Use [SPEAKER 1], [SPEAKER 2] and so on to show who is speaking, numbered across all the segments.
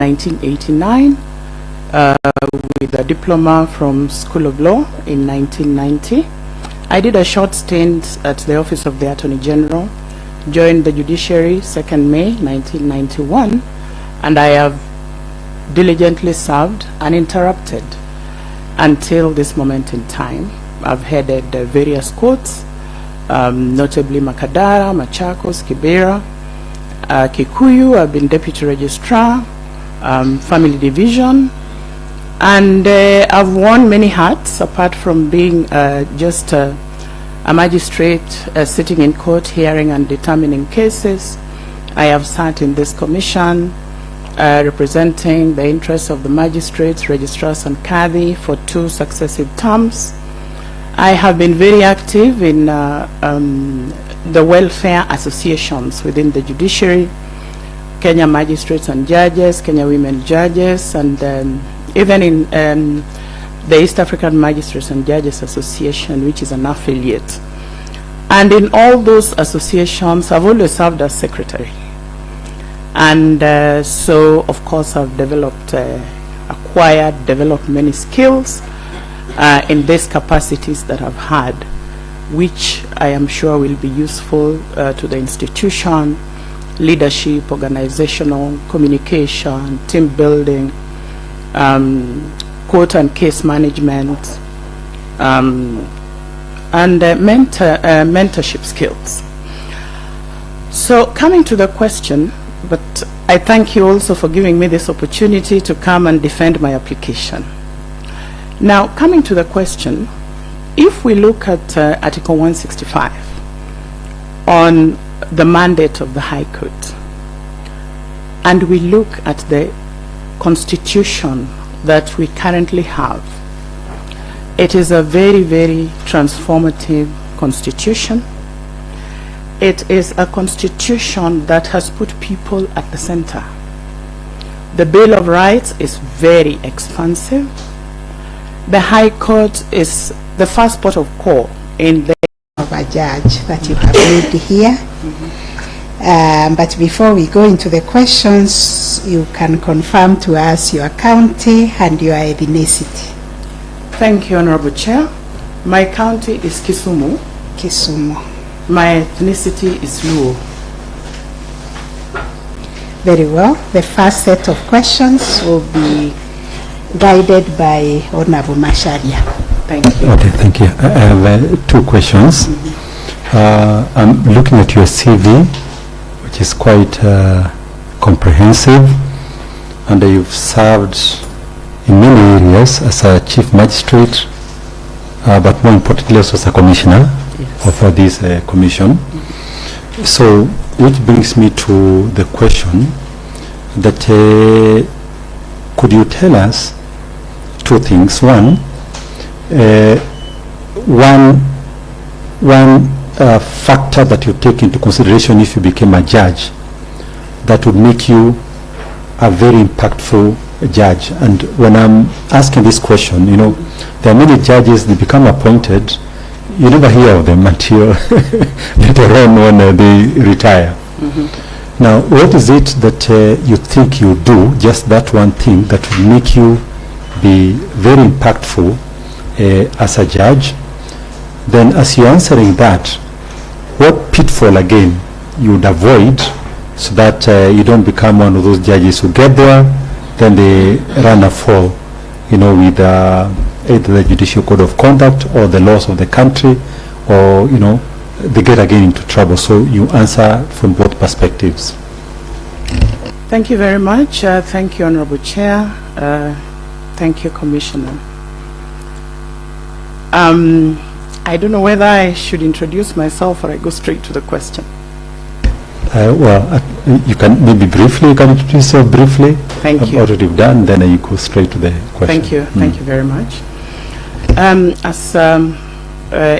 [SPEAKER 1] 1989 with a diploma from School of Law in 1990. I did a short stint at the Office of the Attorney General, joined the judiciary 2nd May 1991, and I have diligently served uninterrupted until this moment in time. I've headed various courts, notably Makadara, Machakos, Kibera, Kikuyu. I've been Deputy Registrar, Family Division, and I've worn many hats apart from being just a magistrate sitting in court hearing and determining cases. I have sat in this commission representing the interests of the magistrates, registrars and Kadhi for 2 successive terms. I have been very active in the welfare associations within the judiciary, Kenya Magistrates and Judges, Kenya Women Judges, and even in the East African Magistrates and Judges Association, which is an affiliate. And in all those associations, I've always served as secretary. And so, of course, I've developed, developed many skills in these capacities that I've had, which I am sure will be useful to the institution: leadership, organizational, communication, team building, court and case management, and mentorship skills. So coming to the question, but I thank you also for giving me this opportunity to come and defend my application. Now, coming to the question, if we look at Article 165 on the mandate of the High Court, and we look at the Constitution that we currently have, it is a very, very transformative Constitution. It is a Constitution that has put people at the center. The Bill of Rights is very expansive. The High Court is the first port of call in the
[SPEAKER 2] of a judge that you have made here. But before we go into the questions, you can confirm to us your county and your ethnicity.
[SPEAKER 1] Thank you, Honorable Chair. My county is Kisumu.
[SPEAKER 2] Kisumu.
[SPEAKER 1] My ethnicity is Luo.
[SPEAKER 2] Very well. The first set of questions will be guided by Honorable Masharia.
[SPEAKER 1] Thank you.
[SPEAKER 3] Okay, thank you. I have 2 questions. I'm looking at your CV, which is quite comprehensive, and you've served in many areas as a chief magistrate, but more importantly also as a commissioner of this commission. So, which brings me to the question that could you tell us 2 things? One factor that you take into consideration if you became a judge that would make you a very impactful judge. And when I'm asking this question, you know, there are many judges that become appointed, you never hear of them until later on when they retire. Now, what is it that you think you do, just that one thing that would make you be very impactful as a judge? Then as you're answering that, what pitfall again you would avoid so that you don't become one of those judges who get there, then they run afoul, you know, with either the Judicial Code of Conduct or the laws of the country, or, you know, they get again into trouble. So you answer from both perspectives.
[SPEAKER 1] Thank you very much. Thank you, Honorable Chair. Thank you, Commissioner. I don't know whether I should introduce myself or I go straight to the question.
[SPEAKER 3] You can maybe briefly, you can introduce yourself briefly.
[SPEAKER 1] Thank you.
[SPEAKER 3] Already done, then you go straight to the question.
[SPEAKER 1] Thank you. Thank you very much. As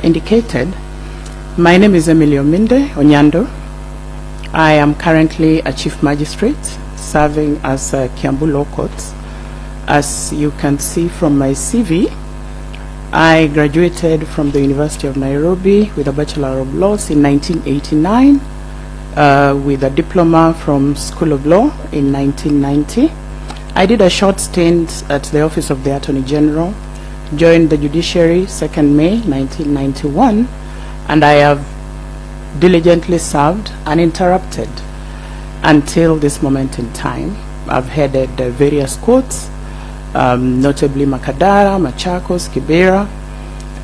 [SPEAKER 1] indicated, my name is Emily Ominde Onyando. I am currently a chief magistrate serving as Kiambu Law Courts. As you can see from my CV, I graduated from the University of Nairobi with a Bachelor of Laws in 1989, with a diploma from School of Law in 1990. I did a short stint at the Office of the Attorney General, joined the judiciary 2nd May 1991, and I have diligently served uninterrupted until this moment in time. I've headed various courts, notably Makadara, Machakos, Kibera,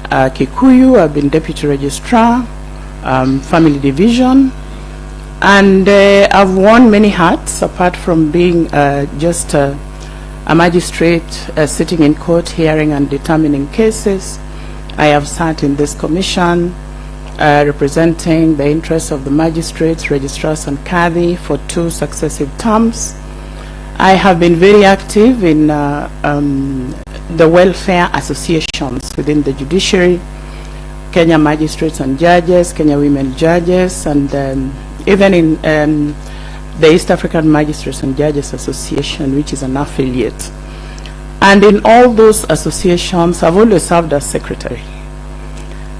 [SPEAKER 1] Kikuyu. I've been Deputy Registrar, Family Division, and I've worn many hats apart from being just a magistrate sitting in court hearing and determining cases. I have sat in this commission representing the interests of the magistrates, registrars and Kadhi for 2 successive terms. I have been very active in the welfare associations within the judiciary, Kenya Magistrates and Judges, Kenya Women Judges, and even in the East African Magistrates and Judges Association, which is an affiliate. And in all those associations, I've always served as secretary.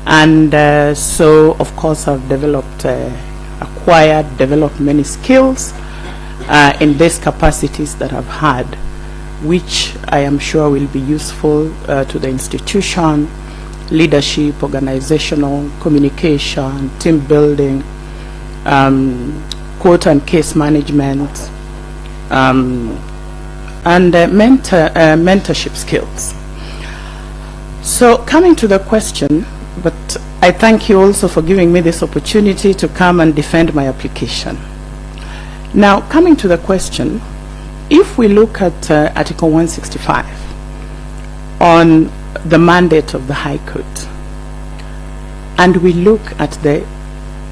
[SPEAKER 1] And so, of course, I've developed, developed many skills in these capacities that I've had, which I am sure will be useful to the institution: leadership, organizational, communication, team building, court and case management, and mentorship skills. So coming to the question, but I thank you also for giving me this opportunity to come and defend my application. Now, coming to the question, if we look at Article 165 on the mandate of the High Court, and we look at the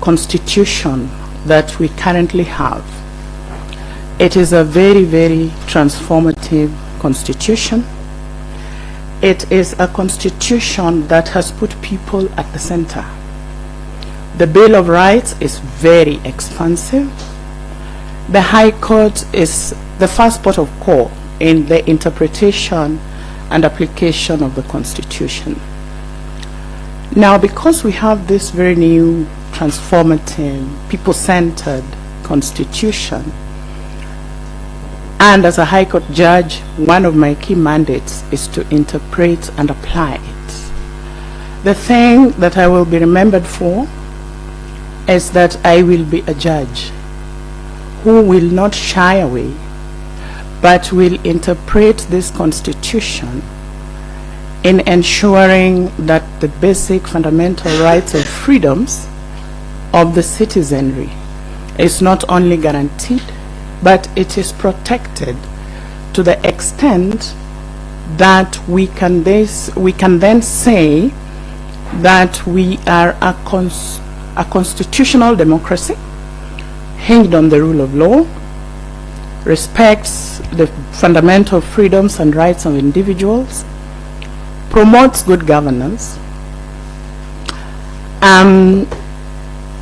[SPEAKER 1] Constitution that we currently have, it is a very, very transformative Constitution. It is a Constitution that has put people at the center. The Bill of Rights is very expansive. The High Court is the first port of call in the interpretation and application of the Constitution. Now, because we have this very new, transformative, people-centered Constitution, and as a High Court judge, one of my key mandates is to interpret and apply it. The thing that I will be remembered for is that I will be a judge who will not shy away, but will interpret this Constitution in ensuring that the basic fundamental rights and freedoms of the citizenry is not only guaranteed, but it is protected to the extent that we can then say that we are a constitutional democracy hinged on the rule of law, respects the fundamental freedoms and rights of individuals, promotes good governance,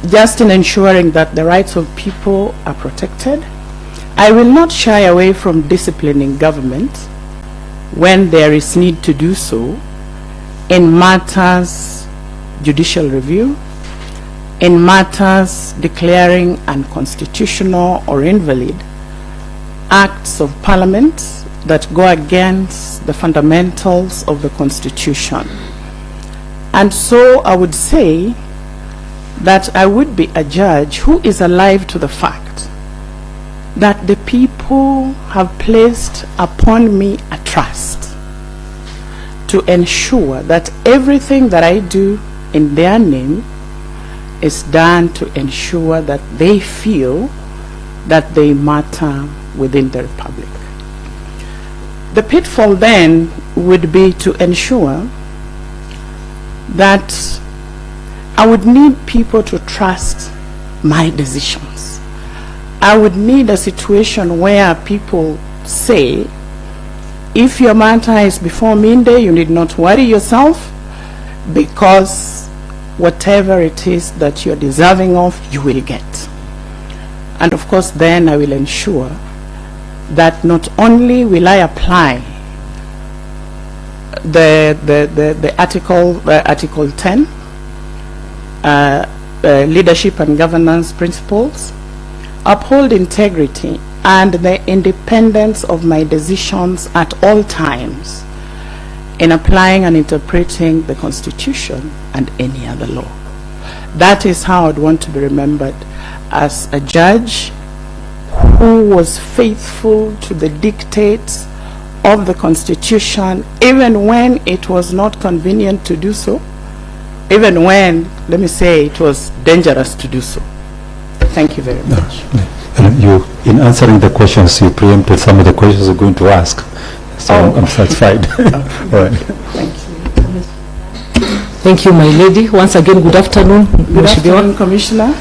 [SPEAKER 1] just in ensuring that the rights of people are protected. I will not shy away from disciplining government when there is need to do so in matters judicial review, in matters declaring unconstitutional or invalid acts of parliament that go against the fundamentals of the Constitution. And so I would say that I would be a judge who is alive to the fact that the people have placed upon me a trust to ensure that everything that I do in their name is done to ensure that they feel that they matter within the Republic. The pitfall then would be to ensure that I would need people to trust my decisions. I would need a situation where people say, if your matter is before midday, you need not worry yourself, because whatever it is that you're deserving of, you will get. And of course, then I will ensure that not only will I apply the Article 10, leadership and governance principles, uphold integrity and the independence of my decisions at all times in applying and interpreting the Constitution and any other law. That is how I'd want to be remembered, as a judge who was faithful to the dictates of the Constitution, even when it was not convenient to do so, even when, let me say, it was dangerous to do so. Thank you very much.
[SPEAKER 3] You, in answering the questions, you preempted some of the questions I'm going to ask. So I'm satisfied. All right.
[SPEAKER 1] Thank you.
[SPEAKER 4] Thank you, my lady. Once again, good afternoon.
[SPEAKER 1] Good afternoon, Commissioner.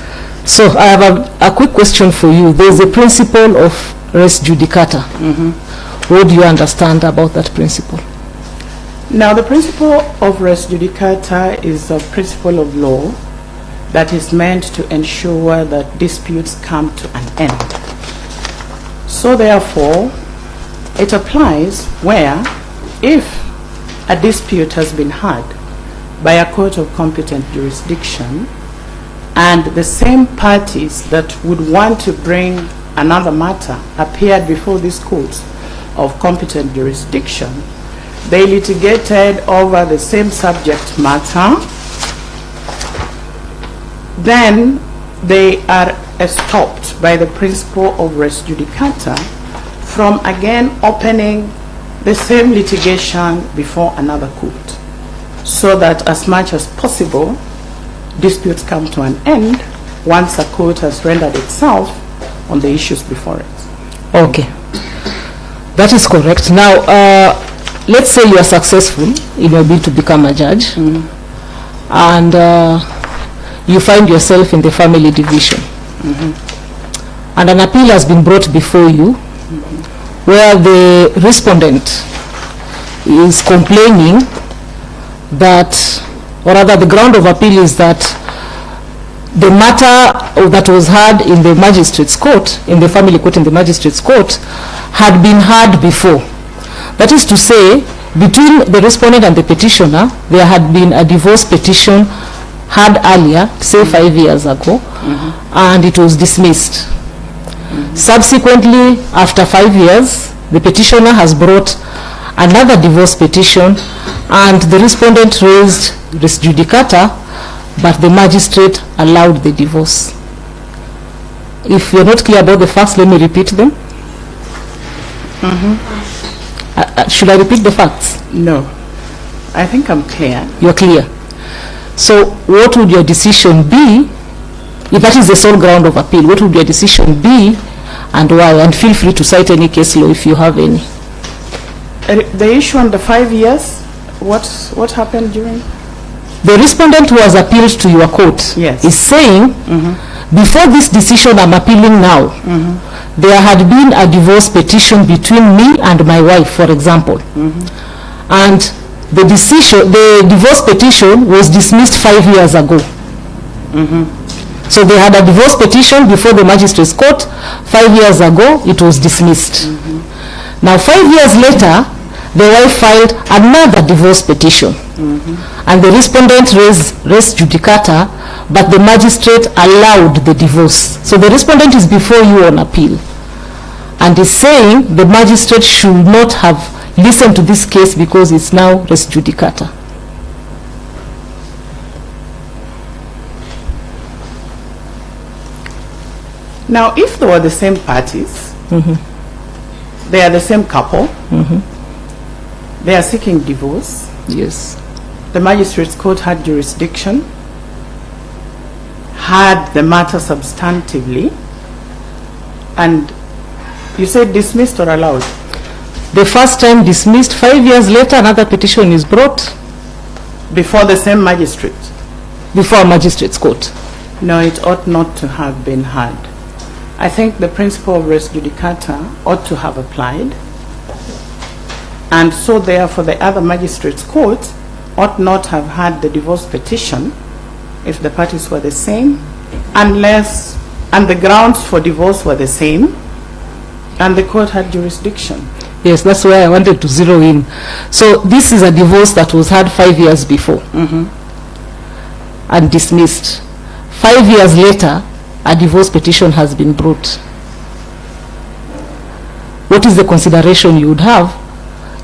[SPEAKER 4] So I have a quick question for you. There is a principle of res judicata. What do you understand about that principle?
[SPEAKER 1] Now, the principle of res judicata is a principle of law that is meant to ensure that disputes come to an end. So therefore, it applies where, if a dispute has been had by a court of competent jurisdiction, and the same parties that would want to bring another matter appeared before this court of competent jurisdiction, they litigated over the same subject matter, then they are stopped by the principle of res judicata from again opening the same litigation before another court, so that as much as possible disputes come to an end once a court has rendered itself on the issues before it.
[SPEAKER 4] Okay, that is correct. Now, let's say you are successful in your bid to become a judge, and you find yourself in the family division, and an appeal has been brought before you, where the respondent is complaining that, or rather the ground of appeal is that the matter that was heard in the magistrate's court, in the family court in the magistrate's court, had been heard before. That is to say, between the respondent and the petitioner, there had been a divorce petition heard earlier, say 5 years ago, and it was dismissed. Subsequently, after 5 years, the petitioner has brought another divorce petition, and the respondent raised res judicata, but the magistrate allowed the divorce. If you're not clear about the facts, let me repeat them. Should I repeat the facts?
[SPEAKER 1] No, I think I'm clear.
[SPEAKER 4] You're clear. So what would your decision be, if that is the sole ground of appeal? What would your decision be and why? And feel free to cite any case law if you have any.
[SPEAKER 1] The issue on the 5 years, what happened during?
[SPEAKER 4] The respondent who has appealed to your court is saying, before this decision I'm appealing now, there had been a divorce petition between me and my wife, for example. And the divorce petition was dismissed 5 years ago. So they had a divorce petition before the magistrate's court. 5 years ago, it was dismissed. Now, 5 years later, the wife filed another divorce petition. And the respondent raised res judicata, but the magistrate allowed the divorce. So the respondent is before you on appeal and is saying the magistrate should not have listened to this case because it's now res judicata.
[SPEAKER 1] Now, if they were the same parties, they are the same couple, they are seeking divorce.
[SPEAKER 4] Yes.
[SPEAKER 1] The magistrate's court had jurisdiction, had the matter substantively, and you said dismissed or allowed?
[SPEAKER 4] The first time dismissed, 5 years later another petition is brought.
[SPEAKER 1] Before the same magistrate?
[SPEAKER 4] Before a magistrate's court.
[SPEAKER 1] No, it ought not to have been heard. I think the principle of res judicata ought to have applied, and so therefore the other magistrate's court ought not have had the divorce petition if the parties were the same, unless, and the grounds for divorce were the same, and the court had jurisdiction.
[SPEAKER 4] Yes, that's where I wanted to zero in. So this is a divorce that was had 5 years before and dismissed. 5 years later, a divorce petition has been brought. what is the consideration you would have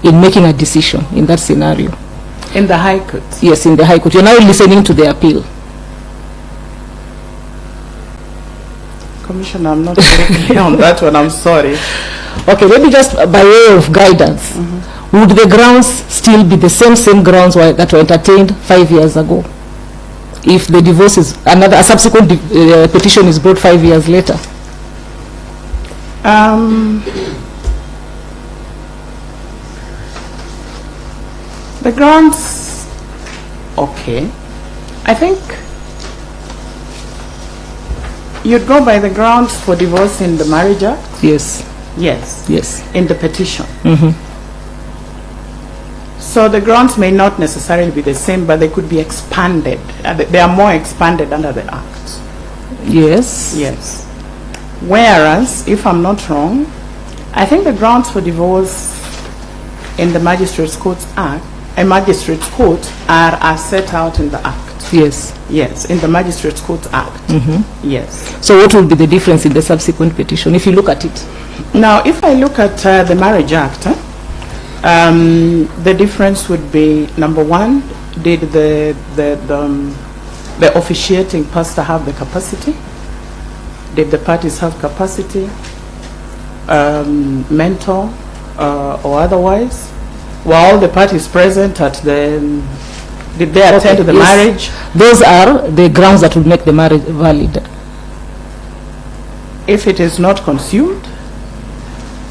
[SPEAKER 4] in making a decision in that scenario?
[SPEAKER 1] In the High Court?
[SPEAKER 4] Yes, in the High Court. You're now listening to the appeal.
[SPEAKER 1] Commissioner, I'm not very clear on that one, I'm sorry.
[SPEAKER 4] Okay, maybe just by way of guidance, would the grounds still be the same grounds that were entertained 5 years ago? If the divorce is, a subsequent petition is brought 5 years later?
[SPEAKER 1] The grounds, okay. I think you'd go by the grounds for divorce in the Marriage Act?
[SPEAKER 4] Yes.
[SPEAKER 1] Yes.
[SPEAKER 4] Yes.
[SPEAKER 1] In the petition. So the grounds may not necessarily be the same, but they could be expanded. They are more expanded under the Act.
[SPEAKER 4] Yes.
[SPEAKER 1] Yes. Whereas, if I'm not wrong, I think the grounds for divorce in the Magistrates Court Act, are set out in the Act.
[SPEAKER 4] Yes.
[SPEAKER 1] Yes, in the Magistrates Court Act. Yes.
[SPEAKER 4] So what will be the difference in the subsequent petition, if you look at it?
[SPEAKER 1] Now, if I look at the Marriage Act, the difference would be, number one, did the officiating pastor have the capacity? Did the parties have capacity, mentor or otherwise? Were all the parties present at the, did they attend the marriage?
[SPEAKER 4] Those are the grounds that would make the marriage valid.
[SPEAKER 1] If it is not consumed,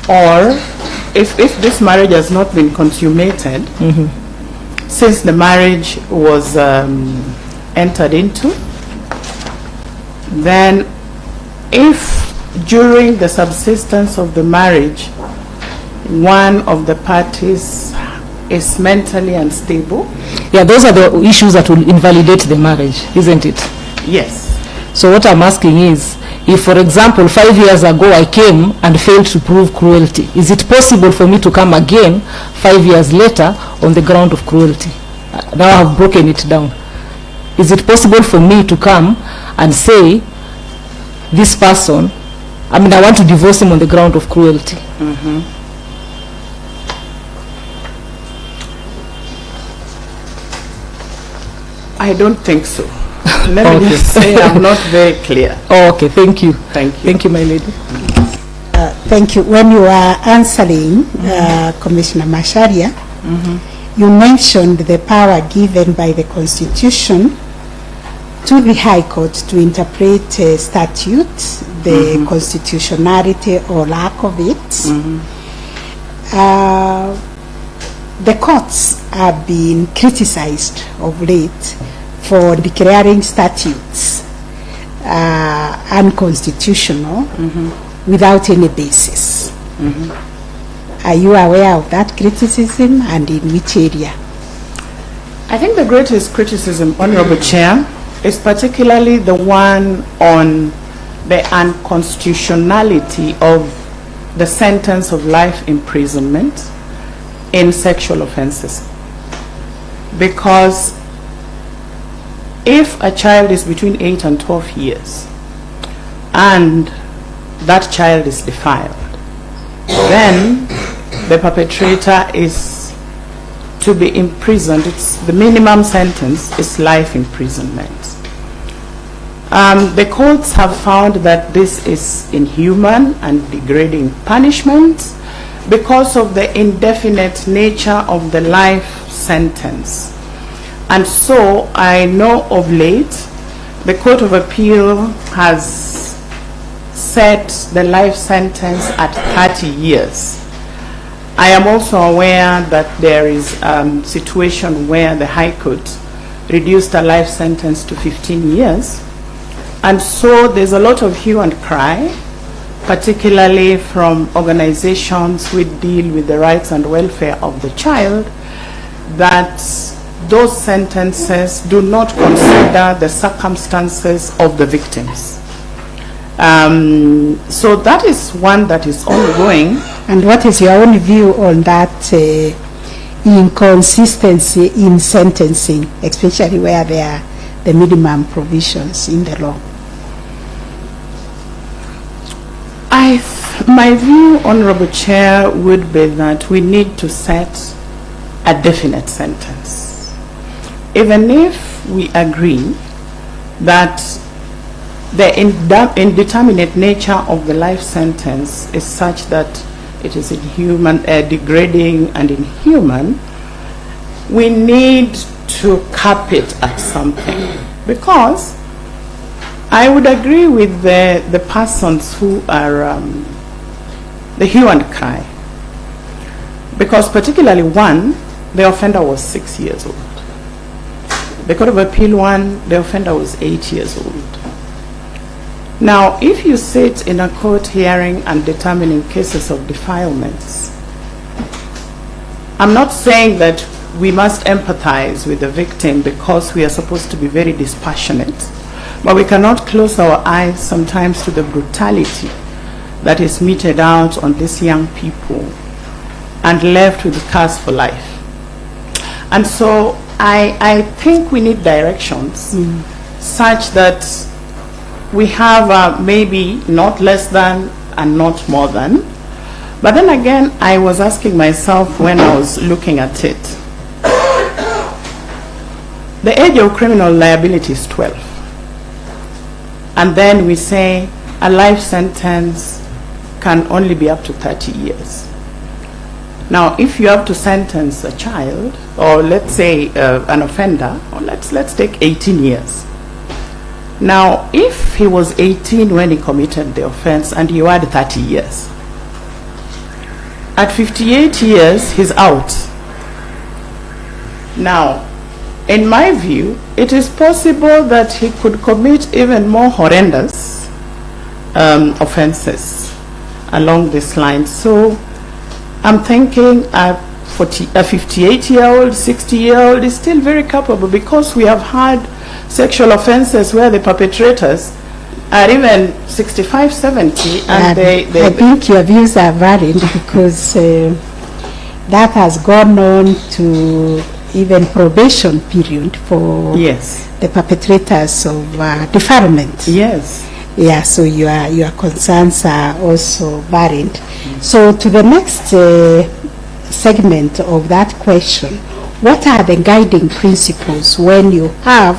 [SPEAKER 1] or if this marriage has not been consummated, since the marriage was entered into, then if during the subsistence of the marriage one of the parties is mentally unstable.
[SPEAKER 4] Yeah, those are the issues that will invalidate the marriage, isn't it?
[SPEAKER 1] Yes.
[SPEAKER 4] So what I'm asking is, if, for example, 5 years ago I came and failed to prove cruelty, is it possible for me to come again 5 years later on the ground of cruelty? Now I've broken it down. Is it possible for me to come and say, this person, I want to divorce him on the ground of cruelty?
[SPEAKER 1] I don't think so. Let me just say I'm not very clear.
[SPEAKER 4] Oh, okay, thank you.
[SPEAKER 1] Thank you.
[SPEAKER 4] Thank you, my lady.
[SPEAKER 2] Thank you. When you were answering Commissioner Macharia, you mentioned the power given by the Constitution to the High Court to interpret statutes, the constitutionality or lack of it. The courts have been criticized of late for declaring statutes unconstitutional without any basis. Are you aware of that criticism, and in which area?
[SPEAKER 1] I think the greatest criticism, Honorable Chair, is particularly the one on the unconstitutionality of the sentence of life imprisonment in sexual offenses. Because if a child is between 8 and 12 years and that child is defiled, then the perpetrator is to be imprisoned. The minimum sentence is life imprisonment. The courts have found that this is inhuman and degrading punishment because of the indefinite nature of the life sentence. And so I know of late the Court of Appeal has set the life sentence at 30 years. I am also aware that there is a situation where the High Court reduced a life sentence to 15 years. And so there's a lot of hue and cry, particularly from organizations which deal with the rights and welfare of the child, that those sentences do not consider the circumstances of the victims. So that is one that is ongoing.
[SPEAKER 2] And what is your own view on that inconsistency in sentencing, especially where there are the minimum provisions in the law?
[SPEAKER 1] My view, Honorable Chair, would be that we need to set a definite sentence. Even if we agree that the indeterminate nature of the life sentence is such that it is inhuman, degrading and inhuman, we need to cap it at something. Because I would agree with the persons who are the hue and cry. Because particularly one, the offender was 6 years old. The Court of Appeal one, the offender was 8 years old. Now, if you sit in a court hearing and determining cases of defilements, I'm not saying that we must empathize with the victim because we are supposed to be very dispassionate, but we cannot close our eyes sometimes to the brutality that is meted out on these young people and left with scars for life. And so I think we need directions such that we have maybe not less than and not more than. But then again, I was asking myself when I was looking at it, the age of criminal liability is 12. And then we say a life sentence can only be up to 30 years. Now, if you have to sentence a child, or let's say an offender, or let's take 18 years. Now, if he was 18 when he committed the offense and you had 30 years, at 58 years, he's out. Now, in my view, it is possible that he could commit even more horrendous offenses along this line. So I'm thinking a 58-year-old, 60-year-old is still very capable, because we have had sexual offenses where the perpetrators are even 65, 70, and
[SPEAKER 2] I think your views are valid, because that has gone on to even probation period for the perpetrators of defilement.
[SPEAKER 1] Yes.
[SPEAKER 2] Yeah, so your concerns are also valid. So to the next segment of that question, what are the guiding principles when you have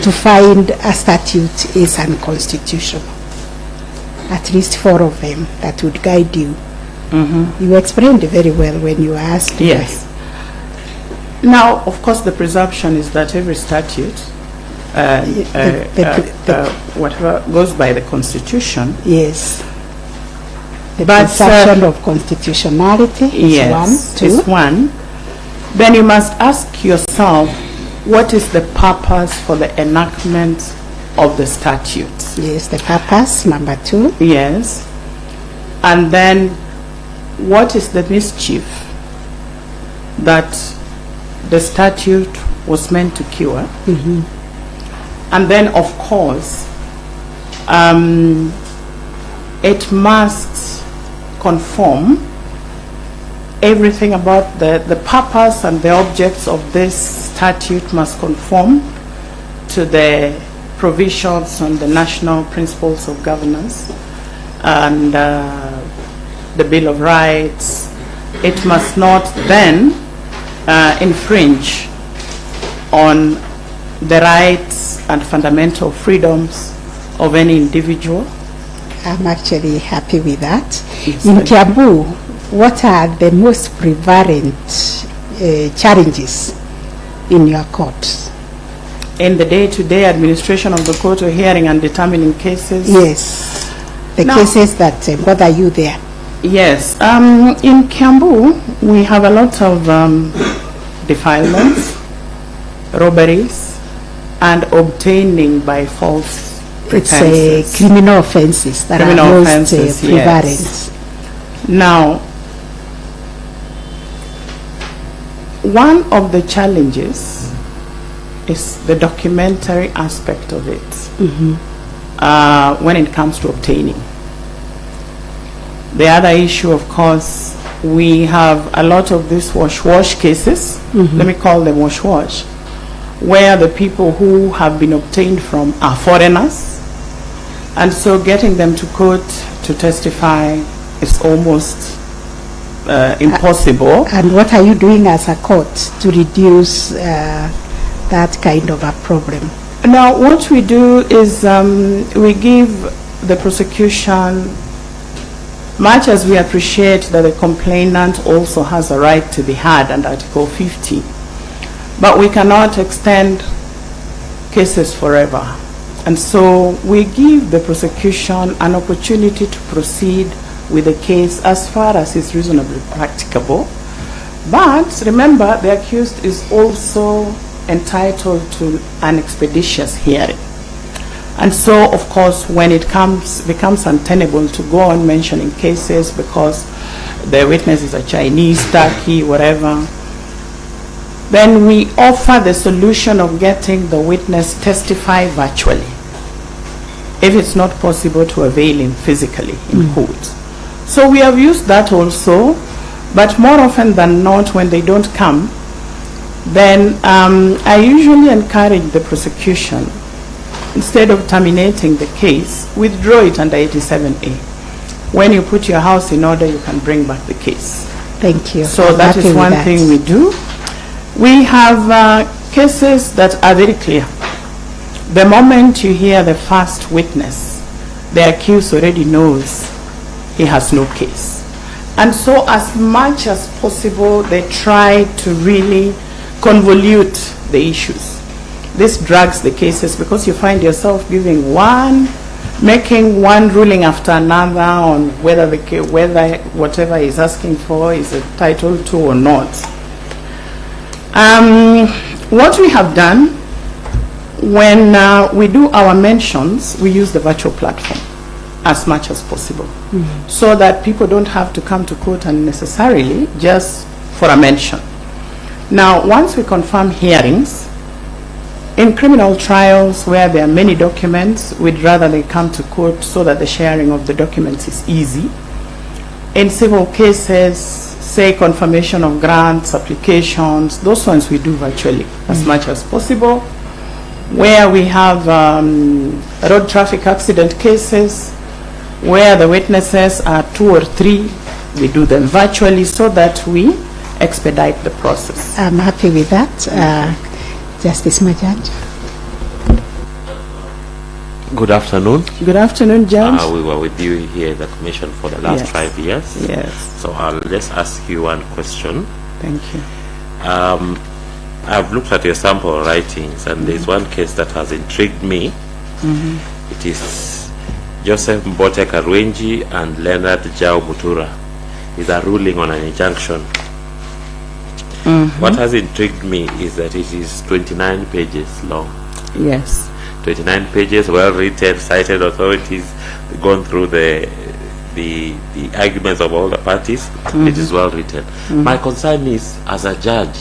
[SPEAKER 2] to find a statute is unconstitutional? At least 4 of them that would guide you. You explained it very well when you asked.
[SPEAKER 1] Yes. Now, of course, the presumption is that every statute, whatever goes by the Constitution.
[SPEAKER 2] Yes. The presumption of constitutionality is one, too.
[SPEAKER 1] Is one. Then you must ask yourself, what is the purpose for the enactment of the statutes?
[SPEAKER 2] Yes, the purpose, number 2.
[SPEAKER 1] Yes. And then, what is the mischief that the statute was meant to cure? And then, of course, it must conform. Everything about the purpose and the objects of this statute must conform to the provisions on the national principles of governance and the Bill of Rights. It must not then infringe on the rights and fundamental freedoms of any individual.
[SPEAKER 2] I'm actually happy with that. In Kiambu, what are the most prevalent challenges in your court?
[SPEAKER 1] In the day-to-day administration of the court or hearing and determining cases?
[SPEAKER 2] Yes, the cases that bother you there.
[SPEAKER 1] Yes, in Kiambu, we have a lot of defilements, robberies, and obtaining by false pretenses.
[SPEAKER 2] It's criminal offenses that are most prevalent.
[SPEAKER 1] Yes. Now, one of the challenges is the documentary aspect of it when it comes to obtaining. The other issue, of course, we have a lot of these wash-wash cases, let me call them wash-wash, where the people who have been obtained from are foreigners, And so getting them to court to testify is almost impossible.
[SPEAKER 2] And what are you doing as a court to reduce that kind of a problem?
[SPEAKER 1] Now, what we do is we give the prosecution, much as we appreciate that the complainant also has a right to be heard under Article 50, but we cannot extend cases forever. And so we give the prosecution an opportunity to proceed with the case as far as is reasonably practicable. But remember, the accused is also entitled to an expeditious hearing. And so, of course, when it becomes untenable to go on mentioning cases because the witness is a Chinese, Turkey, whatever, then we offer the solution of getting the witness testify virtually, if it's not possible to avail him physically in court. So we have used that also, but more often than not, when they don't come, then I usually encourage the prosecution, instead of terminating the case, withdraw it under 87A. When you put your house in order, you can bring back the case.
[SPEAKER 2] Thank you.
[SPEAKER 1] So that is one thing we do. We have cases that are very clear. The moment you hear the first witness, the accused already knows he has no case. And so as much as possible, they try to really convolute the issues. This drags the cases because you find yourself making one ruling after another on whether whatever he's asking for is entitled to or not. What we have done, when we do our mentions, we use the virtual platform as much as possible, so that people don't have to come to court unnecessarily just for a mention. Now, once we confirm hearings, in criminal trials where there are many documents, we'd rather they come to court so that the sharing of the documents is easy. In civil cases, say confirmation of grants, applications, those ones we do virtually as much as possible. Where we have road traffic accident cases, where the witnesses are 2 or 3, we do them virtually so that we expedite the process.
[SPEAKER 2] I'm happy with that. Justice Majaj.
[SPEAKER 5] Good afternoon.
[SPEAKER 1] Good afternoon, Judge.
[SPEAKER 5] We were with you here in the Commission for the last 5 years.
[SPEAKER 1] Yes.
[SPEAKER 5] So I'll just ask you one question.
[SPEAKER 1] Thank you.
[SPEAKER 5] I've looked at your sample writings, and there's one case that has intrigued me. It is Joseph Mbote Karwenji and Leonard Jao Mutura. It's a ruling on an injunction. What has intrigued me is that it is 29 pages long.
[SPEAKER 1] Yes.
[SPEAKER 5] 29 pages, well written, cited authorities, gone through the arguments of all the parties. It is well written. My concern is, as a judge,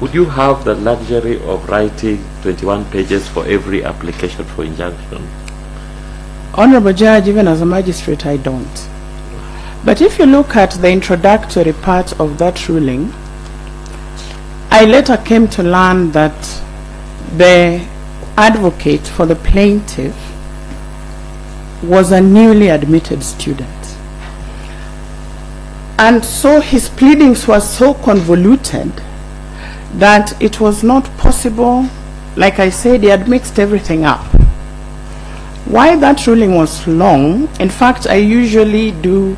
[SPEAKER 5] would you have the luxury of writing 21 pages for every application for injunction?
[SPEAKER 1] Honorable Judge, even as a magistrate, I don't. But if you look at the introductory part of that ruling, I later came to learn that the advocate for the plaintiff was a newly admitted student. And so his pleadings were so convoluted that it was not possible. Like I said, he had mixed everything up. Why that ruling was long, in fact, I usually do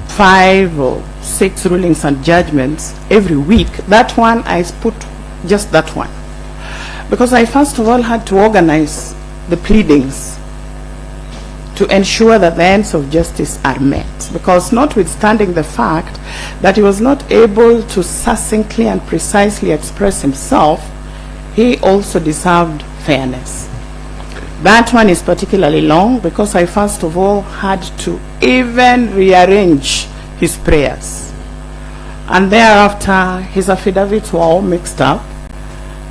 [SPEAKER 1] 5 or 6 rulings and judgments every week. That one, I put just that one, because I first of all had to organize the pleadings to ensure that the ends of justice are met, because notwithstanding the fact that he was not able to succinctly and precisely express himself, he also deserved fairness. That one is particularly long because I first of all had to even rearrange his prayers, and thereafter his affidavits were all mixed up,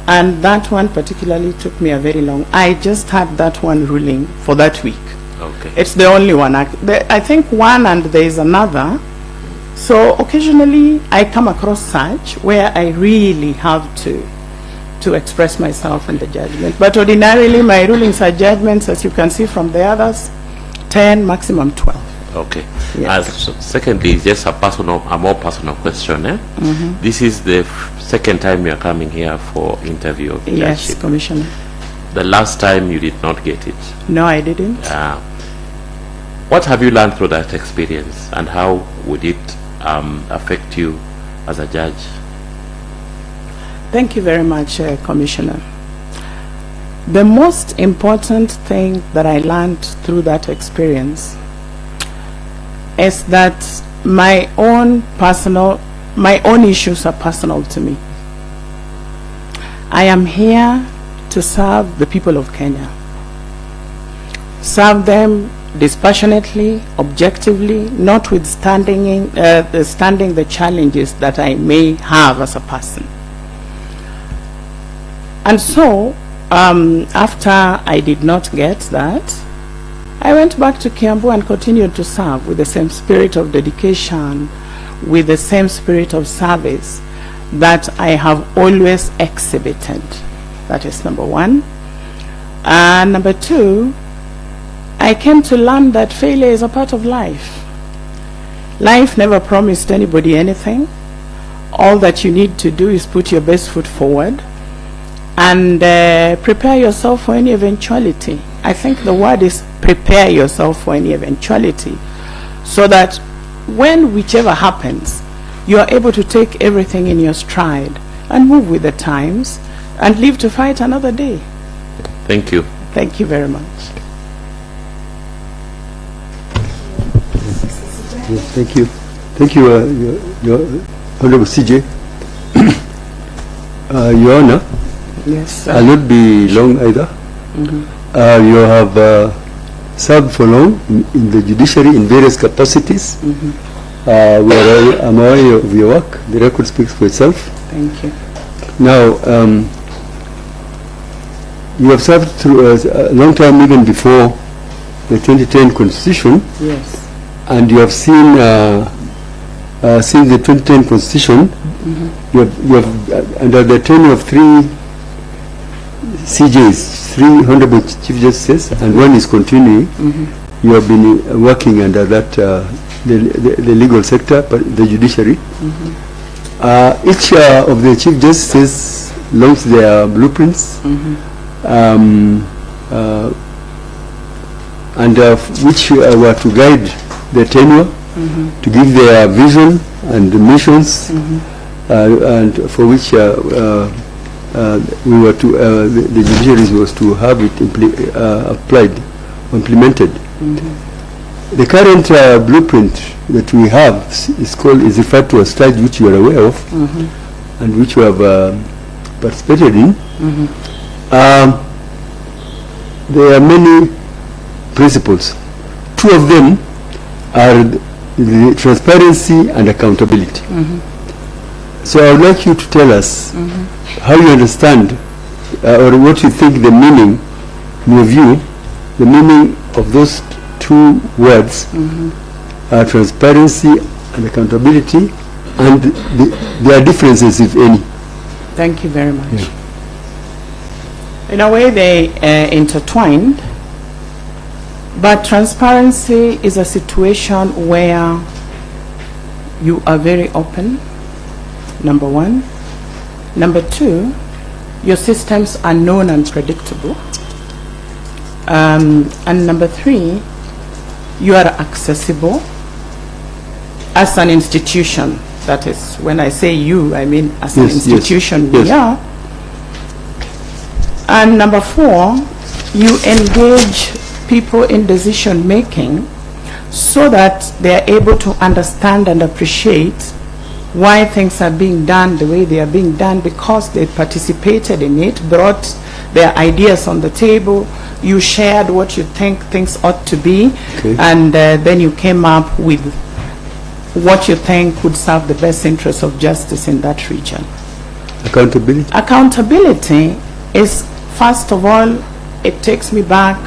[SPEAKER 1] and that one particularly took me a very long. I just had that one ruling for that week.
[SPEAKER 5] Okay.
[SPEAKER 1] It's the only one. I think one, and there is another. So occasionally I come across such where I really have to to express myself in the judgment. But ordinarily, my rulings are judgments, as you can see from the others, 10, maximum 12.
[SPEAKER 5] Okay.
[SPEAKER 1] Yes.
[SPEAKER 5] Secondly, just a more personal question. This is the second time you are coming here for interview of
[SPEAKER 1] Yes,
[SPEAKER 5] judgeship.
[SPEAKER 1] Commissioner.
[SPEAKER 5] The last time you did not get it.
[SPEAKER 1] No, I didn't.
[SPEAKER 5] What have you learned through that experience, and how would it affect you as a judge?
[SPEAKER 1] Thank you very much, Commissioner. The most important thing that I learned through that experience is that my own issues are personal to me. I am here to serve the people of Kenya. Serve them dispassionately, objectively, notwithstanding the challenges that I may have as a person. And so, after I did not get that, I went back to Kiambu and continued to serve with the same spirit of dedication, with the same spirit of service that I have always exhibited. That is number one. And number two, I came to learn that failure is a part of life. Life never promised anybody anything. All that you need to do is put your best foot forward and prepare yourself for any eventuality. I think the word is prepare yourself for any eventuality, so that when whichever happens, you are able to take everything in your stride and move with the times and live to fight another day.
[SPEAKER 5] Thank you.
[SPEAKER 1] Thank you very much.
[SPEAKER 6] Yes, thank you. Thank you, your Honorable CJ. Your Honor,
[SPEAKER 1] Yes,
[SPEAKER 6] I'll not be long either. You have served for long in the judiciary in various capacities. I'm aware of your work. The record speaks for itself.
[SPEAKER 1] Thank you.
[SPEAKER 6] Now, you have served through a long time, even before the 2010 Constitution.
[SPEAKER 1] Yes.
[SPEAKER 6] And you have seen since the 2010 Constitution, you have under the tenure of 3 CJs, 3 Honorable Chief Justices, and one is continuing. You have been working under that the legal sector, but the judiciary. Each of the Chief Justices launched their blueprints, and which were to guide the tenure, to give their vision and missions, and for which we were to the judiciary was to have it applied, implemented. The current blueprint that we have is referred to as START, which you are aware of, and which you have participated in. There are many principles. 2 of them are the transparency and accountability. So I would like you to tell us how you understand or what you think the meaning, in your view, the meaning of those 2 words, transparency and accountability, and their differences, if any.
[SPEAKER 1] Thank you very much. In a way, they intertwined, but transparency is a situation where you are very open, number one. Number 2, your systems are known and predictable. And number 3, you are accessible as an institution. That is, when I say you, I mean as an institution we are. And number 4, you engage people in decision making so that they are able to understand and appreciate why things are being done the way they are being done, because they participated in it, brought their ideas on the table, you shared what you think things ought to be, and then you came up with what you think would serve the best interests of justice in that region.
[SPEAKER 6] Accountability?
[SPEAKER 1] Accountability is, first of all, it takes me back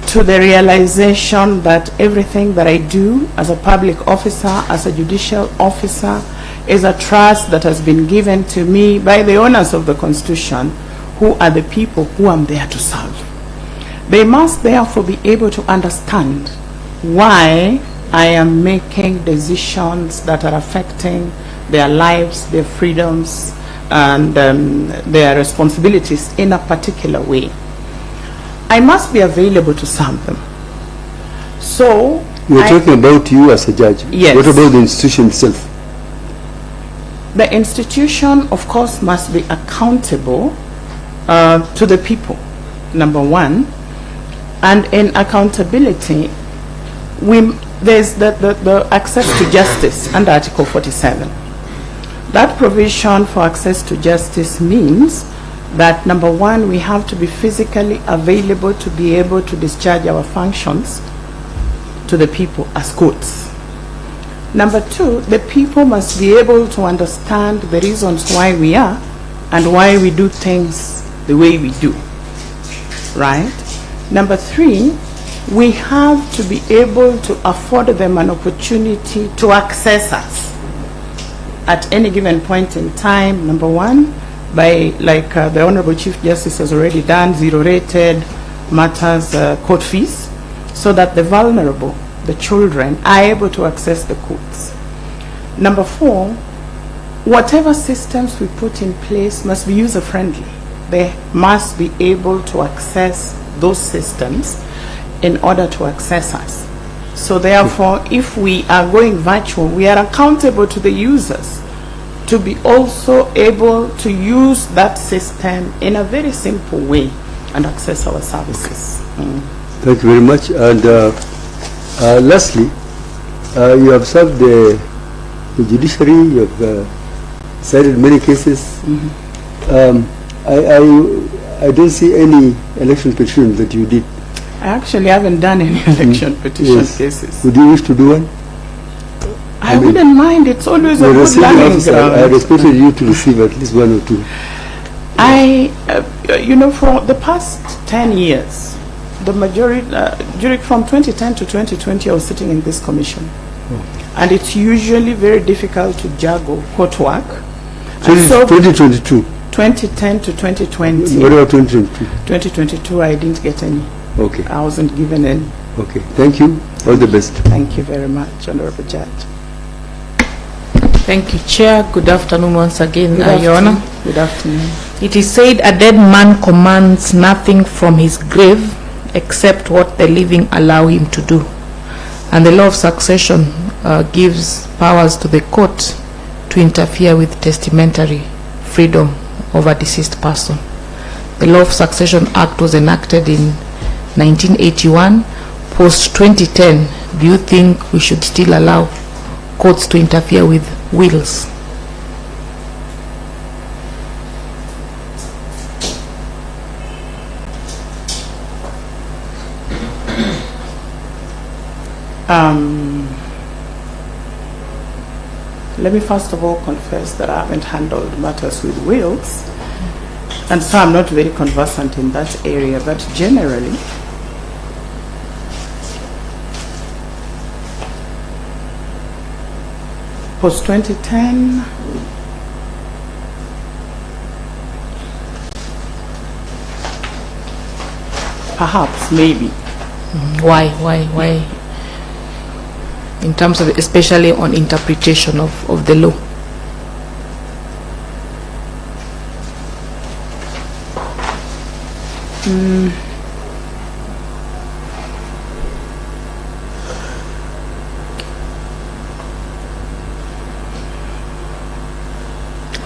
[SPEAKER 1] to the realization that everything that I do as a public officer, as a judicial officer, is a trust that has been given to me by the owners of the Constitution, who are the people who I'm there to serve. They must therefore be able to understand why I am making decisions that are affecting their lives, their freedoms, and their responsibilities in a particular way. I must be available to serve them. So
[SPEAKER 6] You're talking about you as a judge.
[SPEAKER 1] Yes.
[SPEAKER 6] What about the institution itself?
[SPEAKER 1] The institution, of course, must be accountable to the people, number one. And in accountability, there's the access to justice under Article 47. That provision for access to justice means that, number one, we have to be physically available to be able to discharge our functions to the people as courts. Number two, the people must be able to understand the reasons why we are and why we do things the way we do, right? Number three, we have to be able to afford them an opportunity to access us at any given point in time, number one, by, like the Honorable Chief Justice has already done, zero-rated matters, court fees, so that the vulnerable, the children, are able to access the courts. Number four, whatever systems we put in place must be user-friendly. They must be able to access those systems in order to access us. So therefore, if we are going virtual, we are accountable to the users to be also able to use that system in a very simple way and access our services.
[SPEAKER 6] Thank you very much. And lastly, you have served the judiciary, you have cited many cases. I don't see any election petition that you did.
[SPEAKER 1] I actually haven't done any election petition cases.
[SPEAKER 6] Would you wish to do one?
[SPEAKER 1] I wouldn't mind. It's always a good learning ground.
[SPEAKER 6] I expected you to receive at least one or two.
[SPEAKER 1] You know, for the past 10 years, the majority, from 2010 to 2020, I was sitting in this commission. And it's usually very difficult to juggle court work.
[SPEAKER 6] So 2022?
[SPEAKER 1] 2010 to 2020.
[SPEAKER 6] What about 2022?
[SPEAKER 1] 2022, I didn't get any.
[SPEAKER 6] Okay.
[SPEAKER 1] I wasn't given any.
[SPEAKER 6] Okay. Thank you. All the best.
[SPEAKER 1] Thank you very much, Honorable Judge.
[SPEAKER 4] Thank you, Chair. Good afternoon once again, Your Honor.
[SPEAKER 1] Good afternoon.
[SPEAKER 4] It is said a dead man commands nothing from his grave except what the living allow him to do. And the law of succession gives powers to the court to interfere with testamentary freedom of a deceased person. The Law of Succession Act was enacted in 1981. Post 2010, do you think we should still allow courts to interfere with wills?
[SPEAKER 1] Let me first of all confess that I haven't handled matters with wills, and so I'm not very conversant in that area, but generally, post 2010, perhaps, maybe.
[SPEAKER 4] Why? In terms of, especially on interpretation of the law.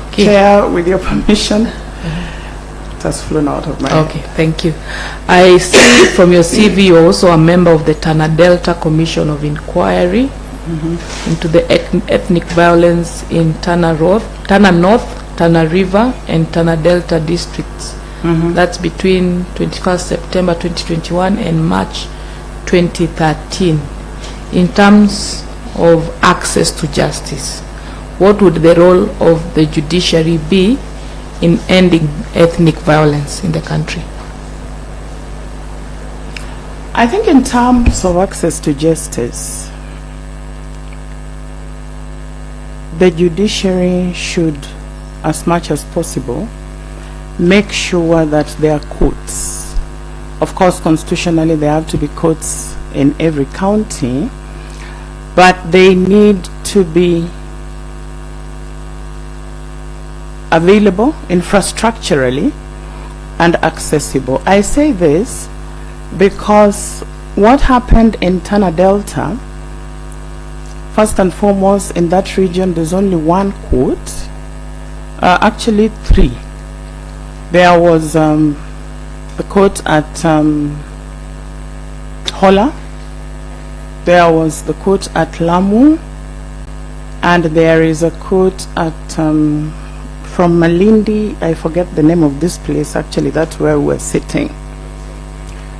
[SPEAKER 4] Okay.
[SPEAKER 1] Chair, with your permission, it has flown out of my head.
[SPEAKER 4] Okay, thank you. I see from your CV you're also a member of the Tana Delta Commission of Inquiry into the ethnic violence in Tana North, Tana River, and Tana Delta districts. That's between 21st September 2021 and March 2013. In terms of access to justice, what would the role of the judiciary be in ending ethnic violence in the country?
[SPEAKER 1] I think in terms of access to justice, the judiciary should, as much as possible, make sure that there are courts. Of course, constitutionally, there have to be courts in every county, but they need to be available infrastructurally and accessible. I say this because what happened in Tana Delta, first and foremost, in that region, there's only one court, actually three. There was the court at Hola, there was the court at Lamu, and there is a court at from Malindi. I forget the name of this place. Actually, that's where we're sitting.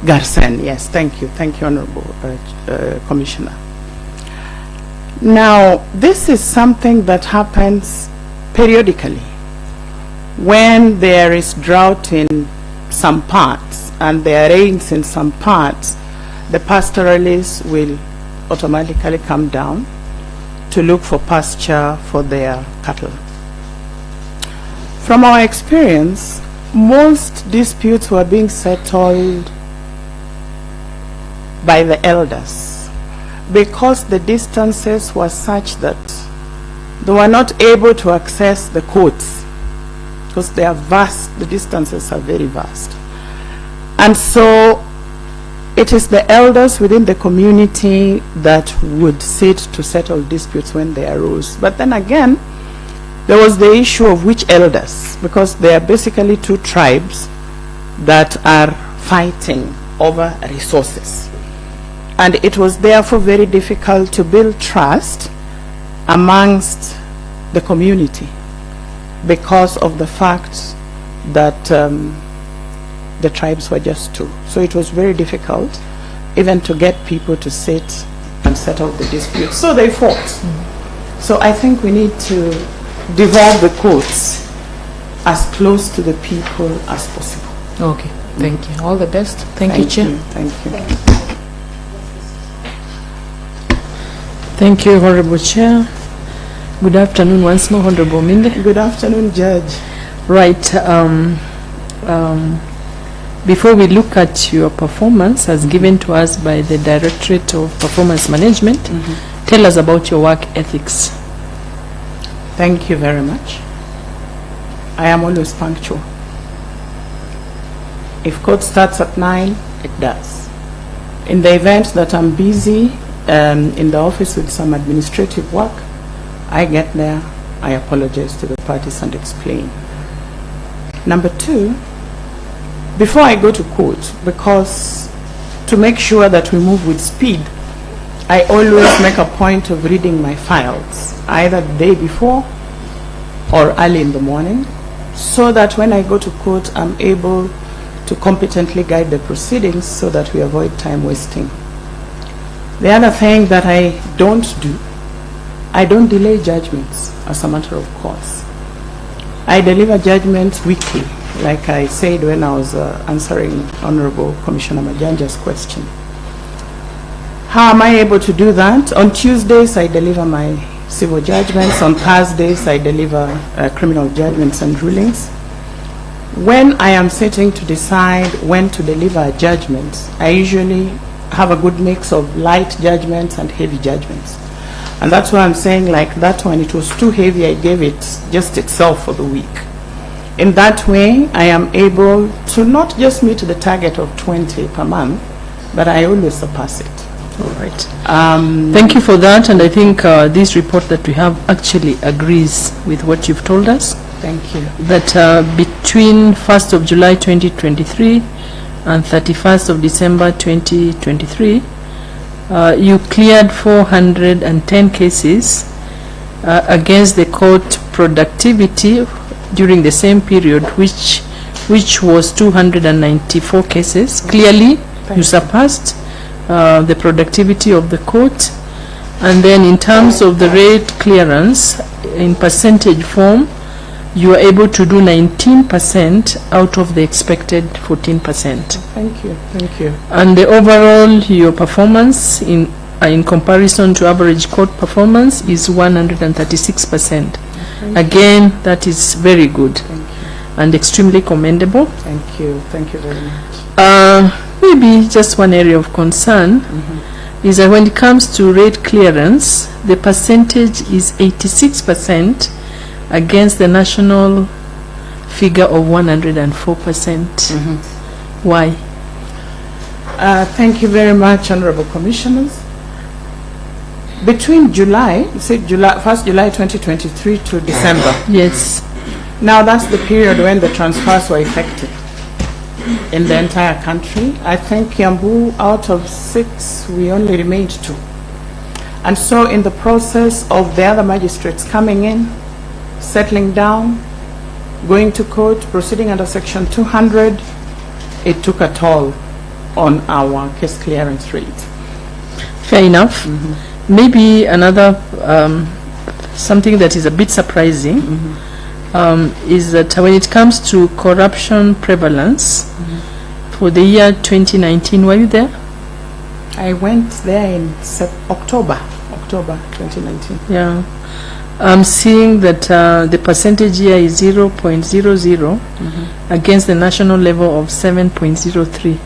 [SPEAKER 1] Garsen, yes, thank you, Honorable Commissioner. Now, this is something that happens periodically. When there is drought in some parts and there rains in some parts, the pastoralists will automatically come down to look for pasture for their cattle. From our experience, most disputes were being settled by the elders because the distances were such that they were not able to access the courts because they are vast, the distances are very vast. And so it is the elders within the community that would sit to settle disputes when they arose. But then again, there was the issue of which elders, because there are basically two tribes that are fighting over resources. And it was therefore very difficult to build trust amongst the community because of the fact that the tribes were just two. So it was very difficult even to get people to sit and settle the dispute. So they fought. So I think we need to devolve the courts as close to the people as possible.
[SPEAKER 4] Okay, thank you. All the best. Thank you, Chair.
[SPEAKER 1] Thank you.
[SPEAKER 4] Thank you, Honorable Chair. Good afternoon once more, Honorable Minde.
[SPEAKER 1] Good afternoon, Judge.
[SPEAKER 4] Right. Before we look at your performance as given to us by the Directorate of Performance Management, tell us about your work ethics.
[SPEAKER 1] Thank you very much. I am always punctual. If court starts at 9, it does. In the event that I'm busy in the office with some administrative work, I get there, I apologize to the parties and explain. Number 2, before I go to court, because to make sure that we move with speed, I always make a point of reading my files, either the day before or early in the morning, so that when I go to court, I'm able to competently guide the proceedings so that we avoid time wasting. The other thing that I don't do, I don't delay judgments as a matter of course. I deliver judgments weekly, like I said when I was answering Honorable Commissioner Majanja's question. How am I able to do that? On Tuesdays, I deliver my civil judgments. On Thursdays, I deliver criminal judgments and rulings. When I am sitting to decide when to deliver a judgment, I usually have a good mix of light judgments and heavy judgments. And that's why I'm saying, like that one, it was too heavy, I gave it just itself for the week. In that way, I am able to not just meet the target of 20 per month, but I always surpass it.
[SPEAKER 4] All right. Thank you for that, and I think this report that we have actually agrees with what you've told us.
[SPEAKER 1] Thank you.
[SPEAKER 4] That between 1st of July 2023 and 31st of December 2023, you cleared 410 cases against the court productivity during the same period, which was 294 cases. Clearly, you surpassed the productivity of the court. And then in terms of the rate clearance, in percentage form, you are able to do 19% out of the expected 14%.
[SPEAKER 1] Thank you. Thank you.
[SPEAKER 4] And the overall, your performance in
[SPEAKER 7] in comparison to average court performance is 136%. Again, that is very good and extremely commendable.
[SPEAKER 1] Thank you very much.
[SPEAKER 7] Maybe just one area of concern is that when it comes to rate clearance, the percentage is 86% against the national figure of 104%. Why?
[SPEAKER 1] Thank you very much, Honorable Commissioners. Between July 1st July 2023 to December.
[SPEAKER 7] Yes.
[SPEAKER 1] Now that's the period when the transfers were effective in the entire country. I think Kiambu, out of 6, we only remained 2. And so in the process of the other magistrates coming in, settling down, going to court, proceeding under Section 200, it took a toll on our case clearance rate.
[SPEAKER 7] Fair enough. Maybe another something that is a bit surprising is that when it comes to corruption prevalence for the year 2019, were you there?
[SPEAKER 1] I went there in October 2019.
[SPEAKER 7] Yeah. I'm seeing that the percentage here is 0.00 against the national level of 7.03.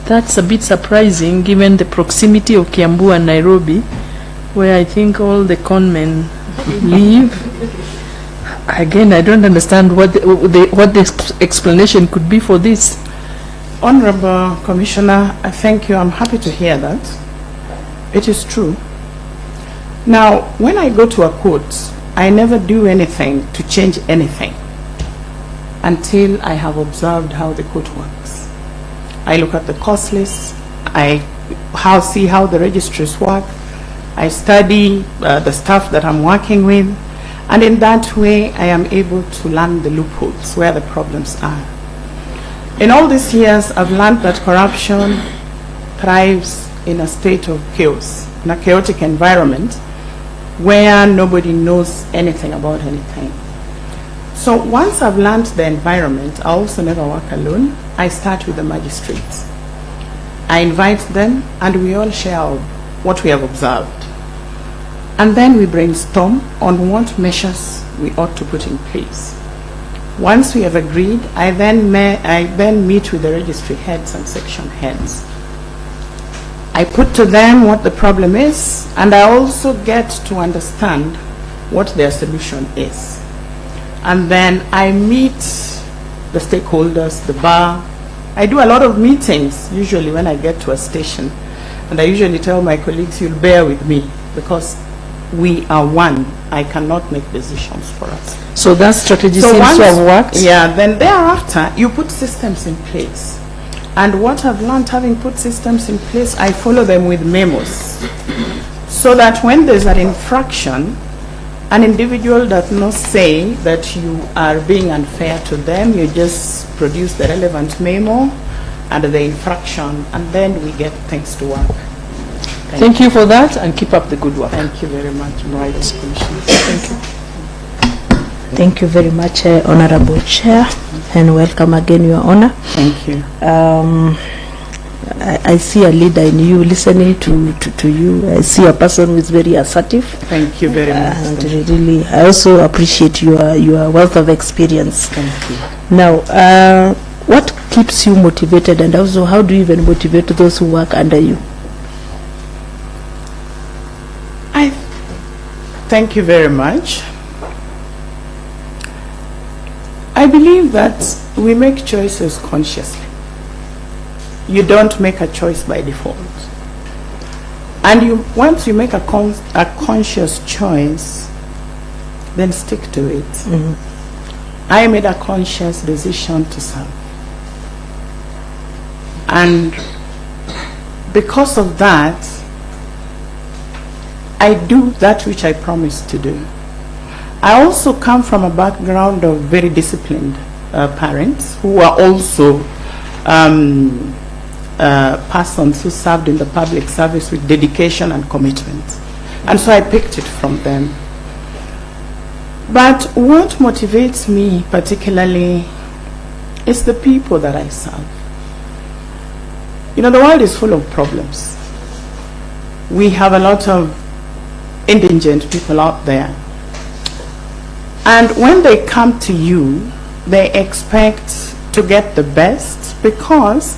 [SPEAKER 7] That's a bit surprising given the proximity of Kiambu and Nairobi, where I think all the conmen live. Again, I don't understand what the explanation could be for this.
[SPEAKER 1] Honorable Commissioner, I thank you. I'm happy to hear that. It is true. Now, when I go to a court, I never do anything to change anything until I have observed how the court works. I look at the course list, see how the registries work, I study the staff that I'm working with, and in that way I am able to learn the loopholes where the problems are. In all these years, I've learned that corruption thrives in a state of chaos, in a chaotic environment where nobody knows anything about anything. So once I've learned the environment, I also never work alone. I start with the magistrates. I invite them and we all share what we have observed. And then we brainstorm on what measures we ought to put in place. Once we have agreed, I then meet with the registry heads and section heads. I put to them what the problem is, and I also get to understand what their solution is. And then I meet the stakeholders, the bar. I do a lot of meetings usually when I get to a station, and I usually tell my colleagues, you'll bear with me because we are one. I cannot make decisions for us.
[SPEAKER 7] So that strategy seems to have worked?
[SPEAKER 1] Yeah, then thereafter you put systems in place. And what I've learned having put systems in place, I follow them with memos. So that when there's an infraction, an individual does not say that you are being unfair to them. You just produce the relevant memo and the infraction, and then we get things to work.
[SPEAKER 7] Thank you for that, and keep up the good work.
[SPEAKER 1] Thank you very much, Right, Commissioner. Thank you.
[SPEAKER 8] Thank you very much, Honorable Chair, and welcome again, Your Honor.
[SPEAKER 1] Thank you.
[SPEAKER 8] I see a leader in you, listening to you. I see a person who is very assertive.
[SPEAKER 1] Thank you very much.
[SPEAKER 8] And really, I also appreciate your wealth of experience.
[SPEAKER 1] Thank you.
[SPEAKER 8] Now, what keeps you motivated, and also how do you even motivate those who work under you?
[SPEAKER 1] Thank you very much. I believe that we make choices consciously. You don't make a choice by default. And once you make a conscious choice, then stick to it. I made a conscious decision to serve. And because of that, I do that which I promised to do. I also come from a background of very disciplined parents who are also persons who served in the public service with dedication and commitment. And so I picked it from them. But what motivates me particularly is the people that I serve. You know, the world is full of problems. we have a lot of indigent people out there. And when they come to you, they expect to get the best, because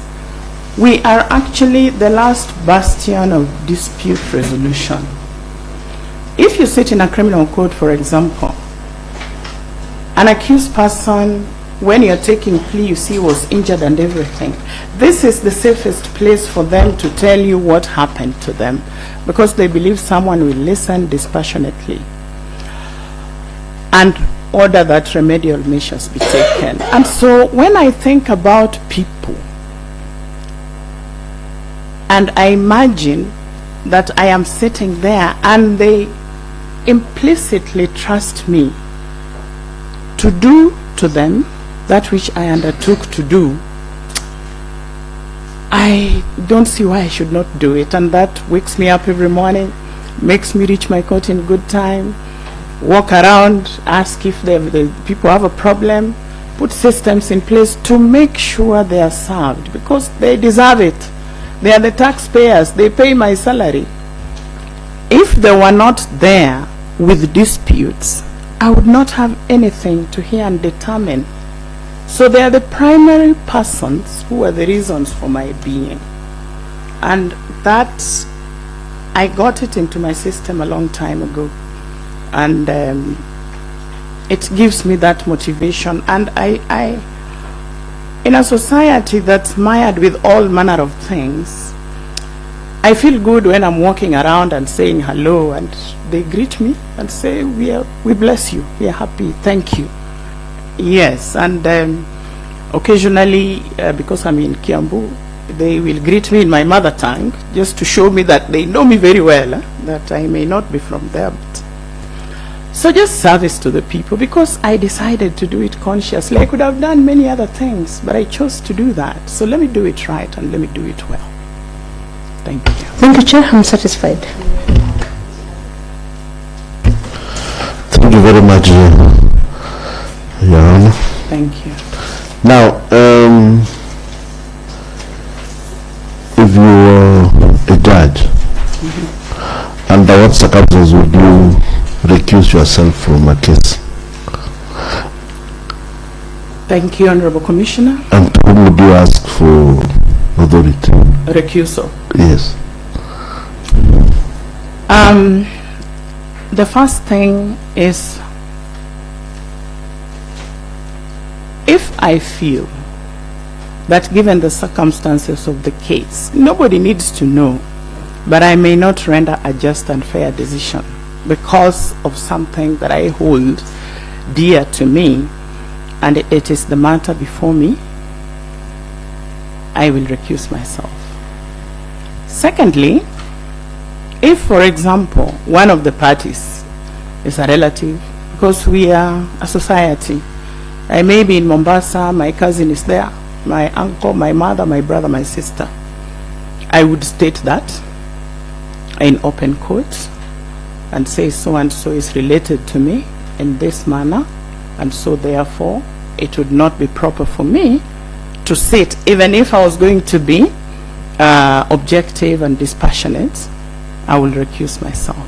[SPEAKER 1] we are actually the last bastion of dispute resolution. If you sit in a criminal court, for example, an accused person, when you're taking plea, you see was injured and everything. This is the safest place for them to tell you what happened to them, because they believe someone will listen dispassionately and order that remedial measures be taken. And so when I think about people, and I imagine that I am sitting there and they implicitly trust me to do to them that which I undertook to do, I don't see why I should not do it. And that wakes me up every morning, makes me reach my court in good time, walk around, ask if the people have a problem, put systems in place to make sure they are served, because they deserve it. They are the taxpayers, they pay my salary. If they were not there with disputes, I would not have anything to hear and determine. So they are the primary persons who are the reasons for my being. And that, I got it into my system a long time ago. And it gives me that motivation. And I in a society that's mired with all manner of things, I feel good when I'm walking around and saying hello, and they greet me and say, we bless you, we are happy, thank you. Yes, and occasionally, because I'm in Kiambu, they will greet me in my mother tongue, just to show me that they know me very well, that I may not be from there. So just service to the people, because I decided to do it consciously. I could have done many other things, but I chose to do that. So let me do it right and let me do it well. Thank you.
[SPEAKER 8] Thank you, Chair. I'm satisfied.
[SPEAKER 9] Thank you very much, Your Honor.
[SPEAKER 1] Thank you.
[SPEAKER 9] Now, if you were a judge, under what circumstances would you recuse yourself from a case?
[SPEAKER 1] Thank you, Honorable Commissioner.
[SPEAKER 9] And to whom would you ask for authority?
[SPEAKER 1] Recusal.
[SPEAKER 9] Yes.
[SPEAKER 1] The first thing is, if I feel that given the circumstances of the case, nobody needs to know, but I may not render a just and fair decision because of something that I hold dear to me, and it is the matter before me, I will recuse myself. Secondly, if, for example, one of the parties is a relative, because we are a society, I may be in Mombasa, my cousin is there, my uncle, my mother, my brother, my sister, I would state that in open court and say so and so is related to me in this manner, and so therefore it would not be proper for me to sit, even if I was going to be objective and dispassionate, I will recuse myself.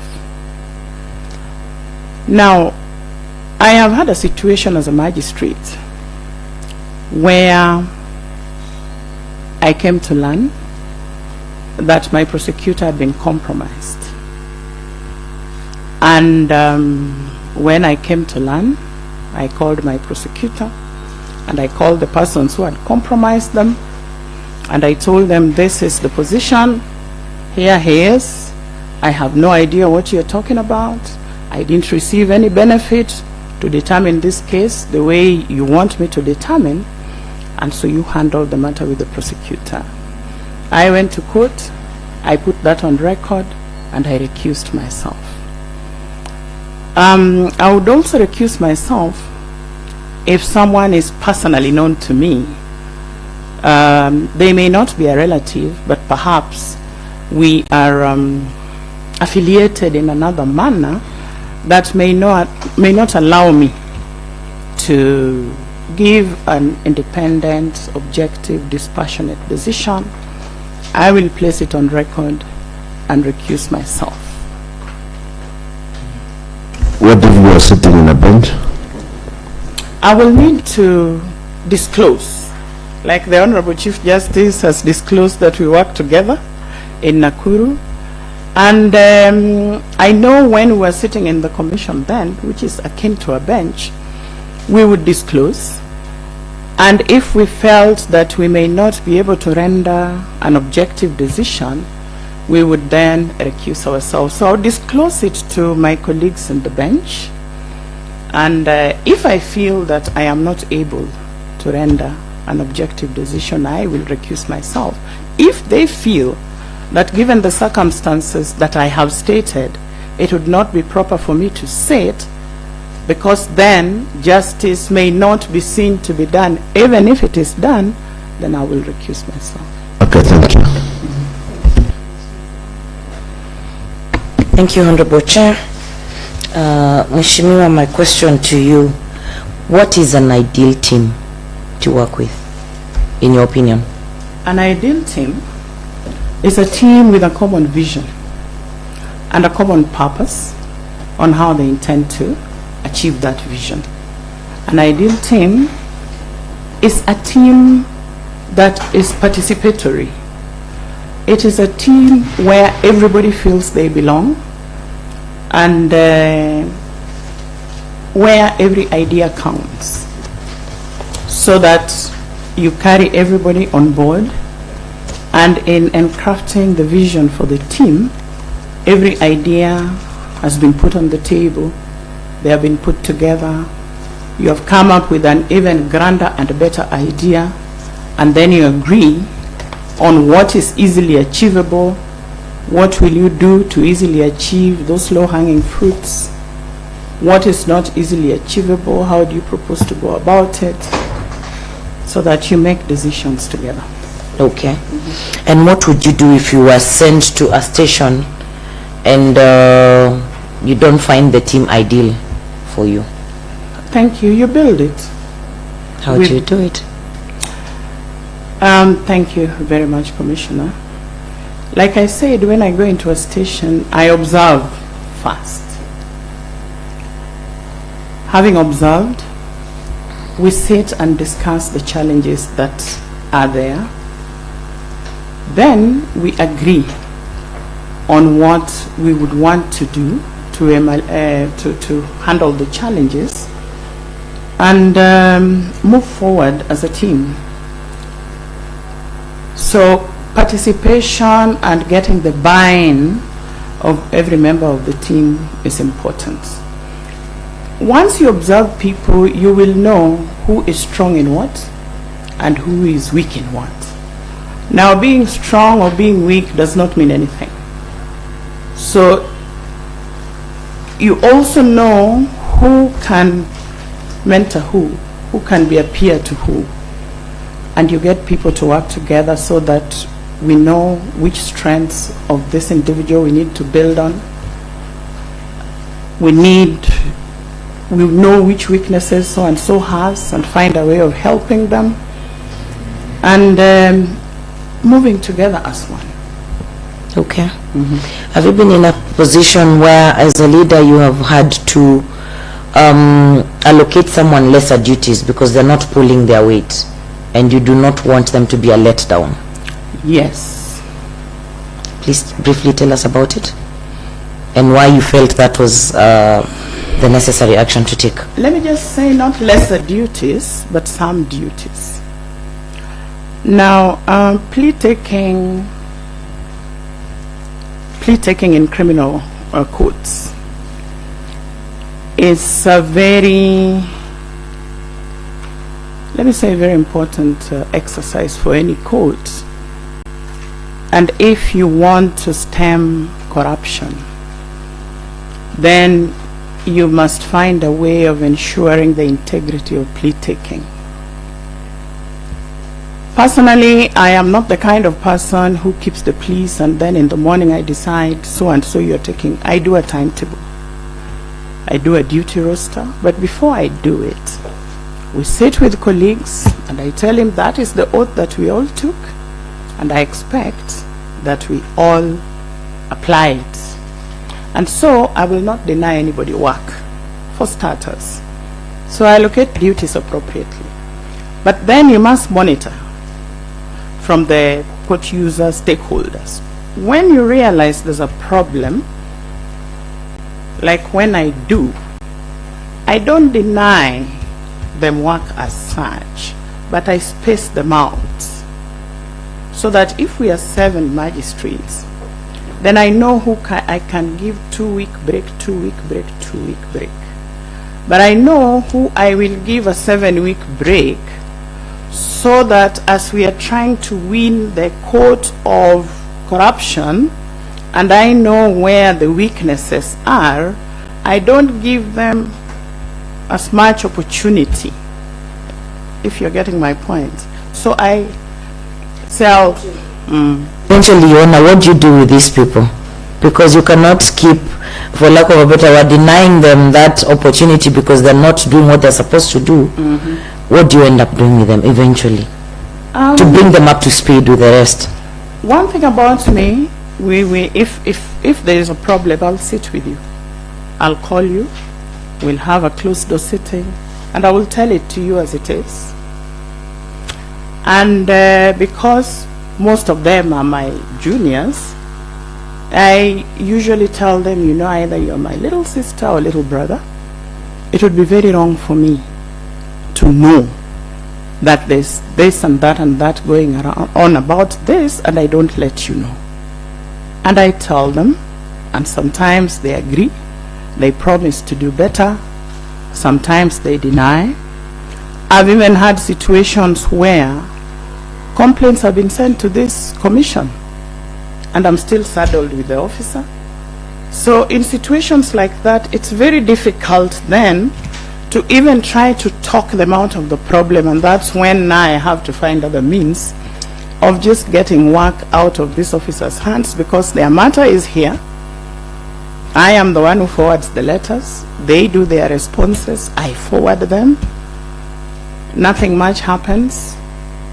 [SPEAKER 1] Now, I have had a situation as a magistrate where I came to learn that my prosecutor had been compromised. And when I came to learn, I called my prosecutor and I called the persons who had compromised them, and I told them, this is the position, here he is, I have no idea what you're talking about, I didn't receive any benefit to determine this case the way you want me to determine, and so you handle the matter with the prosecutor. I went to court, I put that on record, and I recused myself. I would also recuse myself if someone is personally known to me. They may not be a relative, but perhaps we are affiliated in another manner that may not allow me to give an independent, objective, dispassionate decision. I will place it on record and recuse myself.
[SPEAKER 9] What if you are sitting in a bench?
[SPEAKER 1] I will need to disclose, like the Honorable Chief Justice has disclosed that we work together in Nakuru. And I know when we were sitting in the commission then, which is akin to a bench, we would disclose. And if we felt that we may not be able to render an objective decision, we would then recuse ourselves. So I'll disclose it to my colleagues in the bench. And if I feel that I am not able to render an objective decision, I will recuse myself. If they feel that given the circumstances that I have stated, it would not be proper for me to say it, because then justice may not be seen to be done. Even if it is done, then I will recuse myself.
[SPEAKER 9] Okay, thank you.
[SPEAKER 10] Thank you, Honorable Chair. Mheshimiwa, my question to you, what is an ideal team to work with, in your opinion?
[SPEAKER 1] An ideal team is a team with a common vision and a common purpose on how they intend to achieve that vision. An ideal team is a team that is participatory. It is a team where everybody feels they belong, and where every idea counts, so that you carry everybody on board. And in crafting the vision for the team, every idea has been put on the table, they have been put together, you have come up with an even grander and better idea, and then you agree on what is easily achievable, what will you do to easily achieve those low-hanging fruits, what is not easily achievable, how do you propose to go about it, so that you make decisions together.
[SPEAKER 10] Okay. And what would you do if you were sent to a station and you don't find the team ideal for you?
[SPEAKER 1] Thank you. You build it.
[SPEAKER 10] How do you do it?
[SPEAKER 1] Thank you very much, Commissioner. Like I said, when I go into a station, I observe first. Having observed, we sit and discuss the challenges that are there. Then we agree on what we would want to do to handle the challenges and move forward as a team. So participation and getting the buy-in of every member of the team is important. Once you observe people, you will know who is strong in what and who is weak in what. Now, being strong or being weak does not mean anything. So you also know who can mentor who can be a peer to who. And you get people to work together so that we know which strengths of this individual we need to build on. We know which weaknesses so and so has and find a way of helping them. And moving together as one.
[SPEAKER 10] Okay. Have you been in a position where, as a leader, you have had to allocate someone lesser duties because they're not pulling their weight, and you do not want them to be a letdown?
[SPEAKER 1] Yes.
[SPEAKER 10] Please briefly tell us about it and why you felt that was the necessary action to take. Let me just say, not lesser duties, but some duties. Now, plea taking in criminal courts is a very, let me say, very important exercise for any court. And if you want to stem corruption, then you must find a way of ensuring the integrity of plea taking. Personally, I am not the kind of person who keeps the pleas and then in the morning I decide so and so you're taking. I do a timetable. I do a duty roster. But before I do it, we sit with colleagues and I tell him that is the oath that we all took, and I expect that we all
[SPEAKER 1] apply it. And so I will not deny anybody work, for starters. So I allocate duties appropriately. But then you must monitor from the court user stakeholders. When you realize there's a problem, like when I do, I don't deny them work as such, but I space them out so that if we are 7 magistrates, then I know who I can give 2-week break, 2-week break, 2-week break. But I know who I will give a 7-week break, so that as we are trying to win the court of corruption, and I know where the weaknesses are, I don't give them as much opportunity, if you're getting my point. So I sell.
[SPEAKER 11] Eventually, Your Honor, what do you do with these people? Because you cannot keep, for lack of a better word, denying them that opportunity because they're not doing what they're supposed to do. What do you end up doing with them eventually to bring them up to speed with the rest?
[SPEAKER 1] One thing about me, if there is a problem, I'll sit with you. I'll call you. We'll have a closed door sitting, and I will tell it to you as it is. And because most of them are my juniors, I usually tell them, you know, either you're my little sister or little brother. It would be very wrong for me to know that there's this and that going on about this, and I don't let you know. And I tell them, and sometimes they agree, they promise to do better, sometimes they deny. I've even had situations where complaints have been sent to this commission, and I'm still saddled with the officer. So in situations like that, it's very difficult then to even try to talk them out of the problem, and that's when I have to find other means of just getting work out of this officer's hands, because their matter is here. I am the one who forwards the letters. They do their responses. I forward them. Nothing much happens.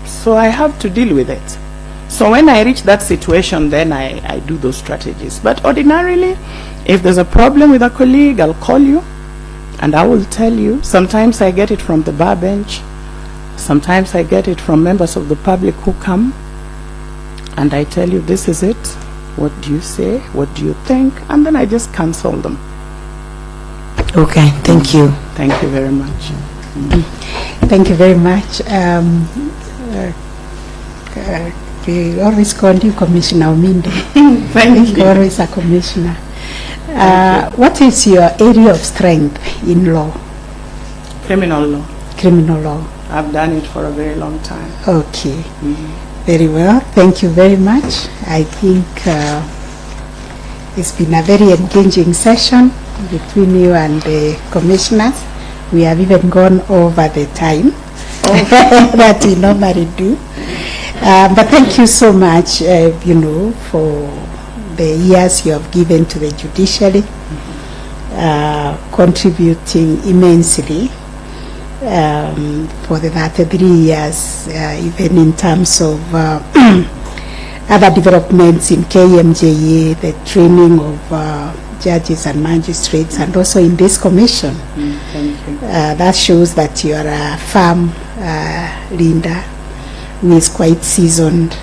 [SPEAKER 1] So I have to deal with it. So when I reach that situation, then I do those strategies. But ordinarily, if there's a problem with a colleague, I'll call you and I will tell you. Sometimes I get it from the bar bench. Sometimes I get it from members of the public who come, and I tell you, this is it. What do you say? What do you think? And then I just cancel them.
[SPEAKER 11] Okay, thank you.
[SPEAKER 1] Thank you very much.
[SPEAKER 2] Thank you very much. We always call you Commissioner Ominde.
[SPEAKER 1] Thank you.
[SPEAKER 2] Always a commissioner. What is your area of strength in law?
[SPEAKER 1] Criminal law.
[SPEAKER 2] Criminal law.
[SPEAKER 1] I've done it for a very long time.
[SPEAKER 2] Okay. Very well. Thank you very much. I think it's been a very engaging session between you and the commissioners. We have even gone over the time that we normally do. But thank you so much, for the years you have given to the judiciary, contributing immensely for the 33 years, even in terms of other developments in KMJA, the training of judges and magistrates, and also in this commission.
[SPEAKER 1] Thank you.
[SPEAKER 2] That shows that you are a firm leader who is quite seasoned.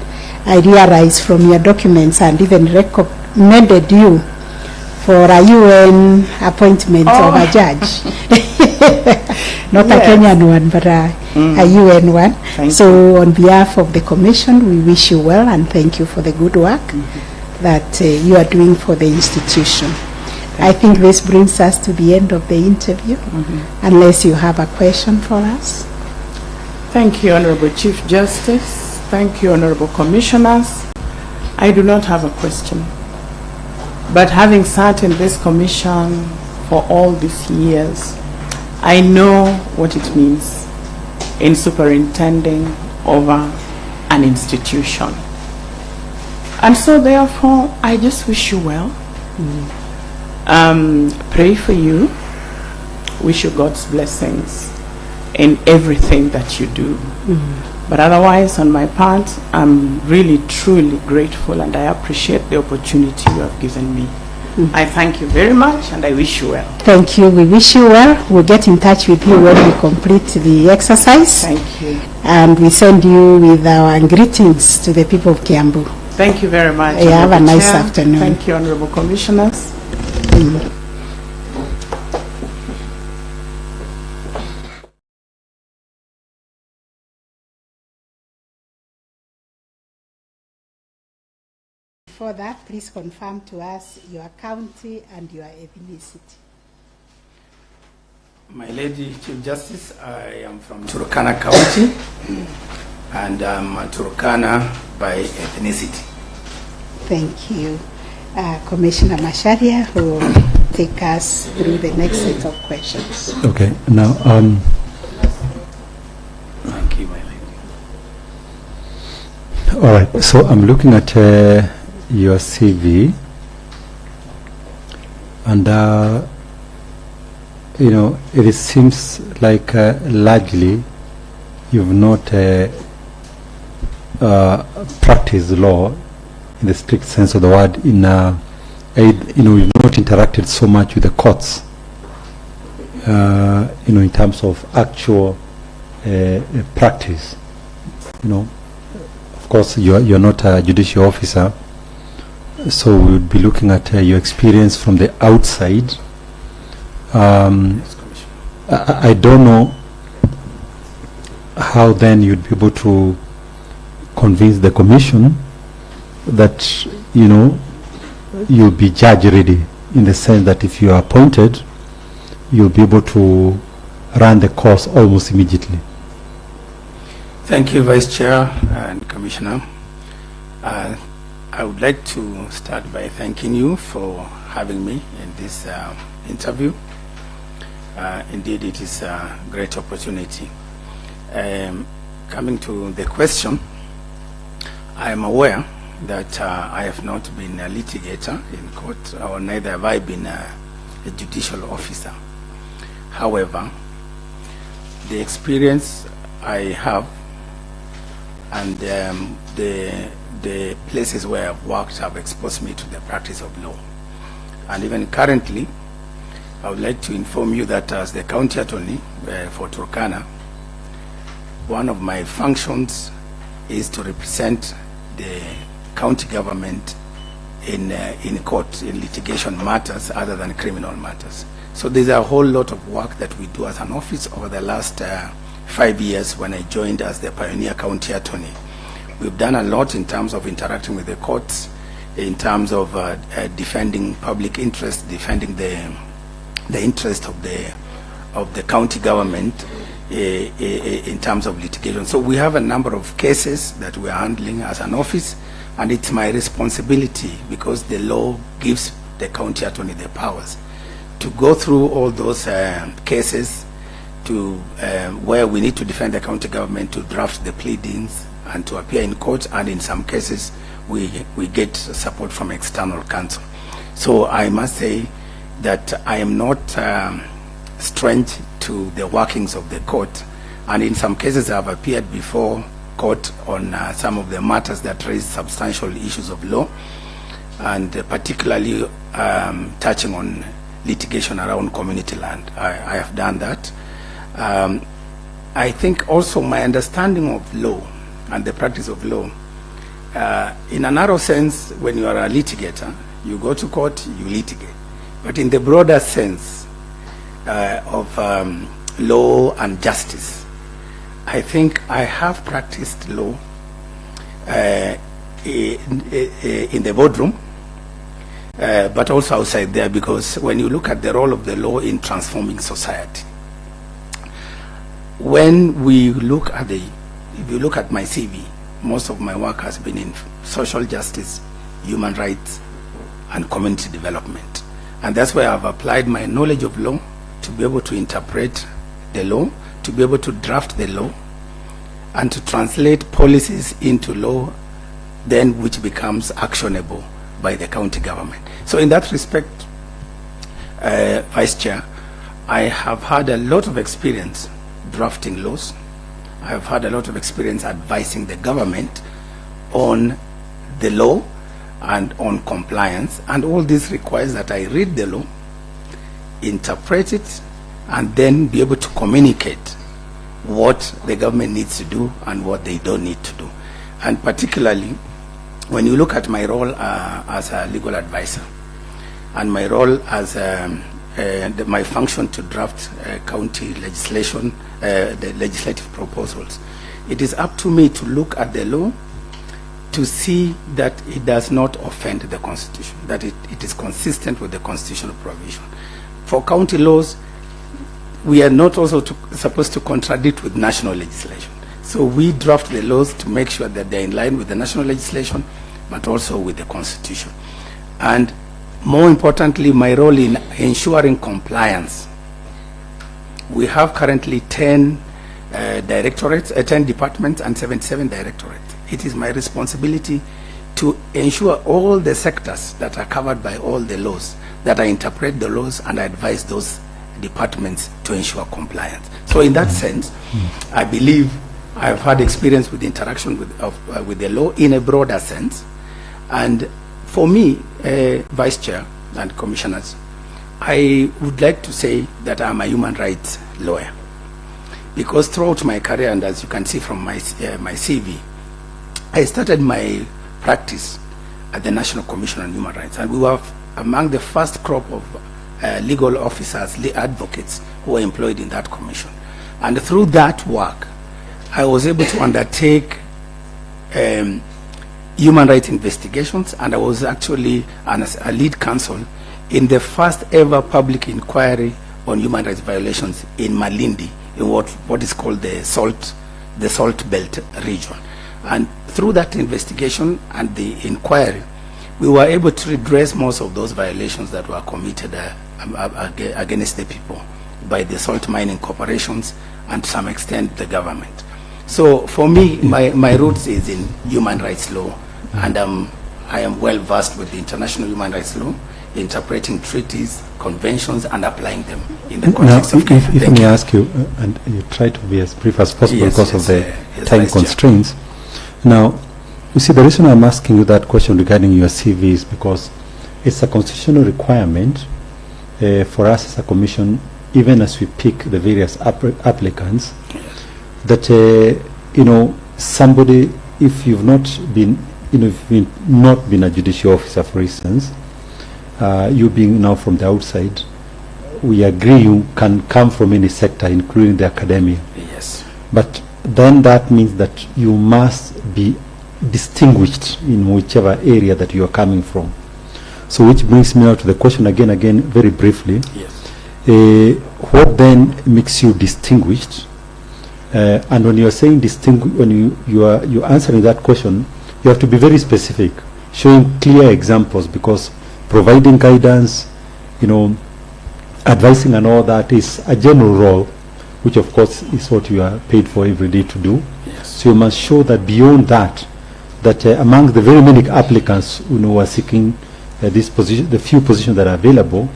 [SPEAKER 2] I realize from your documents and even recommended you for a UN appointment of a judge. Not a Kenyan one, but a UN one. So on behalf of the Commission, we wish you well and thank you for the good work that you are doing for the institution. I think this brings us to the end of the interview, unless you have a question for us.
[SPEAKER 1] Thank you, Honorable Chief Justice. Thank you, Honorable Commissioners. I do not have a question. But having sat in this commission for all these years, I know what it means in superintending over an institution. And so therefore, I just wish you well. Pray for you. Wish you God's blessings. in everything that you do. But otherwise, on my part, I'm really, truly grateful, and I appreciate the opportunity you have given me. I thank you very much, and I wish you well.
[SPEAKER 2] Thank you. We wish you well. We'll get in touch with you when we complete the exercise.
[SPEAKER 1] Thank you.
[SPEAKER 2] And we send you with our greetings to the people of Kiambu.
[SPEAKER 1] Thank you very much.
[SPEAKER 2] Have a
[SPEAKER 1] Honorable
[SPEAKER 2] nice
[SPEAKER 1] Chair.
[SPEAKER 2] afternoon.
[SPEAKER 1] Thank you, Honorable Commissioners.
[SPEAKER 2] For that, please confirm to us your county and your ethnicity.
[SPEAKER 12] My Lady Chief Justice, I am from Turkana County, and I'm a Turkana by ethnicity.
[SPEAKER 2] Thank you. Commissioner Macharia, who will take us through the next set of questions.
[SPEAKER 3] Okay, now,
[SPEAKER 12] Thank you, my lady.
[SPEAKER 3] all right, so I'm looking at your CV, and you know, it seems like largely you've not practiced law in the strict sense of the word. You know, you've not interacted so much with the courts. You know, in terms of actual practice. You know, of course, you're not a judicial officer, so we would be looking at your experience from the outside. I don't know how then you'd be able to convince the commission that, you know, you'll be judge ready, in the sense that if you are appointed, you'll be able to run the course almost immediately.
[SPEAKER 12] Thank you, Vice Chair and Commissioner. I would like to start by thanking you for having me in this interview. Indeed, it is a great opportunity. Coming to the question, I am aware that I have not been a litigator in court, or neither have I been a judicial officer. However, the experience I have and the places where I've worked have exposed me to the practice of law. And even currently, I would like to inform you that as the county attorney for Turkana, one of my functions is to represent the county government in court, in litigation matters other than criminal matters. So there's a whole lot of work that we do as an office over the last 5 years when I joined as the pioneer county attorney. We've done a lot in terms of interacting with the courts, in terms of defending public interest, defending the interest of the county government in terms of litigation. So we have a number of cases that we are handling as an office, and it's my responsibility, because the law gives the county attorney the powers to go through all those cases to where we need to defend the county government, to draft the pleadings and to appear in court, and in some cases we get support from external counsel. So I must say that I am not strange to the workings of the court, and in some cases I have appeared before court on some of the matters that raise substantial issues of law, and particularly touching on litigation around community land. I have done that. I think also my understanding of law and the practice of law, in a narrow sense, when you are a litigator, you go to court, you litigate. But in the broader sense of law and justice, I think I have practiced law in the boardroom, but also outside there, because when you look at the role of the law in transforming society, when we look at if you look at my CV, most of my work has been in social justice, human rights, and community development. And that's where I've applied my knowledge of law to be able to interpret the law, to be able to draft the law, and to translate policies into law, then which becomes actionable by the county government. So in that respect, Vice Chair, I have had a lot of experience drafting laws. I have had a lot of experience advising the government on the law and on compliance, and all this requires that I read the law, interpret it, and then be able to communicate what the government needs to do and what they don't need to do. And particularly, when you look at my role as a legal advisor and my role as my function to draft county legislation, the legislative proposals, it is up to me to look at the law to see that it does not offend the Constitution, that it is consistent with the constitutional provision. For county laws, we are not also supposed to contradict with national legislation. So we draft the laws to make sure that they're in line with the national legislation, but also with the Constitution. And more importantly, my role in ensuring compliance. We have currently 10 directorates, 10 departments and 77 directorates. It is my responsibility to ensure all the sectors that are covered by all the laws, that I interpret the laws and I advise those departments to ensure compliance. So in that sense, I believe I have had experience with interaction with the law in a broader sense. And for me, Vice Chair and Commissioners, I would like to say that I'm a human rights lawyer. Because throughout my career, and as you can see from my CV, I started my practice at the National Commission on Human Rights. And we were among the first crop of legal officers, advocates who were employed in that commission. And through that work, I was able to undertake human rights investigations, and I was actually a lead counsel in the first ever public inquiry on human rights violations in Malindi, in what is called the Salt Belt region. And through that investigation and the inquiry, we were able to redress most of those violations that were committed against the people by the salt mining corporations and to some extent the government. So for me, my roots is in human rights law, and I am well versed with the international human rights law, interpreting treaties, conventions, and applying them in the context of Kenya.
[SPEAKER 3] If I may ask you, and you try to be as brief as possible because of the time constraints. Now, you see, the reason I'm asking you that question regarding your CV is because it's a constitutional requirement for us as a commission, even as we pick the various applicants, that somebody, if you've not been, if you've not been a judicial officer, for instance, you being now from the outside, we agree you can come from any sector, including the academia.
[SPEAKER 12] Yes.
[SPEAKER 3] But then that means that you must be distinguished in whichever area that you are coming from. So which brings me now to the question again, very briefly.
[SPEAKER 12] Yes.
[SPEAKER 3] What then makes you distinguished? And when you are saying distinguished, when you're answering that question, you have to be very specific, showing clear examples, because providing guidance, advising and all that is a general role, which of course is what you are paid for every day to do.
[SPEAKER 12] Yes.
[SPEAKER 3] So you must show that beyond that, that among the very many applicants who are seeking this position, the few positions that are available,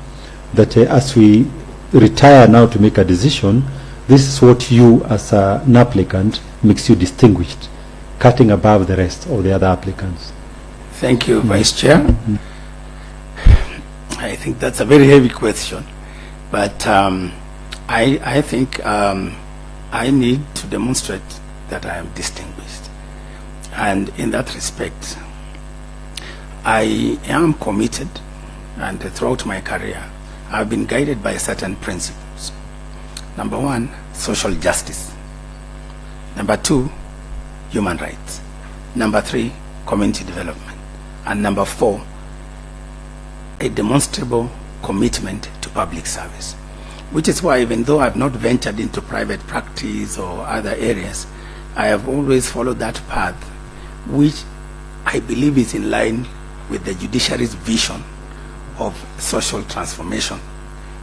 [SPEAKER 3] that as we retire now to make a decision, this is what you as an applicant makes you distinguished, cutting above the rest of the other applicants.
[SPEAKER 12] Thank you, Vice Chair. I think that's a very heavy question, but I think I need to demonstrate that I am distinguished. And in that respect, I am committed, and throughout my career, I've been guided by certain principles. Number one, social justice. Number two, human rights. Number three, community development. And number four, a demonstrable commitment to public service. Which is why, even though I've not ventured into private practice or other areas, I have always followed that path, which I believe is in line with the judiciary's vision of social transformation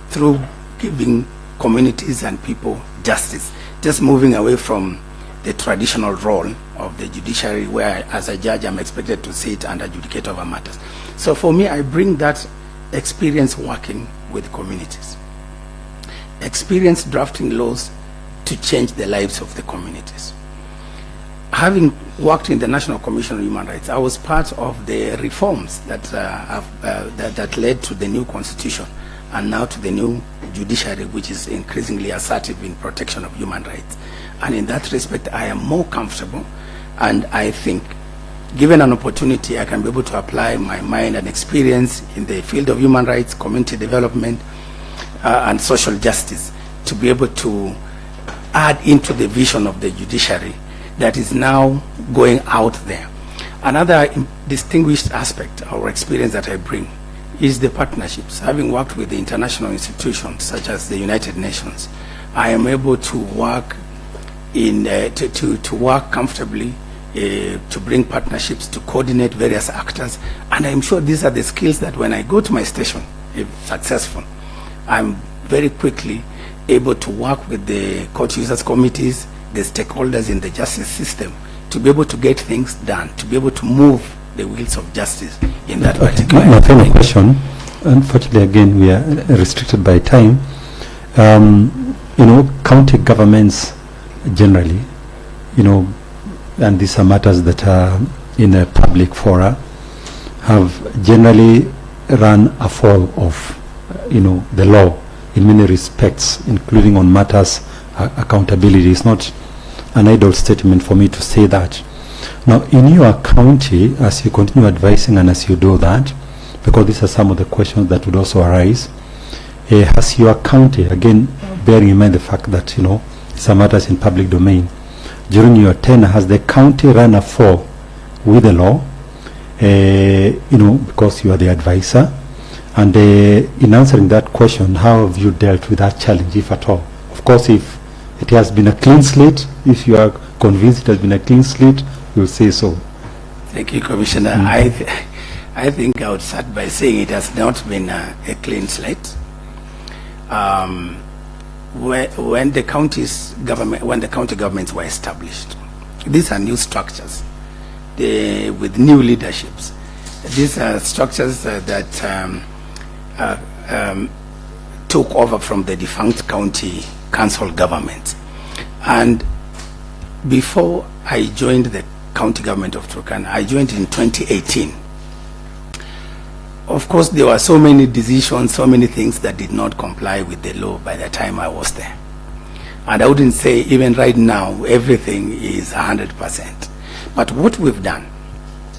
[SPEAKER 12] through giving communities and people justice, just moving away from the traditional role of the judiciary, where as a judge I'm expected to sit and adjudicate over matters. So for me, I bring that experience working with communities, experience drafting laws to change the lives of the communities. Having worked in the National Commission on Human Rights, I was part of the reforms that led to the new constitution and now to the new judiciary, which is increasingly assertive in protection of human rights. And in that respect, I am more comfortable, and I think given an opportunity, I can be able to apply my mind and experience in the field of human rights, community development, and social justice to be able to add into the vision of the judiciary that is now going out there. Another distinguished aspect or experience that I bring is the partnerships. Having worked with the international institutions such as the United Nations, I am able to work to work comfortably, to bring partnerships, to coordinate various actors, and I'm sure these are the skills that when I go to my station, if successful, I'm very quickly able to work with the court users committees, the stakeholders in the justice system, to be able to get things done, to be able to move the wheels of justice in that particular area.
[SPEAKER 3] My final question, unfortunately again we are restricted by time. County governments generally, and these are matters that are in a public fora, have generally run afoul of the law in many respects, including on matters accountability. It's not an idle statement for me to say that. Now, in your county, as you continue advising and as you do that, because these are some of the questions that would also arise, has your county, again, bearing in mind the fact that, some matters in public domain, during your tenure, has the county run afoul with the law, because you are the advisor? And in answering that question, how have you dealt with that challenge, if at all? Of course, if it has been a clean slate, if you are convinced it has been a clean slate, you'll say so.
[SPEAKER 12] Thank you, Commissioner. I think I would start by saying it has not been a clean slate. When the county governments were established, these are new structures with new leaderships. These are structures that took over from the defunct county council government. And before I joined the county government of Turkana, I joined in 2018. Of course, there were so many decisions, so many things that did not comply with the law by the time I was there. And I wouldn't say even right now everything is 100%. But what we've done,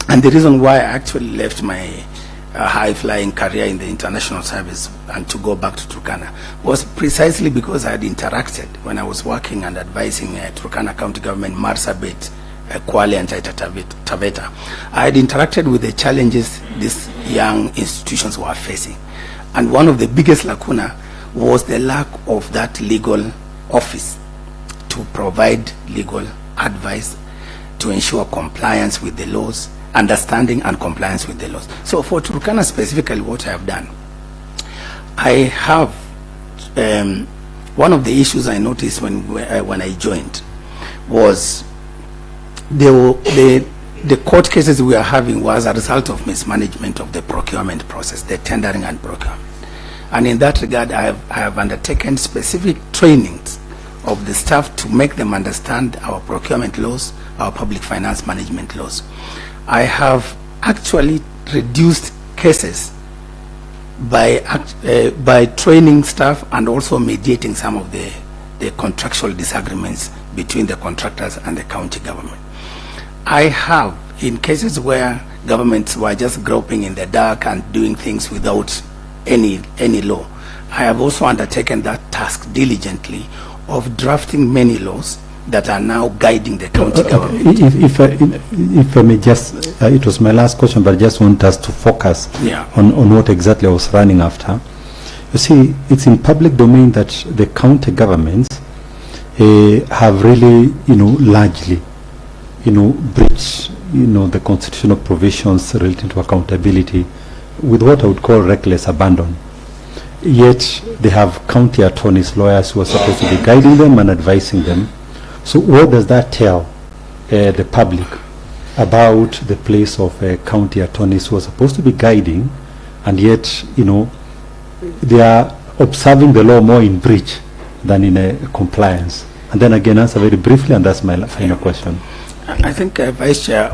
[SPEAKER 12] and the reason why I actually left my high-flying career in the international service and to go back to Turkana, was precisely because I had interacted when I was working and advising Turkana County Government, Marsabit, Kwale and Taita Taveta. I had interacted with the challenges these young institutions were facing. And one of the biggest lacuna was the lack of that legal office to provide legal advice, to ensure compliance with the laws, understanding and compliance with the laws. So for Turkana specifically, what I have done, I have one of the issues I noticed when I joined was the court cases we are having was a result of mismanagement of the procurement process, the tendering and procurement. And in that regard, I have undertaken specific trainings of the staff to make them understand our procurement laws, our public finance management laws. I have actually reduced cases by training staff and also mediating some of the contractual disagreements between the contractors and the county government. I have, in cases where governments were just groping in the dark and doing things without any law, I have also undertaken that task diligently of drafting many laws that are now guiding the county government.
[SPEAKER 3] If I may just, it was my last question, but I just want us to focus on what exactly I was running after. You see, it's in public domain that the county governments have really, largely, breached, the constitutional provisions relating to accountability with what I would call reckless abandon. Yet they have county attorneys, lawyers who are supposed to be guiding them and advising them. So what does that tell the public about the place of county attorneys who are supposed to be guiding, and yet, they are observing the law more in breach than in compliance? And then again, answer very briefly, and that's my final question.
[SPEAKER 12] I think, Vice Chair,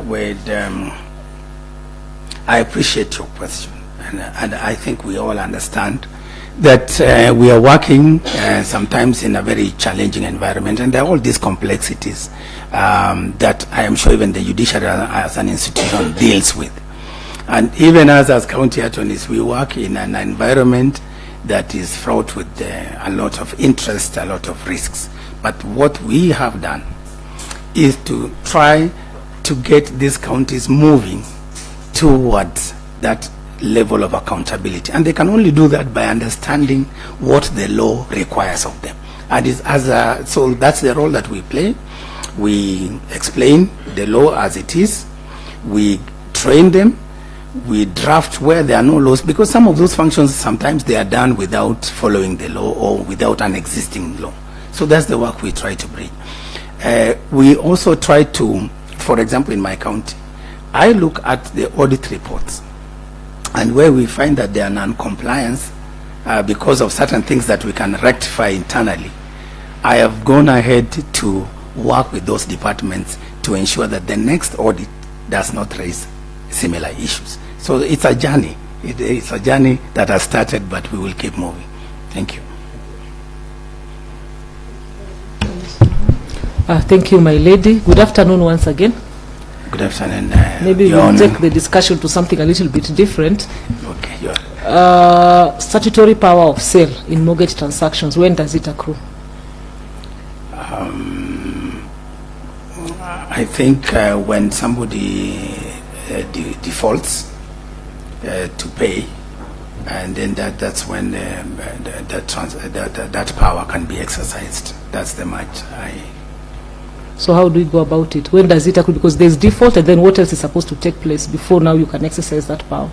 [SPEAKER 12] I appreciate your question, and I think we all understand that we are working sometimes in a very challenging environment, and there are all these complexities that I am sure even the judiciary as an institution deals with. And even as county attorneys, we work in an environment that is fraught with a lot of interest, a lot of risks. But what we have done is to try to get these counties moving towards that level of accountability. And they can only do that by understanding what the law requires of them. And so that's the role that we play. We explain the law as it is. We train them. We draft where there are no laws, because some of those functions, sometimes they are done without following the law or without an existing law. So that's the work we try to bring. We also try to, for example, in my county, I look at the audit reports, and where we find that there are non-compliance because of certain things that we can rectify internally, I have gone ahead to work with those departments to ensure that the next audit does not raise similar issues. So it's a journey. It's a journey that has started, but we will keep moving. Thank you.
[SPEAKER 4] Thank you, my lady. Good afternoon once again.
[SPEAKER 12] Good afternoon.
[SPEAKER 4] Maybe we'll take the discussion to something a little bit different.
[SPEAKER 12] Okay.
[SPEAKER 4] Statutory power of sale in mortgage transactions, when does it accrue?
[SPEAKER 12] I think when somebody defaults to pay, and then that's when that power can be exercised. That's the much.
[SPEAKER 4] So how do we go about it? When does it accrue? Because there's default, and then what else is supposed to take place before now you can exercise that power?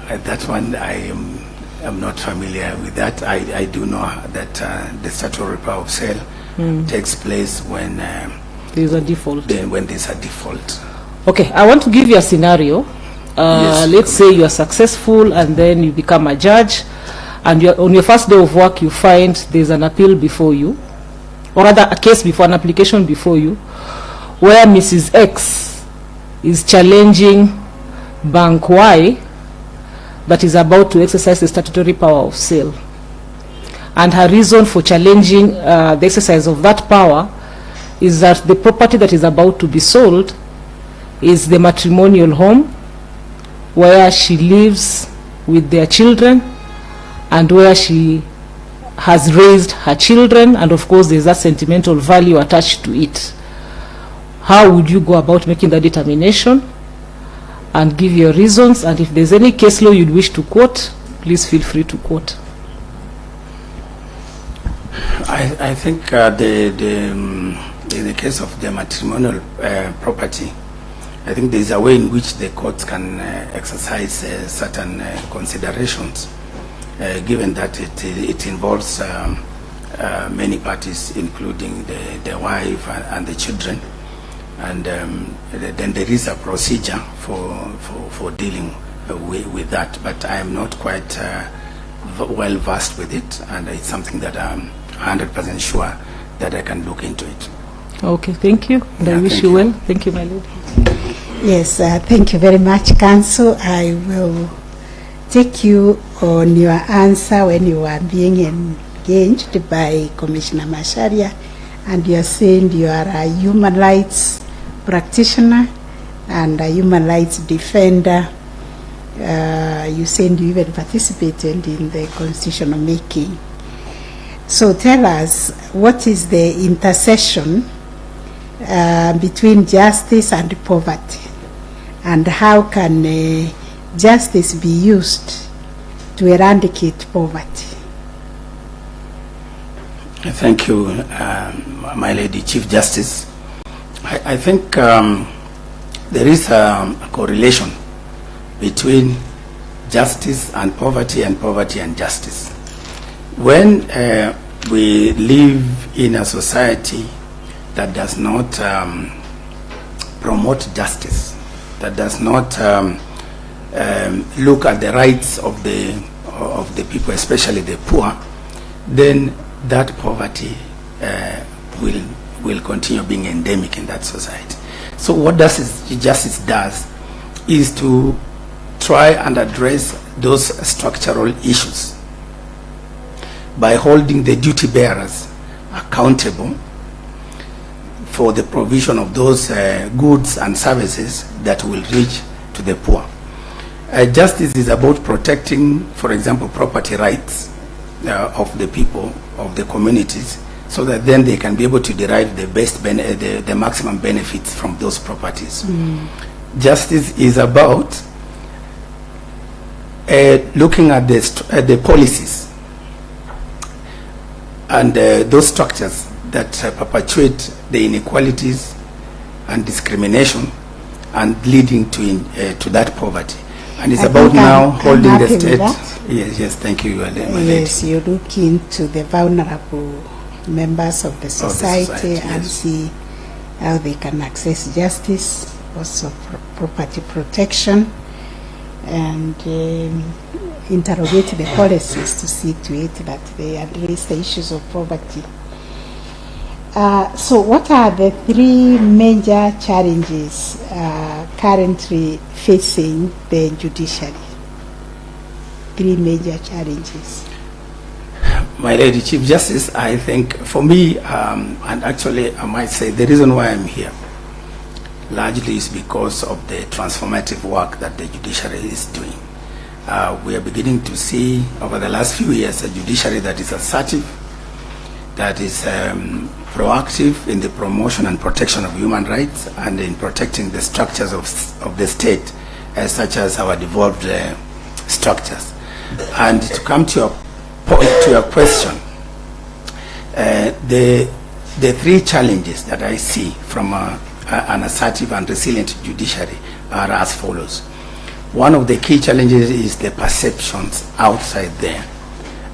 [SPEAKER 12] That one I am not familiar with that. I do know that the statutory power of sale takes place when
[SPEAKER 4] there's a default.
[SPEAKER 12] When there's a default.
[SPEAKER 4] Okay, I want to give you a scenario.
[SPEAKER 12] Yes.
[SPEAKER 4] Let's say you are successful and then you become a judge, and on your first day of work you find there's an appeal before you, or rather a case before, an application before you, where Mrs. X is challenging Bank Y that is about to exercise the statutory power of sale. And her reason for challenging the exercise of that power is that the property that is about to be sold is the matrimonial home where she lives with their children and where she has raised her children, and of course there's that sentimental value attached to it. How would you go about making that determination? And give your reasons, and if there's any case law you'd wish to quote, please feel free to quote.
[SPEAKER 12] I think in the case of the matrimonial property, I think there is a way in which the courts can exercise certain considerations, given that it involves many parties, including the wife and the children, and then there is a procedure for dealing with that. But I am not quite well versed with it, and it's something that I'm 100% sure that I can look into it.
[SPEAKER 4] Okay, thank you. And I wish you well. Thank you, my lady.
[SPEAKER 2] Yes, thank you very much, Council. I will take you on your answer when you are being engaged by Commissioner Macharia, and you are saying you are a human rights practitioner and a human rights defender. You said you even participated in the constitutional making. So tell us, what is the intersection between justice and poverty, and how can justice be used to eradicate poverty?
[SPEAKER 12] Thank you, my lady Chief Justice. I think there is a correlation between justice and poverty and justice. When we live in a society that does not promote justice, that does not look at the rights of the people, especially the poor, then that poverty will continue being endemic in that society. So what justice does is to try and address those structural issues by holding the duty bearers accountable for the provision of those goods and services that will reach to the poor. Justice is about protecting, for example, property rights of the people, of the communities, so that then they can be able to derive the maximum benefits from those properties. Justice is about looking at the policies and those structures that perpetuate the inequalities and discrimination and leading to that poverty. And it's about now holding the state. Yes, thank you, my lady.
[SPEAKER 2] Yes, you look into the vulnerable members of the society and
[SPEAKER 12] yes.
[SPEAKER 2] see how they can access justice, also property protection, and interrogate the policies to see to it that they address the issues of poverty. So what are the three major challenges currently facing the judiciary? Three major challenges.
[SPEAKER 12] My Lady Chief Justice, I think for me, and actually I might say the reason why I'm here largely is because of the transformative work that the judiciary is doing. We are beginning to see over the last few years a judiciary that is assertive, that is proactive in the promotion and protection of human rights and in protecting the structures of the state, such as our devolved structures. And to come to your point, to your question, the three challenges that I see from an assertive and resilient judiciary are as follows. One of the key challenges is the perceptions outside there,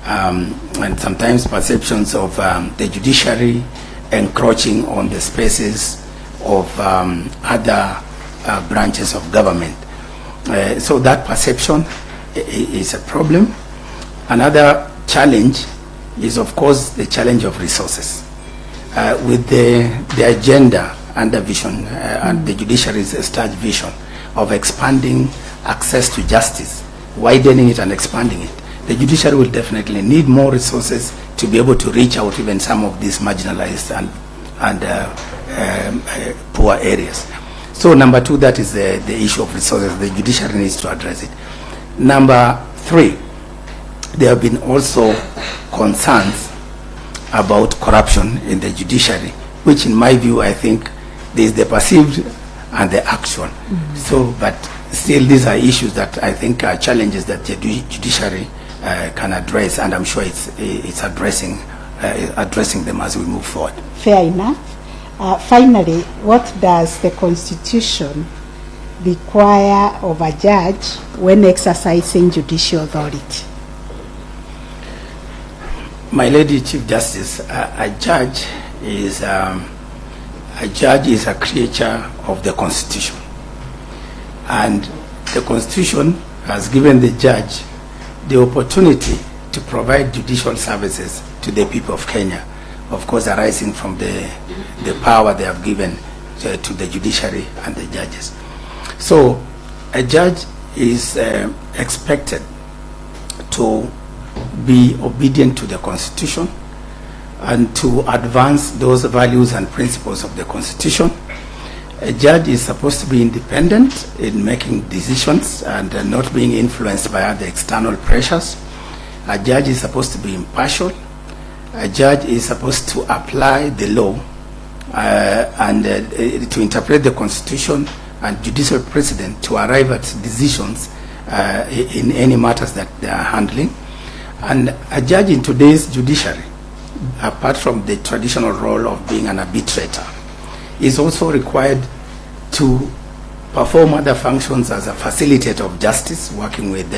[SPEAKER 12] and sometimes perceptions of the judiciary encroaching on the spaces of other branches of government. So that perception is a problem. Another challenge is, of course, the challenge of resources. With the agenda and the vision, and the judiciary's established vision of expanding access to justice, widening it and expanding it, the judiciary will definitely need more resources to be able to reach out even some of these marginalized and poor areas. So number two, that is the issue of resources. The judiciary needs to address it. Number three, there have been also concerns about corruption in the judiciary, which in my view, I think there is the perceived and the actual. So, but still these are issues that I think are challenges that the judiciary can address, and I'm sure it's addressing them as we move forward.
[SPEAKER 2] Fair enough. Finally, what does the Constitution require of a judge when exercising judicial authority?
[SPEAKER 12] My Lady Chief Justice, a judge is a creature of the Constitution, and the Constitution has given the judge the opportunity to provide judicial services to the people of Kenya, of course arising from the power they have given to the judiciary and the judges. So a judge is expected to be obedient to the Constitution and to advance those values and principles of the Constitution. A judge is supposed to be independent in making decisions and not being influenced by other external pressures. A judge is supposed to be impartial. A judge is supposed to apply the law and to interpret the Constitution and judicial precedent to arrive at decisions in any matters that they are handling. And a judge in today's judiciary, apart from the traditional role of being an arbitrator, is also required to perform other functions as a facilitator of justice, working with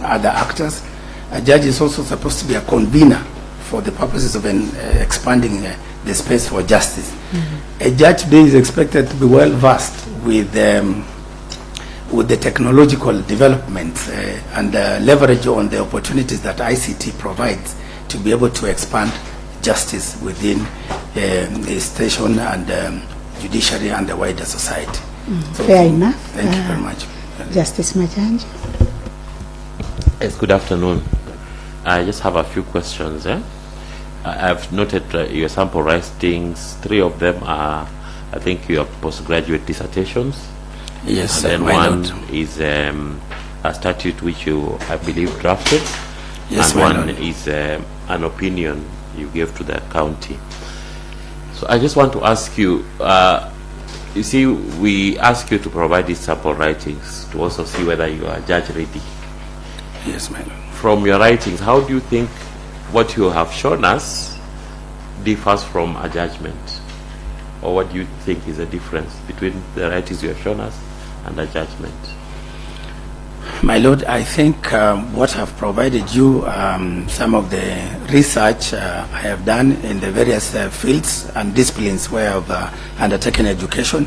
[SPEAKER 12] other actors. A judge is also supposed to be a convener for the purposes of expanding the space for justice. A judge today is expected to be well versed with the technological developments and leverage on the opportunities that ICT provides to be able to expand justice within the station and judiciary and the wider society. So,
[SPEAKER 2] Fair enough.
[SPEAKER 12] Thank you very much.
[SPEAKER 2] Justice Majanji.
[SPEAKER 5] Yes, good afternoon. I just have a few questions. I've noted your sample writings. 3 of them are, I think, your postgraduate dissertations.
[SPEAKER 12] Yes,
[SPEAKER 5] and then
[SPEAKER 12] my
[SPEAKER 5] one
[SPEAKER 12] lord.
[SPEAKER 5] is a statute which you, I believe, drafted.
[SPEAKER 12] Yes,
[SPEAKER 5] and
[SPEAKER 12] my
[SPEAKER 5] one
[SPEAKER 12] lord.
[SPEAKER 5] is an opinion you gave to the county. So I just want to ask you, you see, we ask you to provide these sample writings to also see whether you are judge ready.
[SPEAKER 12] Yes, my lord.
[SPEAKER 5] From your writings, how do you think what you have shown us differs from a judgment? Or what do you think is the difference between the writings you have shown us and a judgment?
[SPEAKER 12] My lord, I think what I've provided you, some of the research I have done in the various fields and disciplines where I've undertaken education.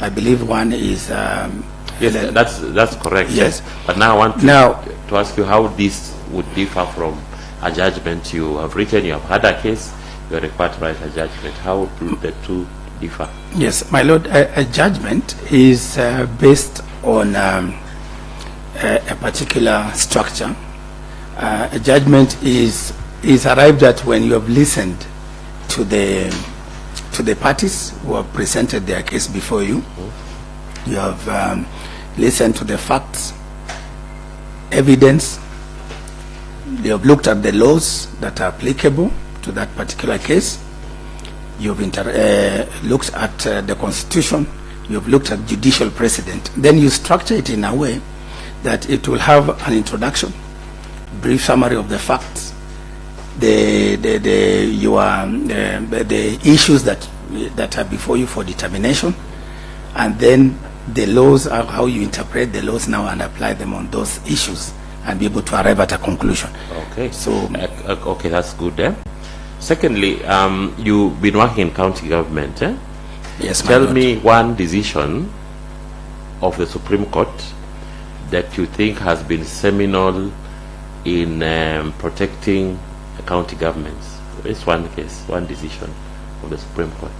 [SPEAKER 12] I believe one is...
[SPEAKER 5] yes, that's correct.
[SPEAKER 12] Yes.
[SPEAKER 5] But now I want to ask you how this would differ from a judgment. You have written, you have had a case, you are required to write a judgment. How do the two differ?
[SPEAKER 12] Yes, my lord, a judgment is based on a particular structure. A judgment is arrived at when you have listened to the parties who have presented their case before you. You have listened to the facts, evidence. You have looked at the laws that are applicable to that particular case. You've looked at the constitution. You've looked at judicial precedent. Then you structure it in a way that it will have an introduction, brief summary of the facts, the issues that are before you for determination, and then the laws, how you interpret the laws now and apply them on those issues and be able to arrive at a conclusion.
[SPEAKER 5] Okay.
[SPEAKER 12] So
[SPEAKER 5] okay, that's good. Secondly, you've been working in county government.
[SPEAKER 12] Yes, my
[SPEAKER 5] Tell
[SPEAKER 12] lord.
[SPEAKER 5] me one decision of the Supreme Court that you think has been seminal in protecting county governments. It's one case, one decision of the Supreme Court.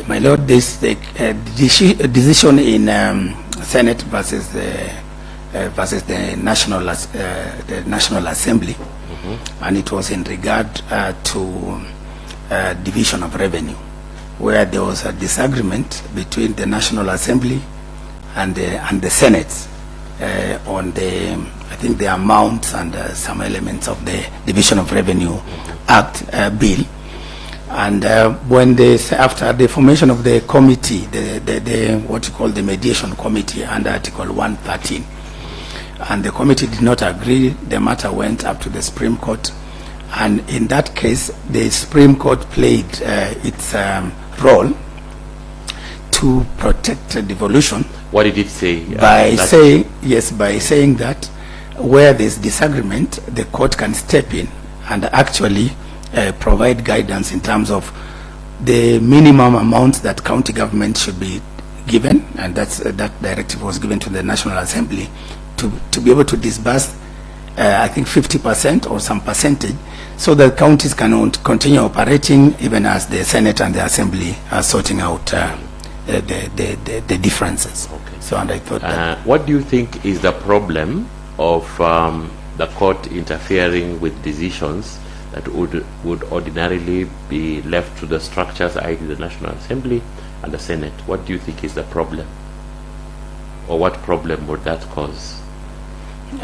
[SPEAKER 12] My lord, this decision in Senate versus the National Assembly, and it was in regard to division of revenue, where there was a disagreement between the National Assembly and the Senate on I think the amounts and some elements of the Division of Revenue Act bill. And when after the formation of the committee, the what you call the mediation committee under Article 113, and the committee did not agree, the matter went up to the Supreme Court, and in that case, the Supreme Court played its role to protect devolution.
[SPEAKER 5] What did it say?
[SPEAKER 12] By saying that where there's disagreement, the court can step in and actually provide guidance in terms of the minimum amounts that county government should be given, and that directive was given to the National Assembly to be able to disburse, I think 50% or some percentage, so that counties can continue operating even as the Senate and the Assembly are sorting out the differences.
[SPEAKER 5] Okay.
[SPEAKER 12] So, and I thought that
[SPEAKER 5] what do you think is the problem of the court interfering with decisions that would ordinarily be left to the structures, i.e. the National Assembly and the Senate? What do you think is the problem? Or what problem would that cause?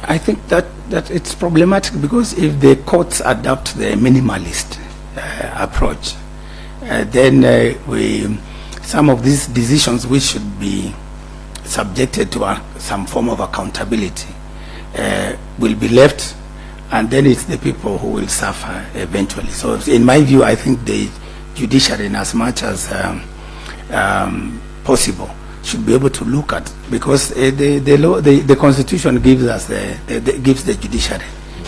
[SPEAKER 12] I think that it's problematic because if the courts adopt the minimalist approach, then some of these decisions which should be subjected to some form of accountability will be left, and then it's the people who will suffer eventually. So in my view, I think the judiciary, in as much as possible, should be able to look at, because the Constitution gives us gives the judiciary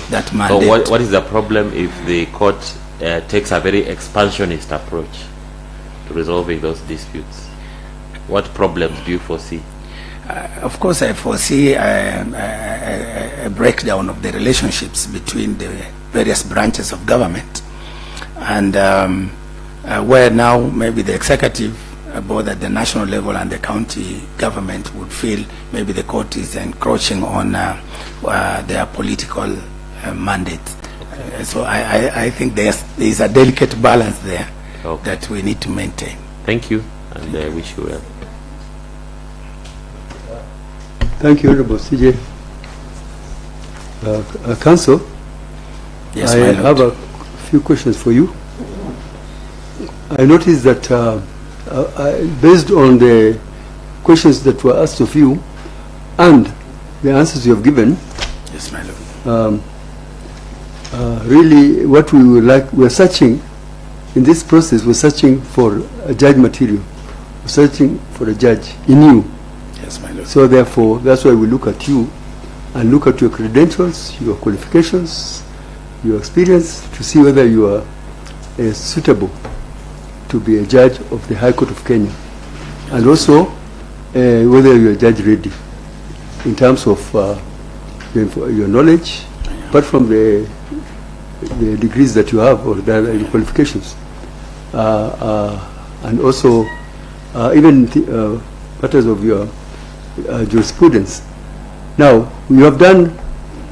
[SPEAKER 12] that mandate.
[SPEAKER 5] So what is the problem if the court takes a very expansionist approach to resolving those disputes? What problems do you foresee?
[SPEAKER 12] Of course, I foresee a breakdown of the relationships between the various branches of government, and where now maybe the executive, both at the national level and the county government, would feel maybe the court is encroaching on their political mandate. So I think there's a delicate balance there that we need to maintain.
[SPEAKER 5] Thank you, and I wish you well.
[SPEAKER 6] Thank you, Honorable CJ. Council,
[SPEAKER 12] Yes,
[SPEAKER 6] I
[SPEAKER 12] my
[SPEAKER 6] have
[SPEAKER 12] lord.
[SPEAKER 6] a few questions for you. I noticed that based on the questions that were asked of you and the answers you have given,
[SPEAKER 12] Yes, my lord.
[SPEAKER 6] really what we would like, we're searching in this process, we're searching for a judge material, we're searching for a judge in you.
[SPEAKER 12] Yes, my lord.
[SPEAKER 6] So therefore, that's why we look at you and look at your credentials, your qualifications, your experience, to see whether you are suitable to be a judge of the High Court of Kenya, and also whether you are judge ready in terms of your knowledge, apart from the degrees that you have or the qualifications, and also even matters of your jurisprudence. Now, you have done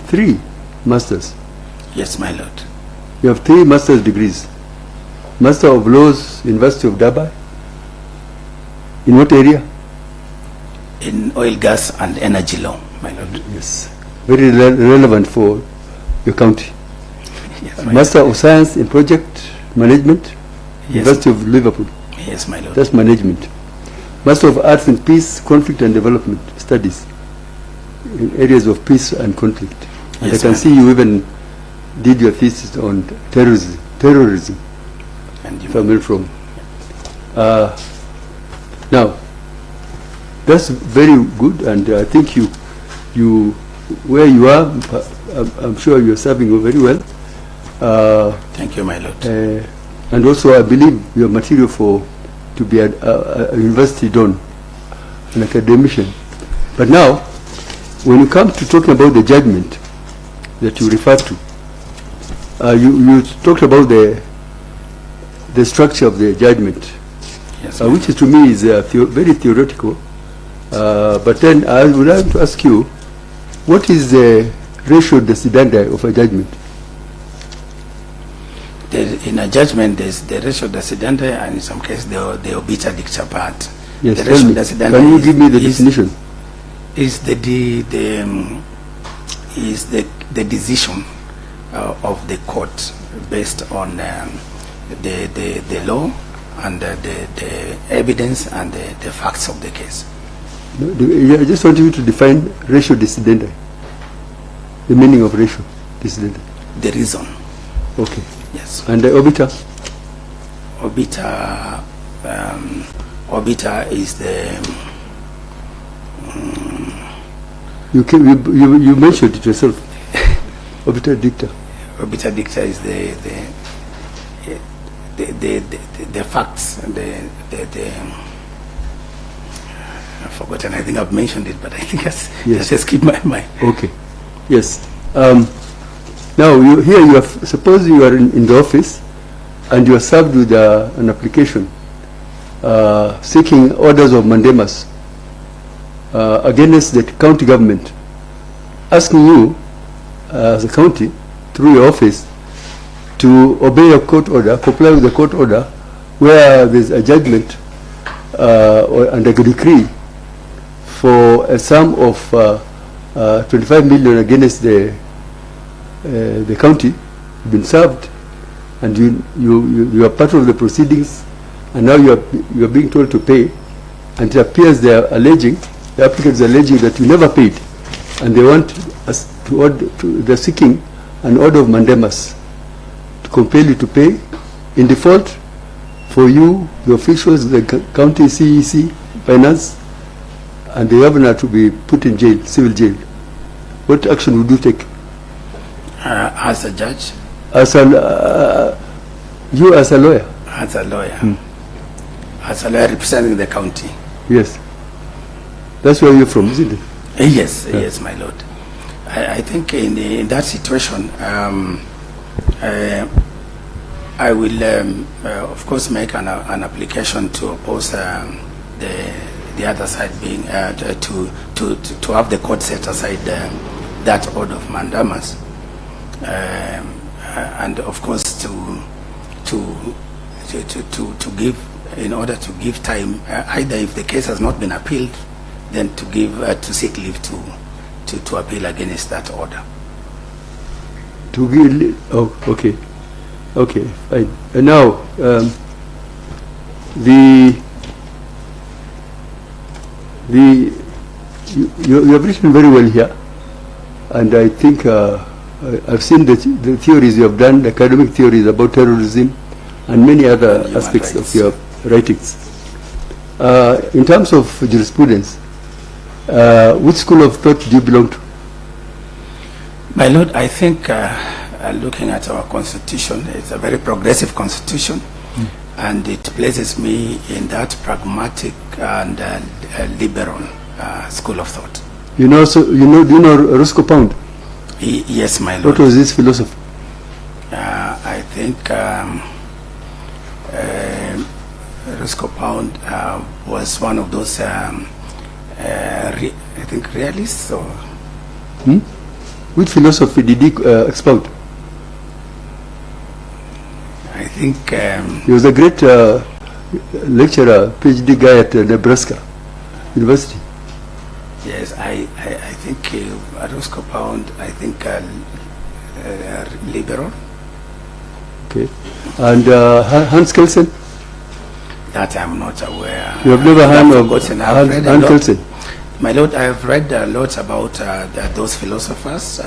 [SPEAKER 6] 3 masters.
[SPEAKER 12] Yes, my lord.
[SPEAKER 6] You have 3 master's degrees. Master of Laws, University of Durban. In what area?
[SPEAKER 12] In oil, gas, and energy law, my lord.
[SPEAKER 6] Yes. Very relevant for your county.
[SPEAKER 12] Yes, my
[SPEAKER 6] Master of Science in Project Management,
[SPEAKER 12] Yes.
[SPEAKER 6] University of Liverpool.
[SPEAKER 12] Yes, my lord.
[SPEAKER 6] That's management. Master of Arts in Peace, Conflict and Development Studies in areas of peace and conflict. And
[SPEAKER 12] Yes,
[SPEAKER 6] I can
[SPEAKER 12] ma'am.
[SPEAKER 6] see you even did your thesis on terrorism.
[SPEAKER 12] And you,
[SPEAKER 6] Family from. Now, that's very good, and I think you where you are, I'm sure you're serving very well.
[SPEAKER 12] thank you, my lord.
[SPEAKER 6] And also, I believe you're material to be a university don, an academician. But now, when you come to talking about the judgment that you refer to, you talked about the structure of the judgment,
[SPEAKER 12] Yes,
[SPEAKER 6] which is, to me is very theoretical. But then I would like to ask you, what is the ratio decidendi of a judgment?
[SPEAKER 12] In a judgment, there's the ratio decidendi, and in some cases, the obiter dicta part.
[SPEAKER 6] Yes,
[SPEAKER 12] The
[SPEAKER 6] tell
[SPEAKER 12] ratio
[SPEAKER 6] me.
[SPEAKER 12] decidendi
[SPEAKER 6] Can you
[SPEAKER 12] is-
[SPEAKER 6] give me the
[SPEAKER 12] is-
[SPEAKER 6] definition?
[SPEAKER 12] Is the decision of the court based on the law and the evidence and the facts of the case.
[SPEAKER 6] No, I just want you to define ratio decidendi. The meaning of ratio decidendi.
[SPEAKER 12] The reason.
[SPEAKER 6] Okay.
[SPEAKER 12] Yes.
[SPEAKER 6] And the obiter?
[SPEAKER 12] Obiter is the
[SPEAKER 6] You mentioned it yourself. Obiter dicta.
[SPEAKER 12] obiter dicta is the facts, I've forgotten. I think I've mentioned it, but I think
[SPEAKER 6] Yes.
[SPEAKER 12] just keep my mind.
[SPEAKER 6] Okay. Yes. Now, you have, suppose you are in the office and you are served with an application seeking orders of mandamus against the county government, asking you as a county through your office to obey a court order, comply with the court order, where there's a judgment and a decree for a sum of 25 million against the county, been served, and you are part of the proceedings, and now you are being told to pay, and it appears the applicants are alleging that you never paid, and they want us they're seeking an order of mandamus to compel you to pay in default for you, the officials, the county CEC, finance, and the governor to be put in jail, civil jail. What action would you take?
[SPEAKER 12] As a judge?
[SPEAKER 6] You as a lawyer?
[SPEAKER 12] As a lawyer. As a lawyer representing the county.
[SPEAKER 6] Yes. That's where you're from, isn't it?
[SPEAKER 12] Yes, yes, my lord. I think in that situation, I will, of course, make an application to oppose the other side being to have the court set aside that order of mandamus, and of course to give, in order to give time, either if the case has not been appealed, then to give to seek leave to appeal against that order.
[SPEAKER 6] To give, oh, okay, okay, fine. And now you have written very well here, and I think I've seen the theories you have done, academic theories about terrorism, and many other aspects of your writings. In terms of jurisprudence, which school of thought do you belong to?
[SPEAKER 12] My Lord, I think looking at our constitution, it's a very progressive constitution, and it places me in that pragmatic and liberal school of thought.
[SPEAKER 6] You know, so do you know Roscoe Pound?
[SPEAKER 12] Yes, my Lord.
[SPEAKER 6] What was his philosophy?
[SPEAKER 12] I think Roscoe Pound was one of those, I think, realists. Or
[SPEAKER 6] Which philosophy did he expound?
[SPEAKER 12] I think
[SPEAKER 6] he was a great lecturer, PhD guy at Nebraska University.
[SPEAKER 12] Yes, I think Roscoe Pound, I think liberal.
[SPEAKER 6] Okay. And Hans Kelsen?
[SPEAKER 12] That I'm not aware.
[SPEAKER 6] You have never heard of Hans Kelsen?
[SPEAKER 12] My Lord, I have read a lot about those philosophers,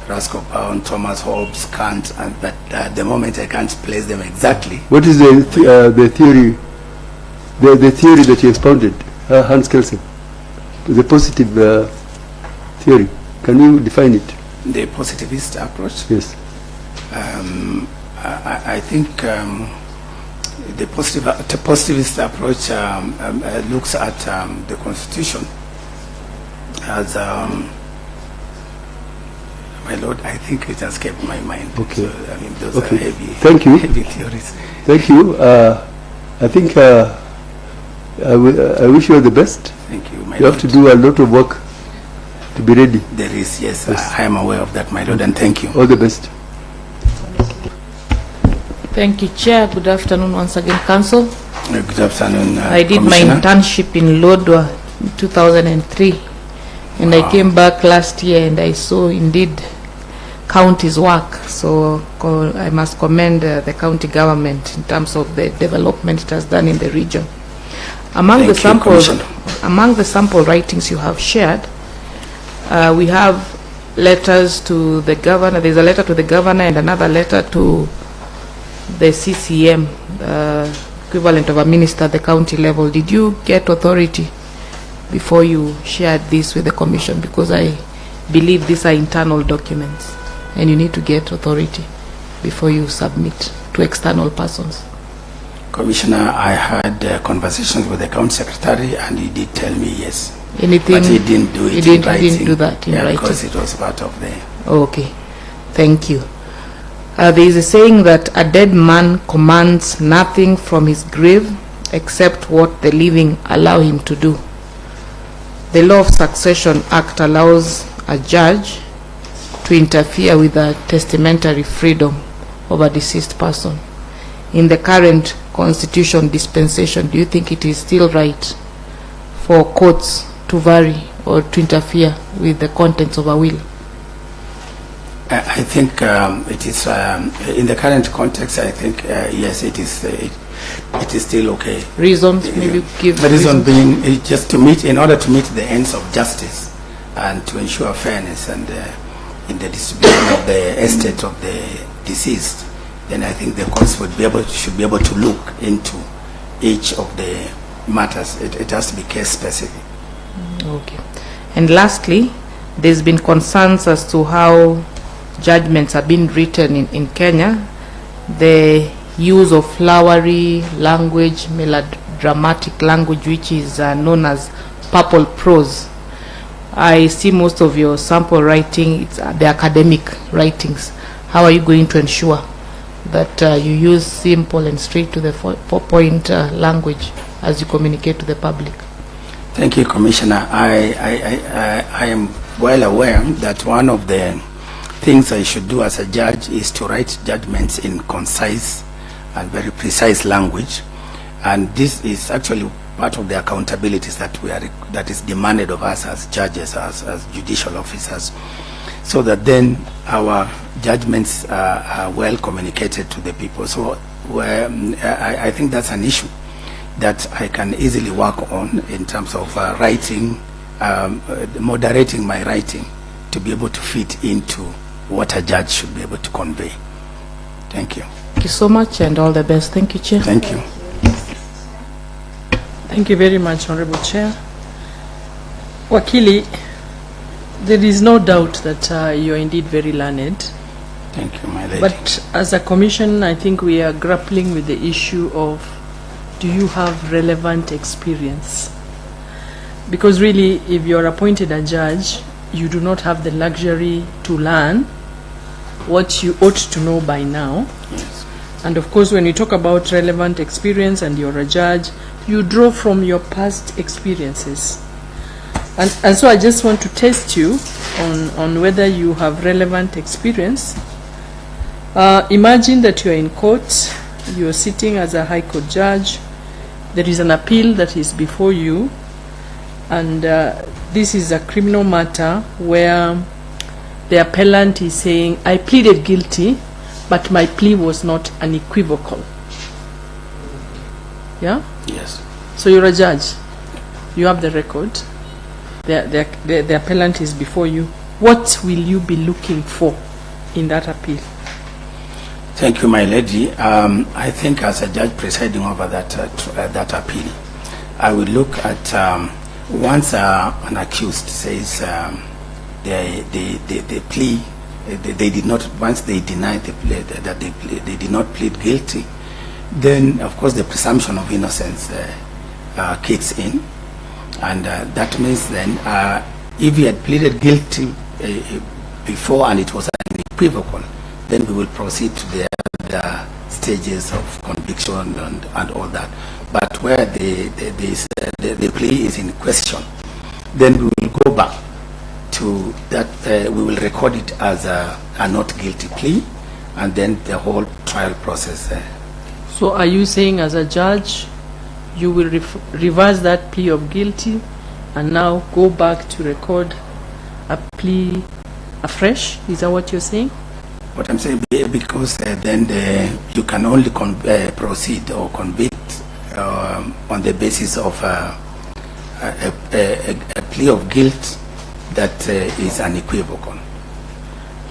[SPEAKER 12] Roscoe Pound, Thomas Hobbes, Kant, but at the moment I can't place them exactly.
[SPEAKER 6] What is the theory, the theory that you expounded, Hans Kelsen? The positive theory. Can you define it?
[SPEAKER 12] The positivist approach?
[SPEAKER 6] Yes.
[SPEAKER 12] I think the positivist approach looks at the Constitution as, my Lord, I think it has escaped my mind.
[SPEAKER 6] Okay.
[SPEAKER 12] So, I mean, those
[SPEAKER 6] okay.
[SPEAKER 12] are heavy,
[SPEAKER 6] Thank you.
[SPEAKER 12] heavy theories.
[SPEAKER 6] Thank you. I think I wish you all the best.
[SPEAKER 12] Thank you, my
[SPEAKER 6] You
[SPEAKER 12] Lord.
[SPEAKER 6] have to do a lot of work to be ready.
[SPEAKER 12] There is, yes. I am aware of that, my Lord, and thank you.
[SPEAKER 6] All the best.
[SPEAKER 4] Thank you, Chair. Good afternoon once again, Council.
[SPEAKER 12] Good afternoon,
[SPEAKER 4] I did my internship in Lodwar in 2003, and I came back last year and I saw indeed county's work. So I must commend the county government in terms of the development it has done in the region. Among the sample writings you have shared, we have letters to the governor. There's a letter to the governor and another letter to the CCM, equivalent of a minister at the county level. Did you get authority before you shared this with the commission? Because I believe these are internal documents and you need to get authority before you submit to external persons.
[SPEAKER 12] Commissioner, I had conversations with the county secretary and he did tell me yes.
[SPEAKER 4] Anything?
[SPEAKER 12] But he didn't do it
[SPEAKER 4] He
[SPEAKER 12] in writing.
[SPEAKER 4] didn't do that in writing?
[SPEAKER 12] Because it was part of the...
[SPEAKER 4] Okay, thank you. There is a saying that a dead man commands nothing from his grave except what the living allow him to do. The Law of Succession Act allows a judge to interfere with the testamentary freedom of a deceased person. In the current constitution dispensation, do you think it is still right for courts to vary or to interfere with the contents of a will?
[SPEAKER 12] I think it is, in the current context, I think, yes, it is still okay.
[SPEAKER 4] Reasons, maybe give
[SPEAKER 12] the reason being just to meet, in order to meet the ends of justice and to ensure fairness and in the distribution of the estate of the deceased, then I think the courts should be able to look into each of the matters. It has to be case specific.
[SPEAKER 4] Okay. And lastly, there's been concerns as to how judgments have been written in Kenya. The use of flowery language, melodramatic language, which is known as purple prose. I see most of your sample writing, it's the academic writings. how are you going to ensure that you use simple and straight to the point language as you communicate to the public?
[SPEAKER 12] Thank you, Commissioner. I am well aware that one of the things I should do as a judge is to write judgments in concise and very precise language, and this is actually part of the accountabilities that is demanded of us as judges, as judicial officers, so that then our judgments are well communicated to the people. So I think that's an issue that I can easily work on in terms of writing, moderating my writing to be able to fit into what a judge should be able to convey. Thank you.
[SPEAKER 4] Thank you so much, and all the best. Thank you, Chair.
[SPEAKER 12] Thank you.
[SPEAKER 7] Thank you very much, Honorable Chair. Wakili, there is no doubt that you are indeed very learned.
[SPEAKER 12] Thank you, my lady.
[SPEAKER 7] But as a commission, I think we are grappling with the issue of, do you have relevant experience? Because really, if you are appointed a judge, you do not have the luxury to learn what you ought to know by now.
[SPEAKER 12] Yes.
[SPEAKER 7] And of course, when you talk about relevant experience and you're a judge, you draw from your past experiences. And so I just want to test you on whether you have relevant experience. Imagine that you're in court, you're sitting as a high court judge, there is an appeal that is before you, and this is a criminal matter where the appellant is saying, I pleaded guilty, but my plea was not unequivocal. Yeah?
[SPEAKER 12] Yes.
[SPEAKER 7] So you're a judge, you have the record, the appellant is before you. What will you be looking for in that appeal?
[SPEAKER 12] Thank you, my lady. I think as a judge presiding over that appeal, I will look at once an accused says the plea, they did not, once they deny the plea, that they did not plead guilty, then of course the presumption of innocence kicks in, and that means then if he had pleaded guilty before and it was unequivocal, then we will proceed to the other stages of conviction and all that. But where the plea is in question, then we will go back to that, we will record it as a not guilty plea, and then the whole trial process.
[SPEAKER 7] So are you saying as a judge, you will reverse that plea of guilty and now go back to record a plea afresh? Is that what you're saying?
[SPEAKER 12] What I'm saying, because then you can only proceed or convict on the basis of a plea of guilt that is unequivocal.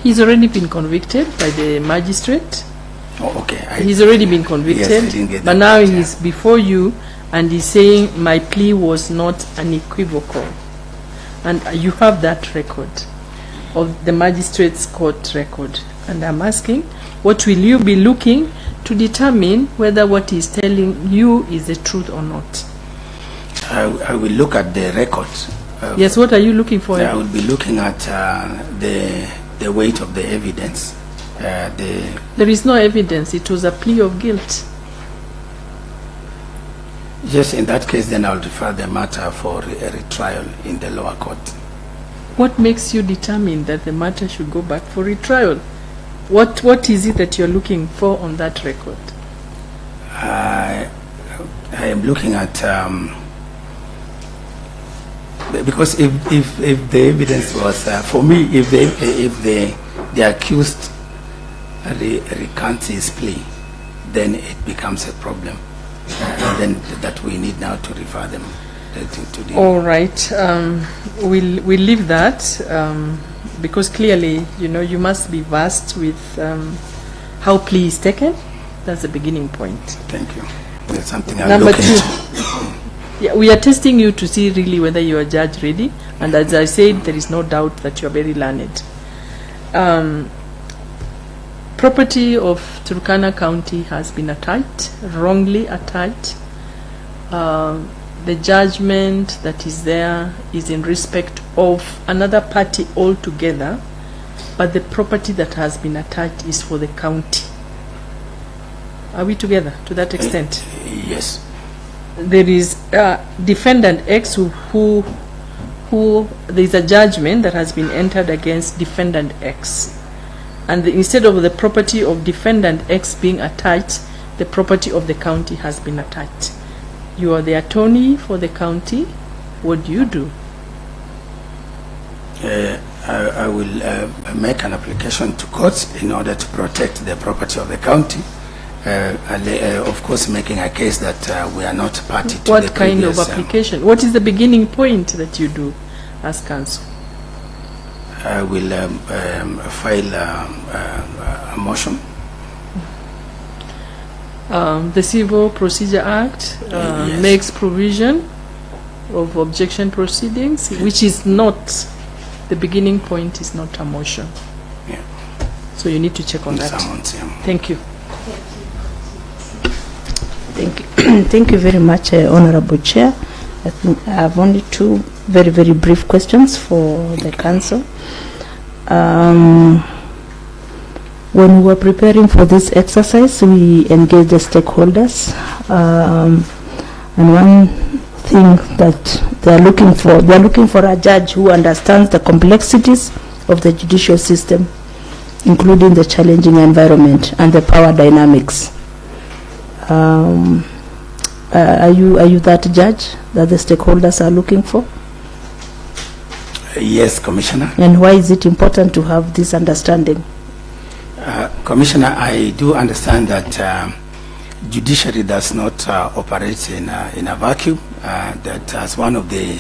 [SPEAKER 7] He's already been convicted by the magistrate.
[SPEAKER 12] Oh, okay.
[SPEAKER 7] He's already been convicted,
[SPEAKER 12] yes, I didn't get
[SPEAKER 7] but
[SPEAKER 12] that
[SPEAKER 7] now
[SPEAKER 12] part,
[SPEAKER 7] he's before you and he's saying my plea was not unequivocal. And you have that record of the magistrate's court record. And I'm asking, what will you be looking to determine whether what he's telling you is the truth or not?
[SPEAKER 12] I will look at the record.
[SPEAKER 7] Yes, what are you looking for?
[SPEAKER 12] I will be looking at the weight of the evidence.
[SPEAKER 7] There is no evidence. It was a plea of guilt.
[SPEAKER 12] Yes, in that case, then I'll refer the matter for a retrial in the lower court.
[SPEAKER 7] What makes you determine that the matter should go back for retrial? What is it that you're looking for on that record?
[SPEAKER 12] I am looking at because if the evidence was for me, if the accused recants his plea, then it becomes a problem, and then that we need now to refer them to the.
[SPEAKER 7] All right, we'll leave that because clearly, you must be versed with how plea is taken. That's the beginning point.
[SPEAKER 12] Thank you. That's something I'll
[SPEAKER 7] Number
[SPEAKER 12] look
[SPEAKER 7] two.
[SPEAKER 12] into.
[SPEAKER 7] Yeah, we are testing you to see really whether you are judge ready, and as I said, there is no doubt that you are very learned. Property of Turkana County has been attacked, wrongly attacked. The judgment that is there is in respect of another party altogether, but the property that has been attached is for the county. Are we together to that extent?
[SPEAKER 12] Yes.
[SPEAKER 7] There is defendant X who there is a judgment that has been entered against defendant X, and instead of the property of defendant X being attached, the property of the county has been attached. You are the attorney for the county. What do you do?
[SPEAKER 12] I will make an application to court in order to protect the property of the county. Of course, making a case that we are not party to
[SPEAKER 7] what
[SPEAKER 12] the
[SPEAKER 7] kind of
[SPEAKER 12] previous,
[SPEAKER 7] application? What is the beginning point that you do as counsel?
[SPEAKER 12] I will file a motion.
[SPEAKER 7] The Civil Procedure Act
[SPEAKER 12] Yes.
[SPEAKER 7] makes provision of objection proceedings, which is not, the beginning point is not a motion.
[SPEAKER 12] Yeah.
[SPEAKER 7] So you need to check on that.
[SPEAKER 12] Sounds, yeah.
[SPEAKER 7] Thank you.
[SPEAKER 8] Thank you. Thank you very much, Honorable Chair. I think I have only two very, very brief questions for the council. When we were preparing for this exercise, we engaged the stakeholders, and one thing that they're looking for a judge who understands the complexities of the judicial system, including the challenging environment and the power dynamics. Are you that judge that the stakeholders are looking for?
[SPEAKER 12] Yes, Commissioner.
[SPEAKER 8] And why is it important to have this understanding?
[SPEAKER 12] Commissioner, I do understand that judiciary does not operate in a vacuum. That as one of the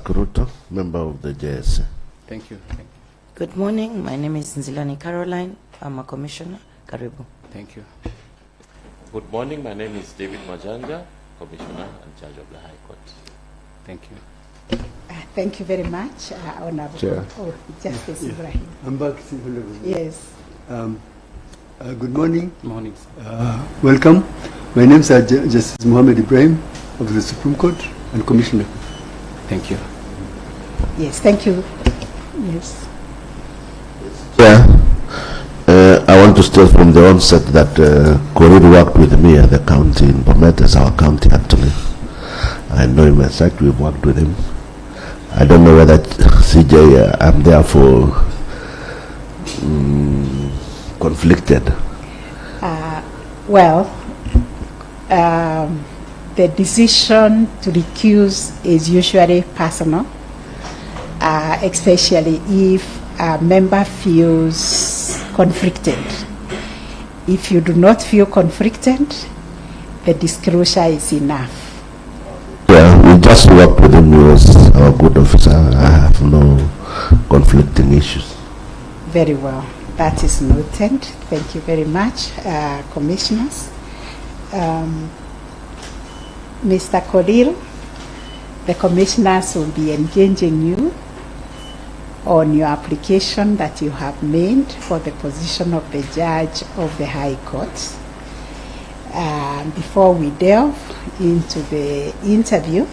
[SPEAKER 9] Ruto, member of the JSA.
[SPEAKER 12] Thank you.
[SPEAKER 11] Good morning. My name is Nzilani Caroline. I'm a commissioner. Karibu.
[SPEAKER 12] Thank you.
[SPEAKER 5] Good morning. My name is David Majanja, Commissioner and Judge of the High Court.
[SPEAKER 12] Thank you.
[SPEAKER 2] Thank you very much, Honorable.
[SPEAKER 6] Chair.
[SPEAKER 2] Oh, Justice Ibrahim.
[SPEAKER 6] I'm back.
[SPEAKER 2] Yes.
[SPEAKER 6] Good morning.
[SPEAKER 12] Morning.
[SPEAKER 6] Welcome. My name is Justice Mohammed Ibrahim of the Supreme Court and Commissioner.
[SPEAKER 12] Thank you.
[SPEAKER 2] Yes, thank you. Yes.
[SPEAKER 9] Yeah. I want to state from the onset that Korir worked with me at the county in Bomet, as our county actually. I know him as such, we've worked with him. I don't know whether CJ, I'm therefore conflicted.
[SPEAKER 2] The decision to recuse is usually personal, especially if a member feels conflicted. If you do not feel conflicted, the disclosure is enough.
[SPEAKER 9] Yeah, we just worked with him. He was our good officer. I have no conflicting issues.
[SPEAKER 2] Very well. That is noted. Thank you very much, commissioners. Mr. Korir, the commissioners will be engaging you on your application that you have made for the position of the Judge of the High Court. Before we delve into the interview,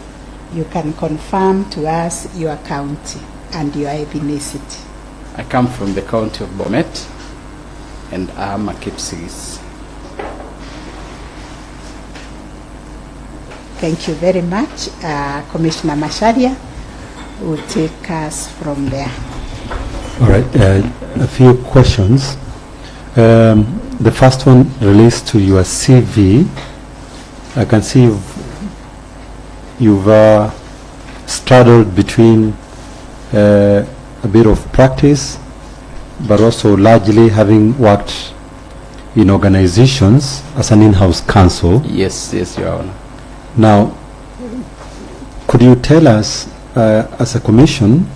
[SPEAKER 2] you can confirm to us your county and your ethnicity.
[SPEAKER 12] I come from the county of Bomet, and I am a Kipsigis.
[SPEAKER 2] Thank you very much. Commissioner Macharia will take us from there.
[SPEAKER 3] All right, a few questions. The first one relates to your CV. I can see you've straddled between a bit of practice, but also largely having worked in organizations as an in-house counsel.
[SPEAKER 12] Yes, Your Honor.
[SPEAKER 3] Now, could you tell us, as a commission,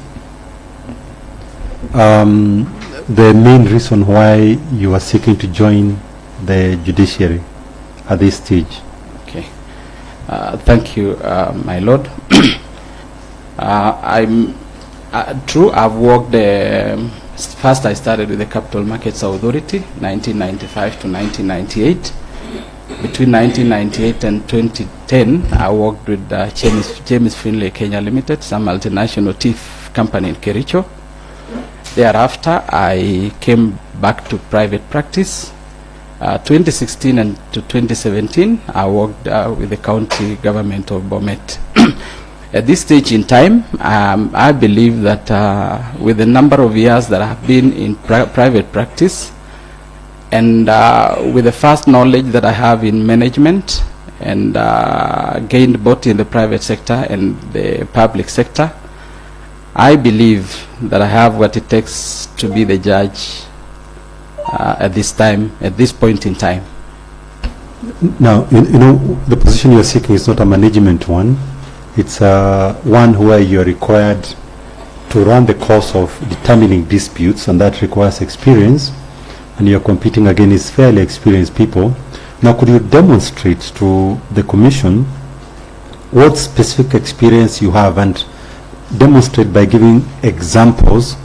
[SPEAKER 3] the main reason why you are seeking to join the judiciary at this stage?
[SPEAKER 12] Okay. Thank you, my lord. I'm true. I've worked. First, I started with the Capital Markets Authority, 1995 to 1998. Between 1998 and 2010, I worked with James Finlay Kenya Limited, some multinational tea company in Kericho. Thereafter, I came back to private practice. 2016 and to 2017, I worked with the county government of Bomet. At this stage in time, I believe that with the number of years that I have been in private practice, and with the vast knowledge that I have in management and gained both in the private sector and the public sector, I believe that I have what it takes to be the judge at this time, at this point in time.
[SPEAKER 3] Now, you know, the position you're seeking is not a management one. It's one where you're required to run the course of determining disputes, and that requires experience, and you're competing against fairly experienced people. Now, could you demonstrate to the commission what specific experience you have, and demonstrate by giving examples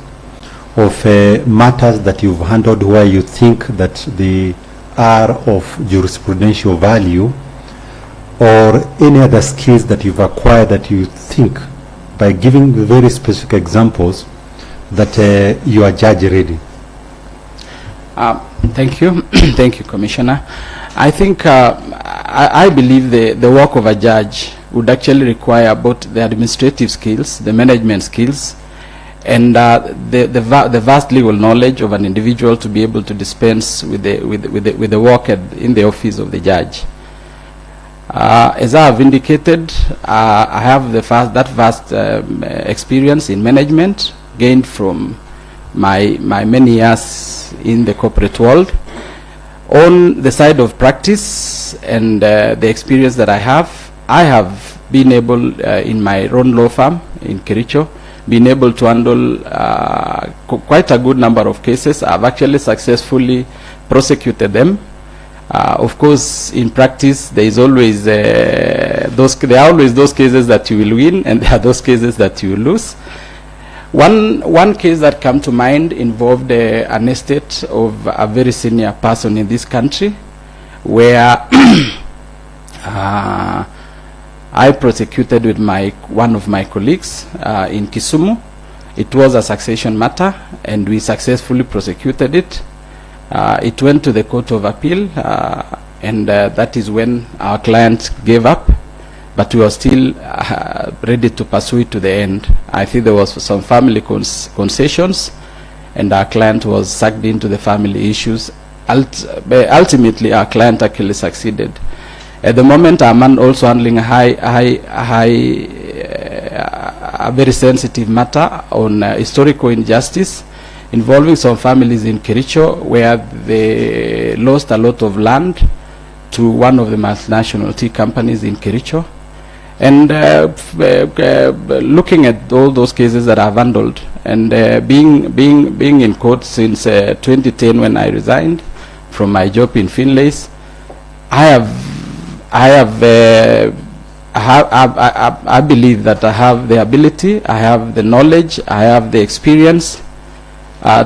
[SPEAKER 3] of matters that you've handled where you think that they are of jurisprudential value, or any other skills that you've acquired that you think, by giving very specific examples, that you are judge ready?
[SPEAKER 12] Thank you. Thank you, Commissioner. I think I believe the work of a judge would actually require both the administrative skills, the management skills, and the vast legal knowledge of an individual to be able to dispense with the work in the office of the judge. As I have indicated, I have that vast experience in management gained from my many years in the corporate world. On the side of practice and the experience that I have
[SPEAKER 13] been able, in my own law firm in Kericho, been able to handle quite a good number of cases. I've actually successfully prosecuted them. Of course, in practice, there is always there are always those cases that you will win, and there are those cases that you will lose. One case that come to mind involved an estate of a very senior person in this country, where I prosecuted with one of my colleagues in Kisumu. It was a succession matter, and we successfully prosecuted it. It went to the Court of Appeal, and that is when our client gave up, but we were still ready to pursue it to the end. I think there was some family concessions, and our client was sucked into the family issues. Ultimately, our client actually succeeded. At the moment, I'm also handling a very sensitive matter on historical injustice involving some families in Kericho, where they lost a lot of land to one of the multinational tea companies in Kericho. And looking at all those cases that I've handled, and being in court since 2010 when I resigned from my job in Finlays, I believe that I have the ability, I have the knowledge, I have the experience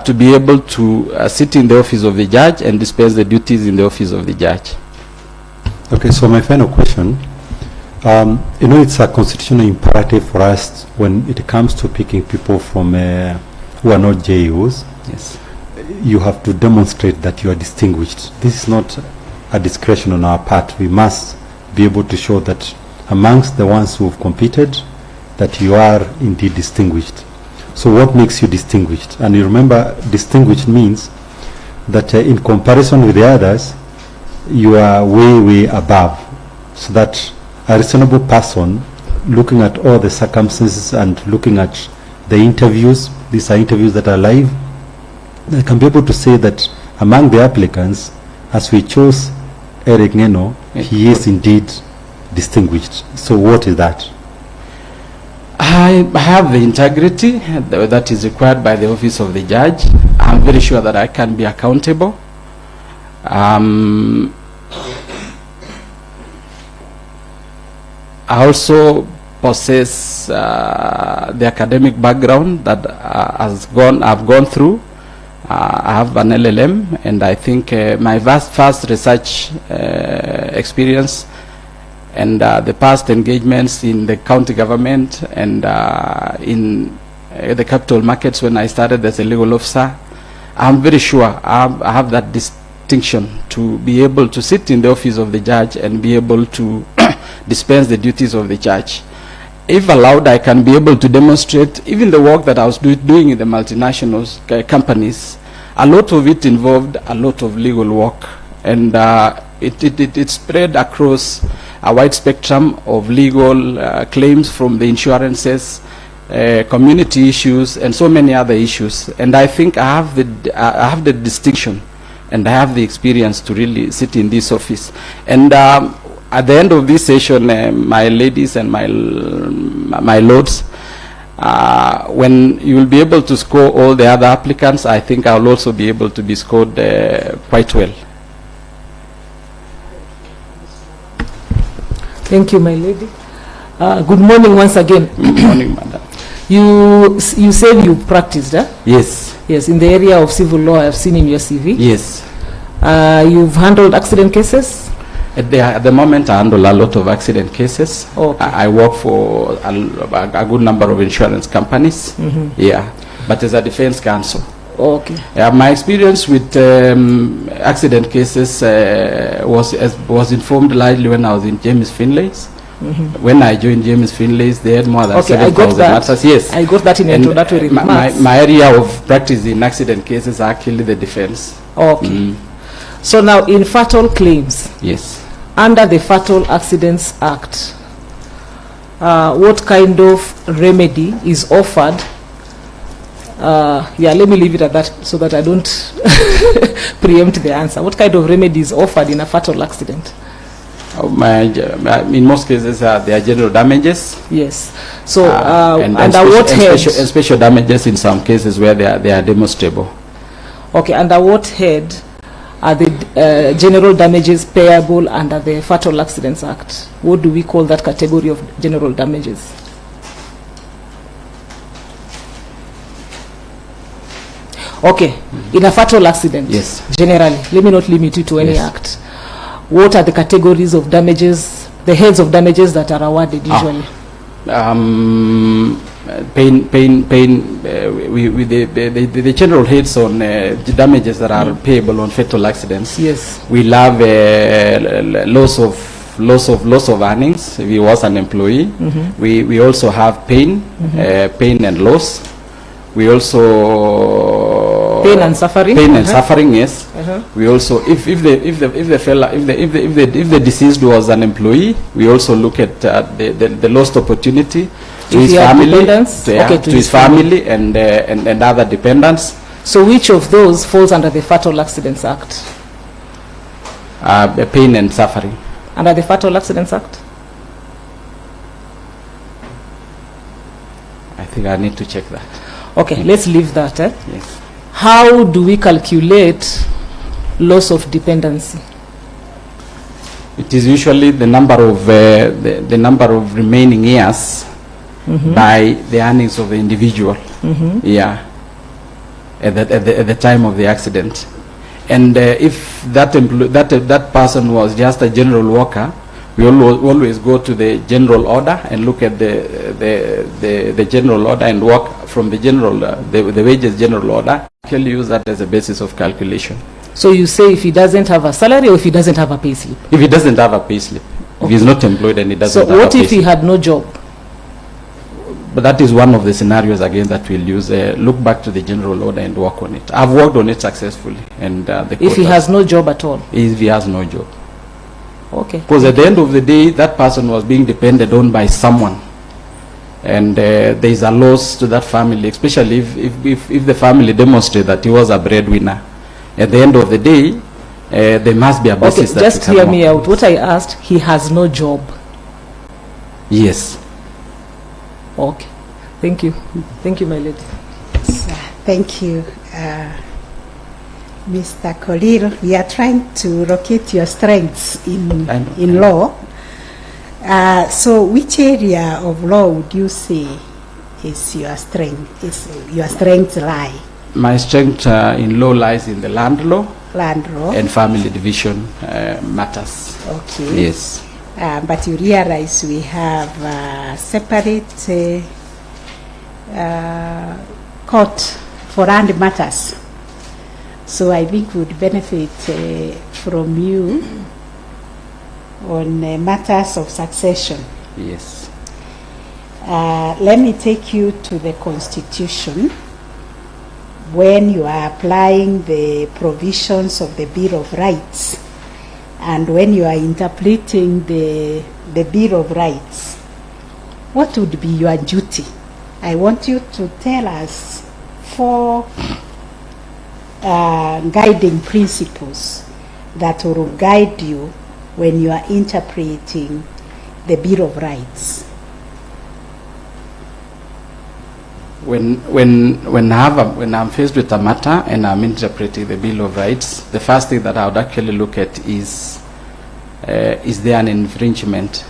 [SPEAKER 13] to be able to sit in the office of the judge and dispense the duties in the office of the judge.
[SPEAKER 3] Okay, so my final question, you know, it's a constitutional imperative for us when it comes to picking people from who are not JUs.
[SPEAKER 13] Yes.
[SPEAKER 3] You have to demonstrate that you are distinguished. This is not a discretion on our part. We must be able to show that amongst the ones who have competed, that you are indeed distinguished. So what makes you distinguished? And you remember, distinguished means that in comparison with the others, you are way, way above. So that a reasonable person, looking at all the circumstances and looking at the interviews, these are interviews that are live, they can be able to say that among the applicants, as we chose Eric Ngeno, he is indeed distinguished. So what is that?
[SPEAKER 13] I have the integrity that is required by the office of the judge. I'm very sure that I can be accountable. I also possess the academic background that I've gone through. I have an LLM, and I think my vast research experience and the past engagements in the county government and in the capital markets when I started as a legal officer, I'm very sure I have that distinction to be able to sit in the office of the judge and be able to dispense the duties of the judge. If allowed, I can be able to demonstrate even the work that I was doing in the multinational companies. A lot of it involved a lot of legal work, and it spread across a wide spectrum of legal claims, from the insurances, community issues, and so many other issues. And I think I have the distinction, and I have the experience to really sit in this office. And at the end of this session, my ladies and my lords, when you will be able to score all the other applicants, I think I will also be able to be scored quite well.
[SPEAKER 4] Thank you, my lady. Good morning once again.
[SPEAKER 13] Good morning, madam.
[SPEAKER 4] You said you practiced, huh?
[SPEAKER 13] Yes.
[SPEAKER 4] Yes, in the area of civil law, I've seen in your CV.
[SPEAKER 13] Yes.
[SPEAKER 4] You've handled accident cases?
[SPEAKER 13] At the moment, I handle a lot of accident cases.
[SPEAKER 4] Okay.
[SPEAKER 13] I work for a good number of insurance companies.
[SPEAKER 4] Mm-hmm.
[SPEAKER 13] Yeah, but as a defense counsel.
[SPEAKER 4] Okay.
[SPEAKER 13] My experience with accident cases was informed largely when I was in James Finlay's.
[SPEAKER 4] Mm-hmm.
[SPEAKER 13] When I joined James Finlay's, they had more than 7,000 matters. Yes,
[SPEAKER 4] I got that in introductory remarks.
[SPEAKER 13] My area of practice in accident cases is actually the defense.
[SPEAKER 4] Okay. So now, in fatal claims,
[SPEAKER 13] yes,
[SPEAKER 4] under the Fatal Accidents Act, what kind of remedy is offered? Yeah, let me leave it at that so that I don't preempt the answer. What kind of remedy is offered in a fatal accident?
[SPEAKER 13] In most cases, they are general damages.
[SPEAKER 4] Yes. So,
[SPEAKER 13] and
[SPEAKER 4] under what head?
[SPEAKER 13] Special damages in some cases where they are demonstrable.
[SPEAKER 4] Okay, under what head are the general damages payable under the Fatal Accidents Act? What do we call that category of general damages? Okay, in a fatal accident,
[SPEAKER 13] yes,
[SPEAKER 4] generally, let me not limit it to any act. What are the categories of damages, the heads of damages that are awarded usually?
[SPEAKER 13] The general heads on the damages that are payable on fatal accidents.
[SPEAKER 4] Yes.
[SPEAKER 13] We'll have loss of earnings if he was an employee. We also have pain, pain and loss. We also
[SPEAKER 4] pain and suffering.
[SPEAKER 13] Pain and suffering, yes. We also, if the deceased was an employee, we also look at the lost opportunity to his family, to his family and other dependents.
[SPEAKER 4] So which of those falls under the Fatal Accidents Act?
[SPEAKER 13] Pain and suffering.
[SPEAKER 4] Under the Fatal Accidents Act?
[SPEAKER 13] I think I need to check that.
[SPEAKER 4] Okay, let's leave that.
[SPEAKER 13] Yes.
[SPEAKER 4] How do we calculate loss of dependency?
[SPEAKER 13] It is usually the number of the number of remaining years by the earnings of the individual. Yeah. At the time of the accident, and if that person was just a general worker, we always go to the general order and look at the general order and work from the general the wages general order. Actually use that as a basis of calculation.
[SPEAKER 4] So you say if he doesn't have a salary or if he doesn't have a pay slip?
[SPEAKER 13] If he doesn't have a pay slip. Okay. If he's not employed and he doesn't have a pay slip.
[SPEAKER 4] So what if he had no job?
[SPEAKER 13] But that is one of the scenarios again that we'll use. Look back to the general order and work on it. I've worked on it successfully. And
[SPEAKER 4] if he has no job at all?
[SPEAKER 13] If he has no job.
[SPEAKER 4] Okay.
[SPEAKER 13] Because at the end of the day, that person was being depended on by someone. And there is a loss to that family, especially if the family demonstrate that he was a breadwinner. At the end of the day, there must be a basis.
[SPEAKER 4] Okay, just hear me out. What I asked, he has no job.
[SPEAKER 13] Yes.
[SPEAKER 4] Okay. Thank you. Thank you, my lady.
[SPEAKER 2] Thank you, Mr. Korir. We are trying to locate your strengths in law. So which area of law would you say is your strength? Lie?
[SPEAKER 13] My strength in law lies in the land law.
[SPEAKER 2] Land law.
[SPEAKER 13] And family division matters.
[SPEAKER 2] Okay.
[SPEAKER 13] Yes.
[SPEAKER 2] But you realize we have separate court for land matters. So I think we would benefit from you on matters of succession.
[SPEAKER 13] Yes.
[SPEAKER 2] Let me take you to the Constitution. When you are applying the provisions of the Bill of Rights, and when you are interpreting the Bill of Rights, what would be your duty? I want you to tell us 4 guiding principles that will guide you when you are interpreting the Bill of Rights.
[SPEAKER 13] When I'm faced with a matter and I'm interpreting the Bill of Rights, the first thing that I would actually look at is there an infringement?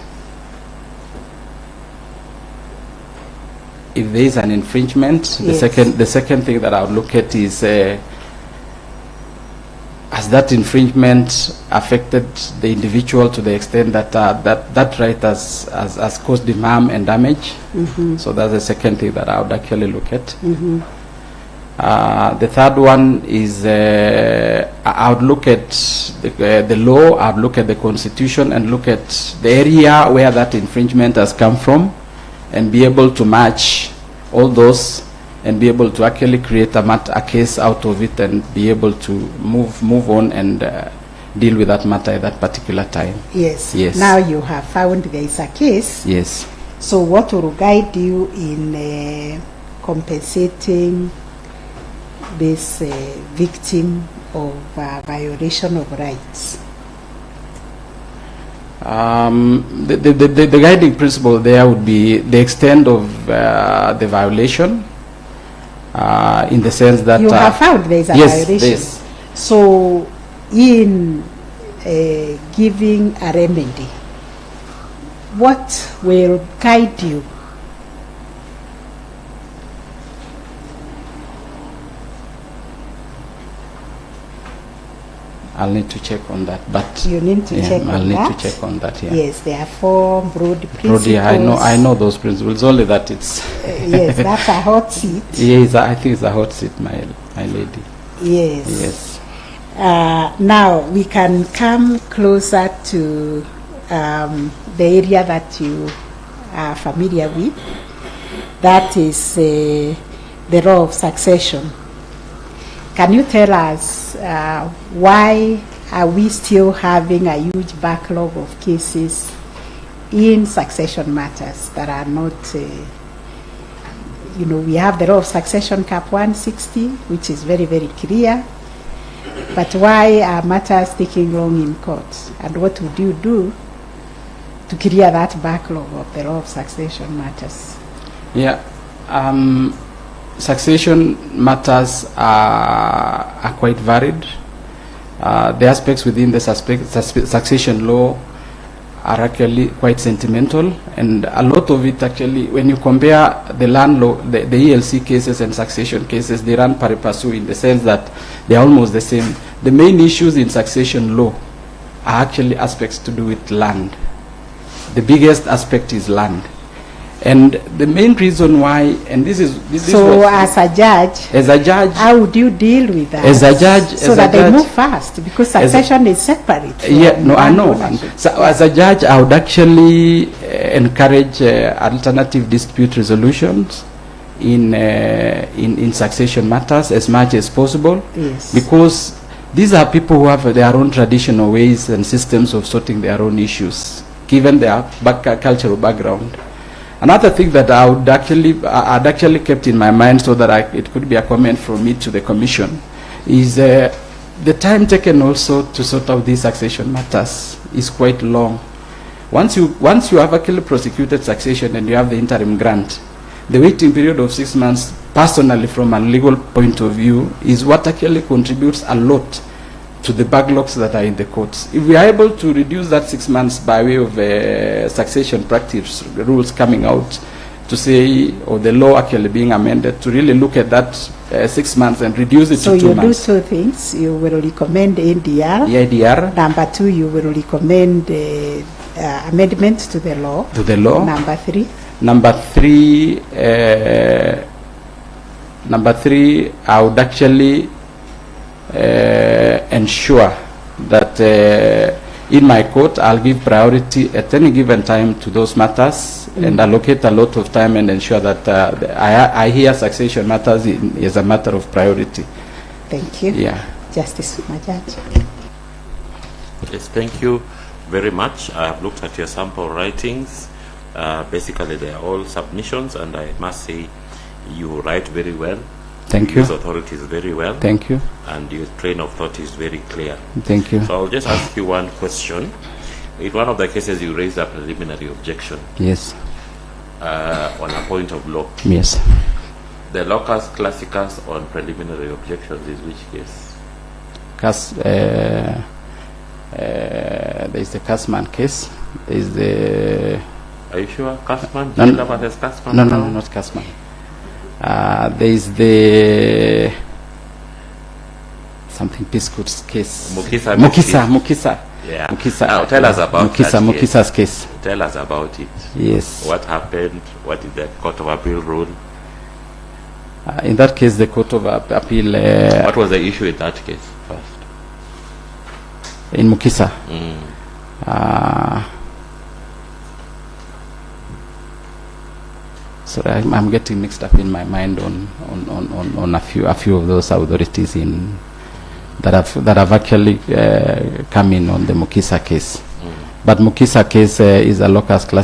[SPEAKER 13] If there is an infringement,
[SPEAKER 2] yes.
[SPEAKER 13] the second thing that I would look at is has that infringement affected the individual to the extent that that right has caused him harm and damage? So that's the second thing that I would actually look at. The third one is I would look at the law, I would look at the Constitution and look at the area where that infringement has come from and be able to match all those and be able to actually create a case out of it and be able to move on and deal with that matter at that particular time.
[SPEAKER 2] Yes.
[SPEAKER 13] Yes.
[SPEAKER 2] Now you have found there is a case.
[SPEAKER 13] Yes.
[SPEAKER 2] So what will guide you in compensating this victim of violation of rights?
[SPEAKER 13] The guiding principle there would be the extent of the violation, in the sense that
[SPEAKER 2] you have found there is a
[SPEAKER 13] yes,
[SPEAKER 2] violation.
[SPEAKER 13] yes.
[SPEAKER 2] So, in giving a remedy, what will guide you?
[SPEAKER 13] I'll need to check on that, but
[SPEAKER 2] You need to check
[SPEAKER 13] I'll
[SPEAKER 2] on
[SPEAKER 13] need
[SPEAKER 2] that.
[SPEAKER 13] to check on that. Yeah.
[SPEAKER 2] Yes, there are 4 broad principles.
[SPEAKER 13] Brody, I know those principles. Only that it's.
[SPEAKER 2] Yes, that's a hot seat.
[SPEAKER 13] Yes, I think it's a hot seat, my lady.
[SPEAKER 2] Yes.
[SPEAKER 13] Yes.
[SPEAKER 2] Now we can come closer to the area that you are familiar with. That is the law of succession. Can you tell us why are we still having a huge backlog of cases in succession matters that are not, we have the law of succession cap 160, which is very, very clear. But why are matters taking long in court? And what would you do to clear that backlog of the law of succession matters?
[SPEAKER 13] Yeah. Succession matters are quite varied. The aspects within the succession law are actually quite sentimental, and a lot of it actually, when you compare the land law, the ELC cases and succession cases, they run pari passu in the sense that they are almost the same. The main issues in succession law are actually aspects to do with land. The biggest aspect is land. And the main reason why, and this is
[SPEAKER 2] so as a judge, how would you deal with that?
[SPEAKER 13] As a judge,
[SPEAKER 2] so that they move fast, because succession is separate.
[SPEAKER 13] Yeah, no, I know. So as a judge, I would actually encourage alternative dispute resolutions in succession matters as much as possible.
[SPEAKER 2] Yes.
[SPEAKER 13] Because these are people who have their own traditional ways and systems of sorting their own issues, given their cultural background. Another thing that I'd actually kept in my mind, so that it could be a comment from me to the Commission, is the time taken also to sort out these succession matters is quite long. Once you have actually prosecuted succession and you have the interim grant, the waiting period of 6 months, personally from a legal point of view, is what actually contributes a lot to the backlogs that are in the courts. If we are able to reduce that 6 months by way of succession practice rules coming out to say, or the law actually being amended to really look at that 6 months and reduce it to 2 months.
[SPEAKER 2] So you do 2 things. You will recommend ADR.
[SPEAKER 13] ADR.
[SPEAKER 2] Number 2, you will recommend amendments to the law.
[SPEAKER 13] To the law.
[SPEAKER 2] Number 3.
[SPEAKER 13] Number 3, I would actually ensure that in my court I'll give priority at any given time to those matters and allocate a lot of time and ensure that I hear succession matters as a matter of priority.
[SPEAKER 2] Thank you.
[SPEAKER 13] Yeah.
[SPEAKER 2] Justice Majaj.
[SPEAKER 5] Yes, thank you very much. I have looked at your sample writings. Basically they are all submissions, and I must say you write very well.
[SPEAKER 13] Thank you.
[SPEAKER 5] Use authorities very well.
[SPEAKER 13] Thank you.
[SPEAKER 5] And your train of thought is very clear.
[SPEAKER 13] Thank you.
[SPEAKER 5] So I'll just ask you one question. In one of the cases you raised a preliminary objection.
[SPEAKER 13] Yes.
[SPEAKER 5] On a point of law.
[SPEAKER 13] Yes.
[SPEAKER 5] The locus classicus on preliminary objections is which case?
[SPEAKER 13] There is the Kasman case. There is the...
[SPEAKER 5] Are you sure? Kasman?
[SPEAKER 13] No,
[SPEAKER 5] Kasman?
[SPEAKER 13] No, not Kasman. There is the something Piscot's case. Mukisa.
[SPEAKER 5] Yeah.
[SPEAKER 13] Mukisa.
[SPEAKER 5] Now tell us about
[SPEAKER 13] Mukisa's case.
[SPEAKER 5] Tell us about it.
[SPEAKER 13] Yes.
[SPEAKER 5] What happened? What did the Court of Appeal rule?
[SPEAKER 13] In that case, the Court of Appeal...
[SPEAKER 5] what was the issue in that case first?
[SPEAKER 13] In Mukisa? So I'm getting mixed up in my mind on a few of those authorities that have actually come in on the Mukisa case. But Mukisa case is a locus class.